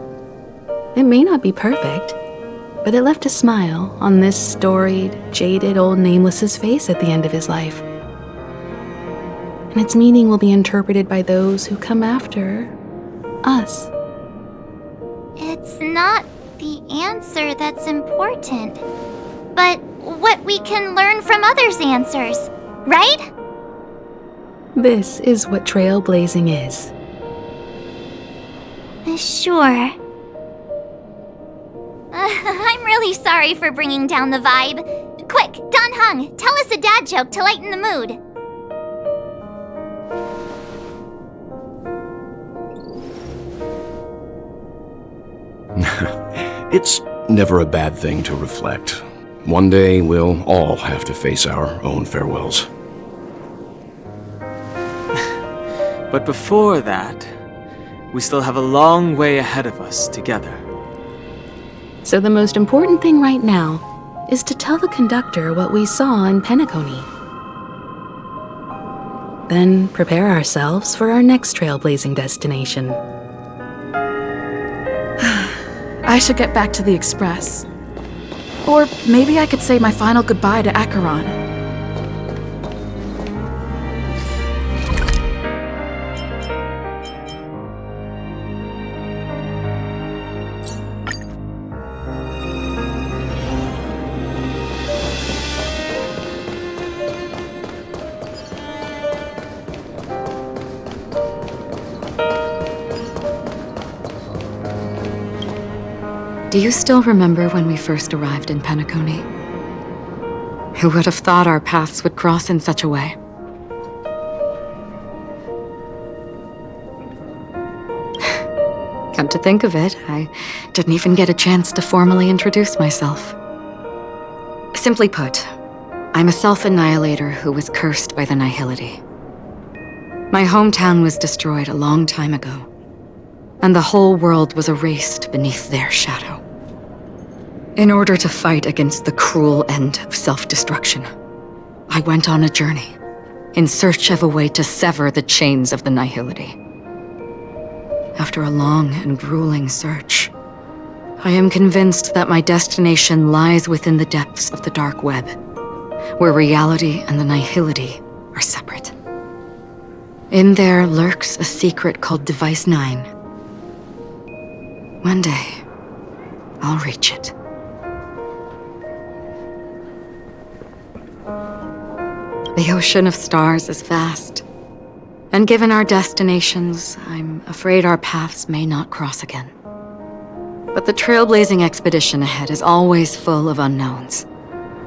It may not be perfect, but it left a smile on this storied, jaded old Nameless's face at the end of his life. And its meaning will be interpreted by those who come after us. It's not the answer that's important, but what we can learn from others' answers, right? This is what trailblazing is. Sure. I'm really sorry for bringing down the vibe. Quick, Don Hung, tell us a dad joke to lighten the mood. It's never a bad thing to reflect. One day we'll all have to face our own farewells. But before that, we still have a long way ahead of us together. So the most important thing right now is to tell the conductor what we saw in Penacony. Then prepare ourselves for our next trailblazing destination. I should get back to the Express. Or maybe I could say my final goodbye to Acheron. Do you still remember when we first arrived in Penacony? Who would have thought our paths would cross in such a way? Come to think of it, I didn't even get a chance to formally introduce myself. Simply put, I'm a self-annihilator who was cursed by the Nihility. My hometown was destroyed a long time ago, and the whole world was erased beneath their shadow. In order to fight against the cruel end of self-destruction, I went on a journey in search of a way to sever the chains of the Nihility. After a long and grueling search, I am convinced that my destination lies within the depths of the dark web, where reality and the Nihility are separate. In there lurks a secret called Device 9. One day, I'll reach it. The ocean of stars is vast, and given our destinations, I'm afraid our paths may not cross again. But the trailblazing expedition ahead is always full of unknowns,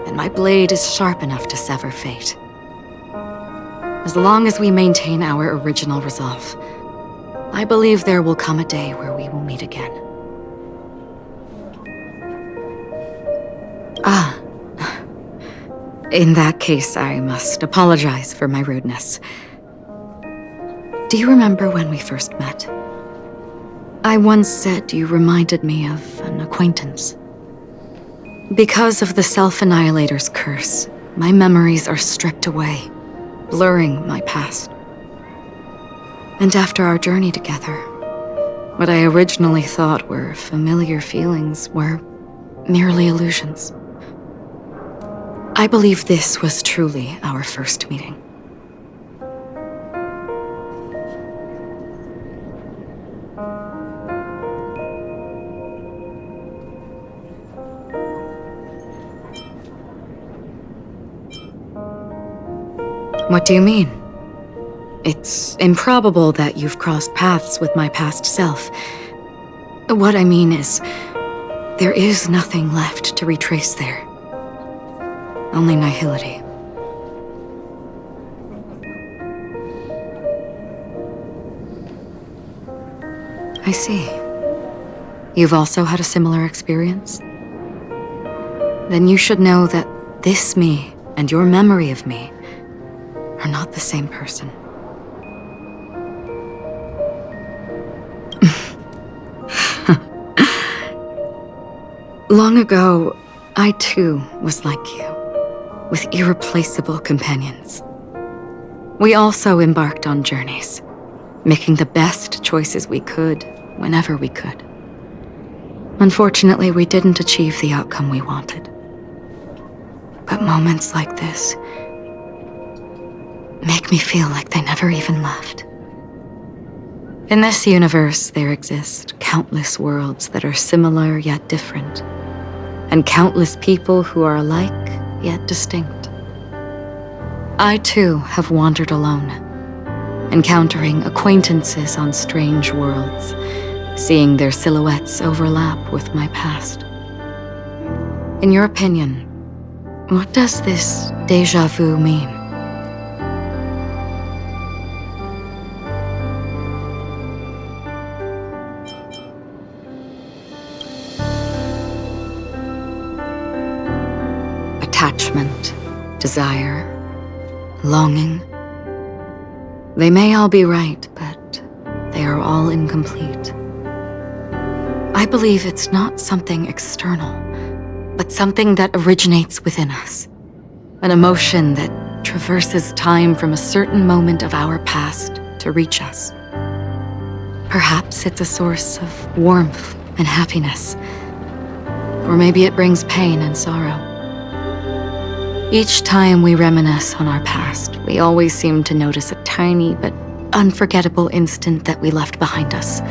and my blade is sharp enough to sever fate. As long as we maintain our original resolve, I believe there will come a day where we will meet again. In that case, I must apologize for my rudeness. Do you remember when we first met? I once said you reminded me of an acquaintance. Because of the Self-Annihilator's curse, my memories are stripped away, blurring my past. And after our journey together, what I originally thought were familiar feelings were merely illusions. I believe this was truly our first meeting. What do you mean? It's improbable that you've crossed paths with my past self. What I mean is, there is nothing left to retrace there. Only nihility. I see. You've also had a similar experience? Then you should know that this me and your memory of me are not the same person. Long ago, I too was like you, with irreplaceable companions. We also embarked on journeys, making the best choices we could, whenever we could. Unfortunately, we didn't achieve the outcome we wanted. But moments like this make me feel like they never even left. In this universe, there exist countless worlds that are similar yet different, and countless people who are alike yet distinct. I too have wandered alone, encountering acquaintances on strange worlds, seeing their silhouettes overlap with my past. In your opinion, what does this déjà vu mean? Attachment, desire, longing. They may all be right, but they are all incomplete. I believe it's not something external, but something that originates within us. An emotion that traverses time from a certain moment of our past to reach us. Perhaps it's a source of warmth and happiness, or maybe it brings pain and sorrow. Each time we reminisce on our past, we always seem to notice a tiny but unforgettable instant that we left behind us,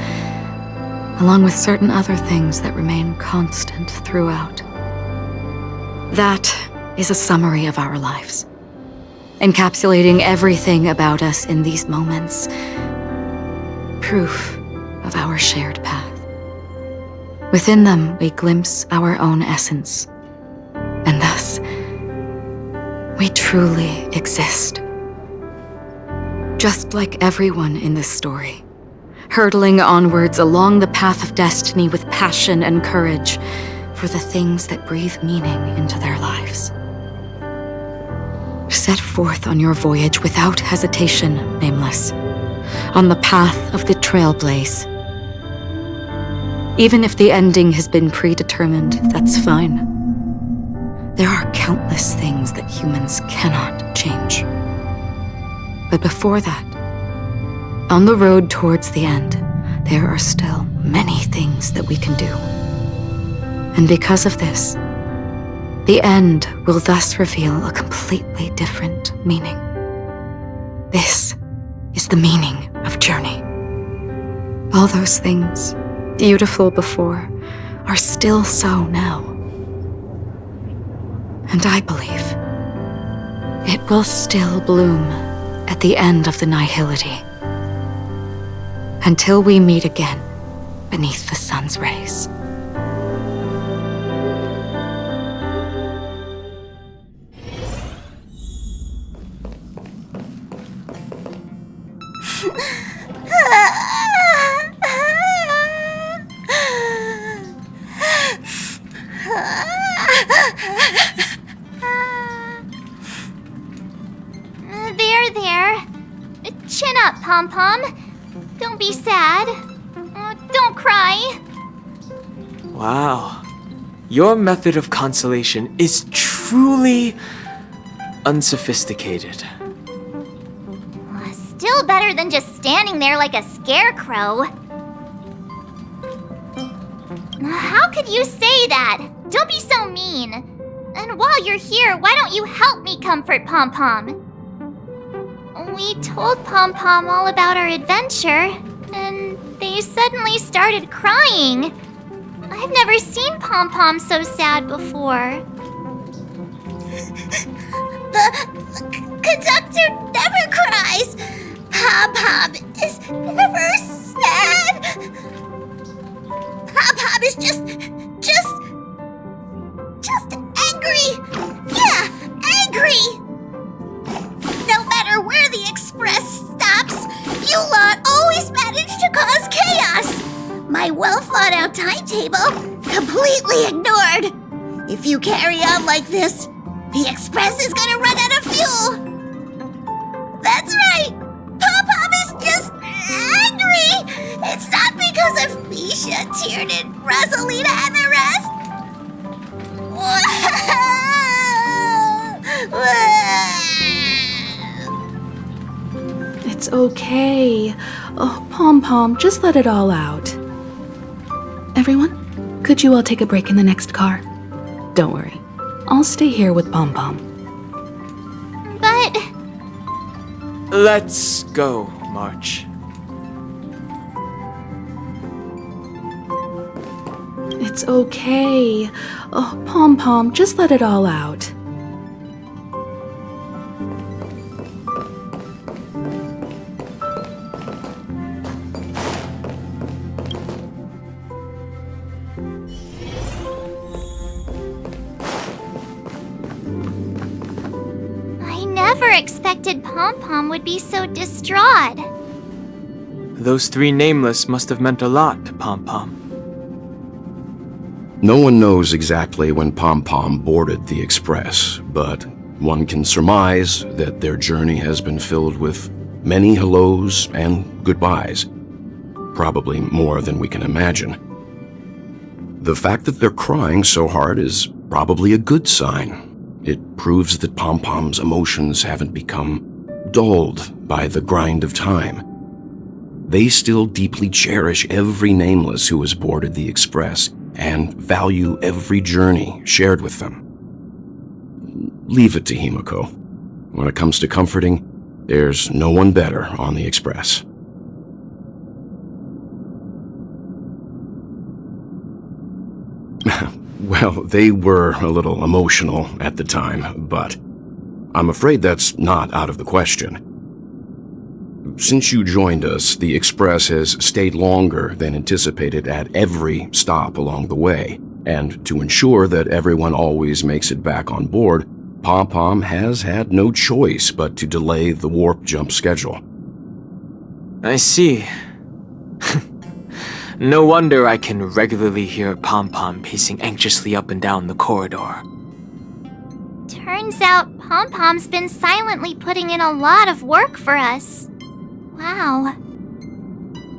along with certain other things that remain constant throughout. That is a summary of our lives, encapsulating everything about us in these moments, proof of our shared path. Within them, we glimpse our own essence. And thus, we truly exist. Just like everyone in this story, hurtling onwards along the path of destiny with passion and courage for the things that breathe meaning into their lives. Set forth on your voyage without hesitation, Nameless, on the path of the trailblaze. Even if the ending has been predetermined, that's fine. There are countless things that humans cannot change. But before that, on the road towards the end, there are still many things that we can do. And because of this, the end will thus reveal a completely different meaning. This is the meaning of journey. All those things, beautiful before, are still so now. And I believe it will still bloom at the end of the nihility. Until we meet again beneath the sun's rays. There. Chin up, Pom-Pom. Don't be sad. Don't cry. Wow. Your method of consolation is truly unsophisticated. Still better than just standing there like a scarecrow. How could you say that? Don't be so mean. And while you're here, why don't you help me comfort Pom-Pom? We told Pom-Pom all about our adventure, and they suddenly started crying. I've never seen Pom-Pom so sad before. The conductor never cries. Pom-Pom is never sad. Pom-Pom is just angry. Yeah, angry. No matter where the express stops, you lot always manage to cause chaos. My well-thought-out timetable completely ignored. If you carry on like this, the express is gonna run out of fuel. That's right. Pom-Pom is just angry. It's not because of Misha, Tiernan, Rosalina, and the rest. It's okay. Oh, Pom-Pom, just let it all out. Everyone, could you all take a break in the next car? Don't worry. I'll stay here with Pom-Pom. But... Let's go, March. It's okay. Oh, Pom-Pom, just let it all out. Expected Pom-Pom would be so distraught. Those three nameless must have meant a lot to Pom-Pom. No one knows exactly when Pom-Pom boarded the express, but one can surmise that their journey has been filled with many hellos and goodbyes, probably more than we can imagine. The fact that they're crying so hard is probably a good sign. It proves that Pom-Pom's emotions haven't become dulled by the grind of time. They still deeply cherish every nameless who has boarded the express and value every journey shared with them. Leave it to Himiko. When it comes to comforting, there's no one better on the express. Well, they were a little emotional at the time, but I'm afraid that's not out of the question. Since you joined us, the Express has stayed longer than anticipated at every stop along the way. And to ensure that everyone always makes it back on board, Pom-Pom has had no choice but to delay the warp jump schedule. I see. No wonder I can regularly hear Pom-Pom pacing anxiously up and down the corridor. Turns out Pom-Pom's been silently putting in a lot of work for us. Wow.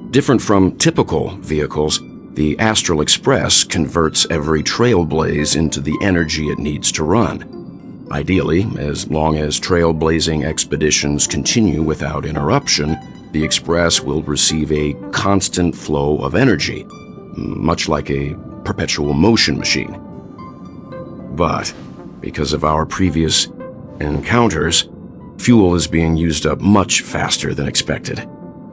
Different from typical vehicles, the Astral Express converts every trailblaze into the energy it needs to run. Ideally, as long as trailblazing expeditions continue without interruption, the Express will receive a constant flow of energy, much like a perpetual motion machine. But because of our previous encounters, fuel is being used up much faster than expected.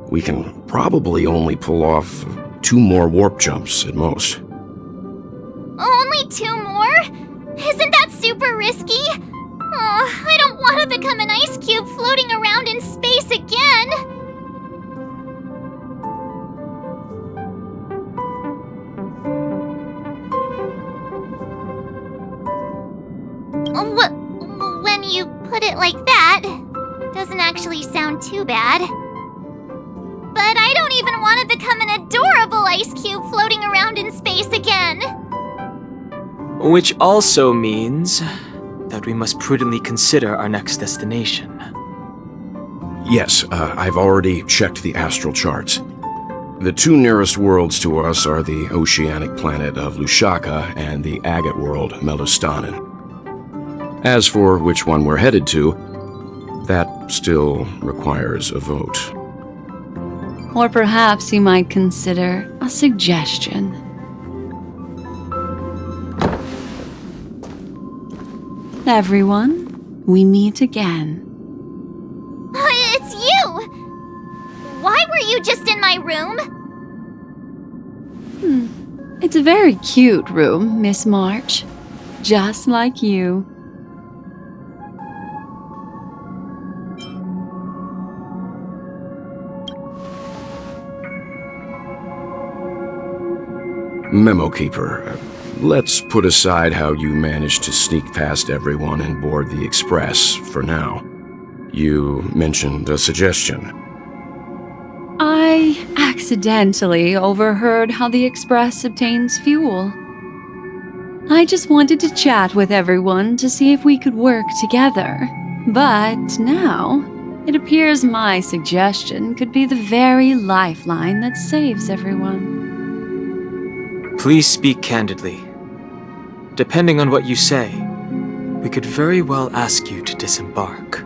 We can probably only pull off 2 more warp jumps at most. Only 2 more? Isn't that super risky? Oh, I don't want to become an ice cube floating around in space again. When you put it like that, it doesn't actually sound too bad. But I don't even want to become an adorable ice cube floating around in space again. Which also means that we must prudently consider our next destination. Yes, I've already checked the astral charts. The 2 nearest worlds to us are the oceanic planet of Lushaka and the agate world, Melostanin. As for which one we're headed to, that still requires a vote. Or perhaps you might consider a suggestion. Everyone, we meet again. It's you! Why were you just in my room? It's a very cute room, Miss March. Just like you. Memo Keeper, let's put aside how you managed to sneak past everyone and board the Express for now. You mentioned a suggestion. I accidentally overheard how the Express obtains fuel. I just wanted to chat with everyone to see if we could work together. But now, it appears my suggestion could be the very lifeline that saves everyone. Please speak candidly. Depending on what you say, we could very well ask you to disembark.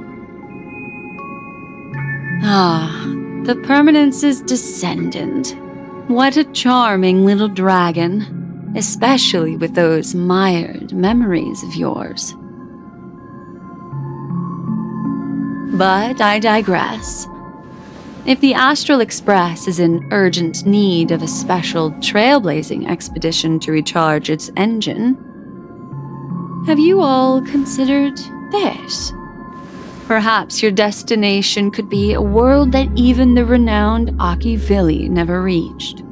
The Permanence's descendant. What a charming little dragon, especially with those mired memories of yours. But I digress. If the Astral Express is in urgent need of a special trailblazing expedition to recharge its engine, have you all considered this? Perhaps your destination could be a world that even the renowned Akivili never reached.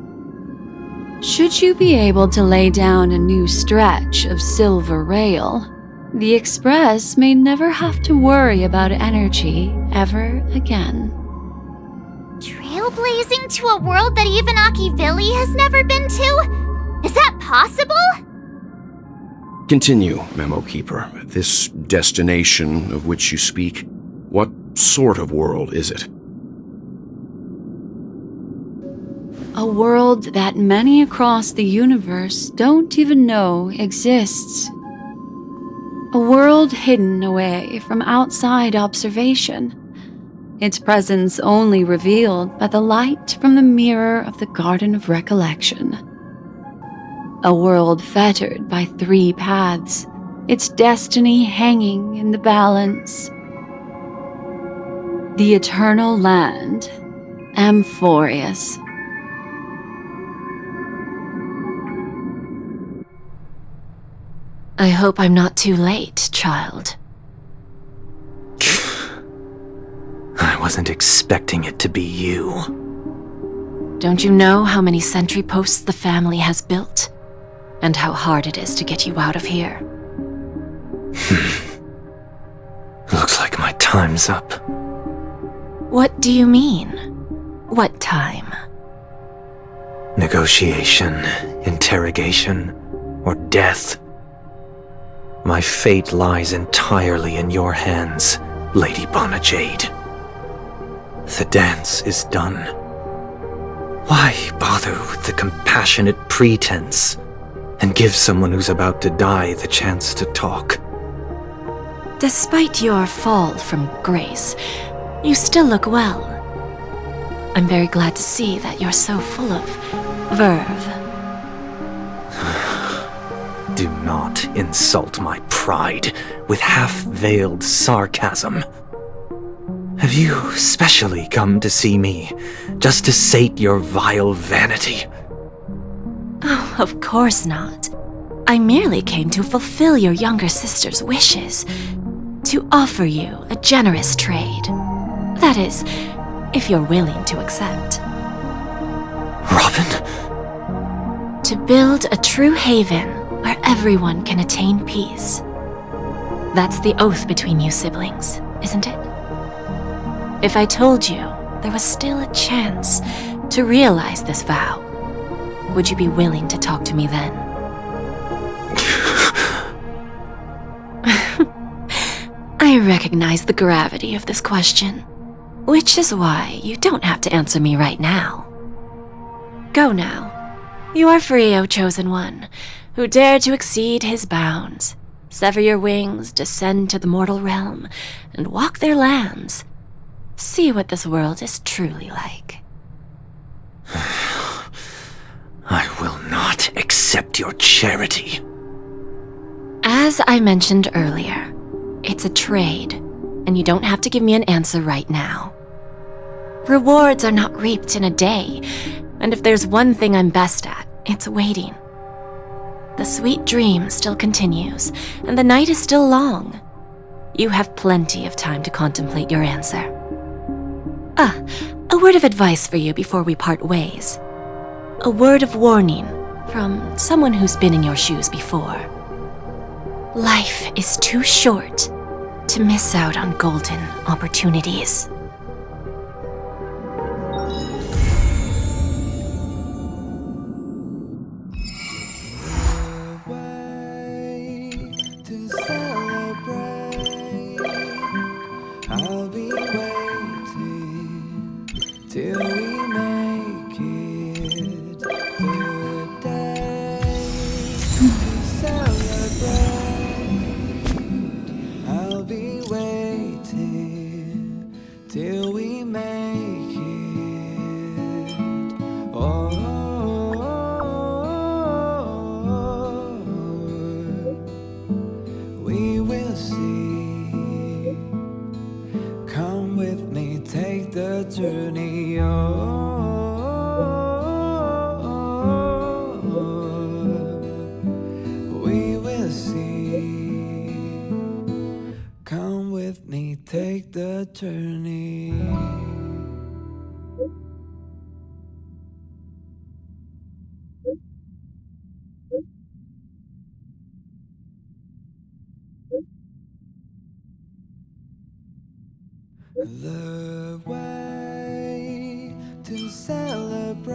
Should you be able to lay down a new stretch of silver rail, the Express may never have to worry about energy ever again. Trailblazing to a world that even Akivili has never been to? Is that possible? Continue, Memo Keeper. This destination of which you speak, what sort of world is it? A world that many across the universe don't even know exists. A world hidden away from outside observation. Its presence only revealed by the light from the mirror of the Garden of Recollection. A world fettered by 3 paths, its destiny hanging in the balance. The Eternal Land, Amphorius. I hope I'm not too late, child. I wasn't expecting it to be you. Don't you know how many sentry posts the family has built? And how hard it is to get you out of here? Looks like my time's up. What do you mean? What time? Negotiation, interrogation, or death. My fate lies entirely in your hands, Lady Bonajade. The dance is done. Why bother with the compassionate pretense and give someone who's about to die the chance to talk? Despite your fall from grace, you still look well. I'm very glad to see that you're so full of verve. Do not insult my pride with half-veiled sarcasm. Have you specially come to see me just to sate your vile vanity? Oh, of course not. I merely came to fulfill your younger sister's wishes, to offer you a generous trade. That is, if you're willing to accept. Robin? To build a true haven where everyone can attain peace. That's the oath between you siblings, isn't it? If I told you there was still a chance to realize this vow, would you be willing to talk to me then? I recognize the gravity of this question, which is why you don't have to answer me right now. Go now. You are free, O Chosen One, who dare to exceed his bounds, sever your wings, descend to the mortal realm, and walk their lands. See what this world is truly like. I will not accept your charity. As I mentioned earlier, it's a trade, and you don't have to give me an answer right now. Rewards are not reaped in a day, and if there's one thing I'm best at, it's waiting. The sweet dream still continues, and the night is still long. You have plenty of time to contemplate your answer. A word of advice for you before we part ways. A word of warning from someone who's been in your shoes before. Life is too short to miss out on golden opportunities. I'll be waiting till we make it the day to celebrate. I'll be waiting till we make it. Oh, we will see. Come with me, take the journey. We will see. Come with me, take the journey. The way to celebrate.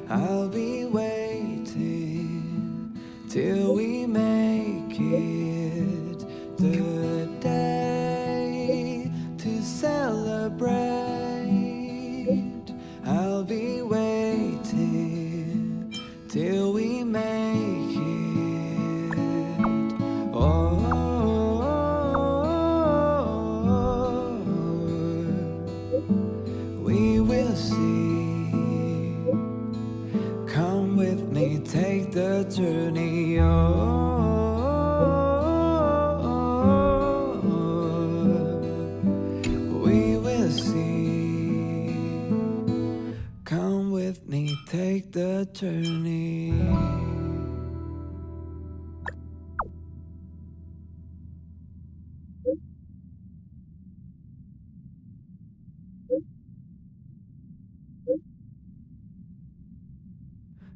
I'll be waiting till we make it the day to celebrate. I'll be waiting till we make it. Oh, we will see. Come with me, take the journey. We will see. Come with me, take the journey.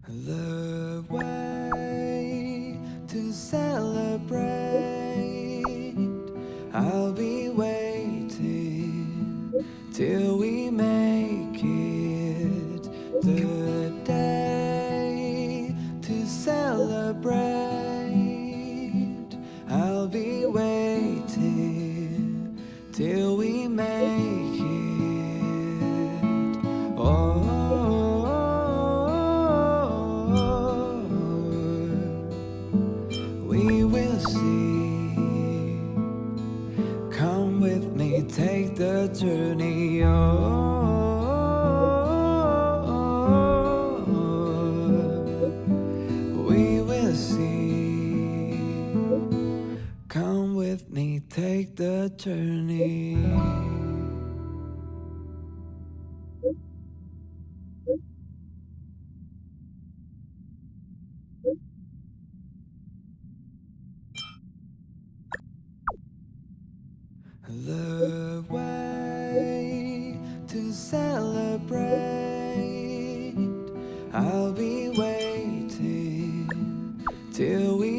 The way to celebrate, I'll be waiting till we make it. The day to celebrate, I'll be waiting till we make it. Oh, we will see. Come with me, take the journey. We will see. Come with me, take the journey. The way to celebrate, I'll be waiting till we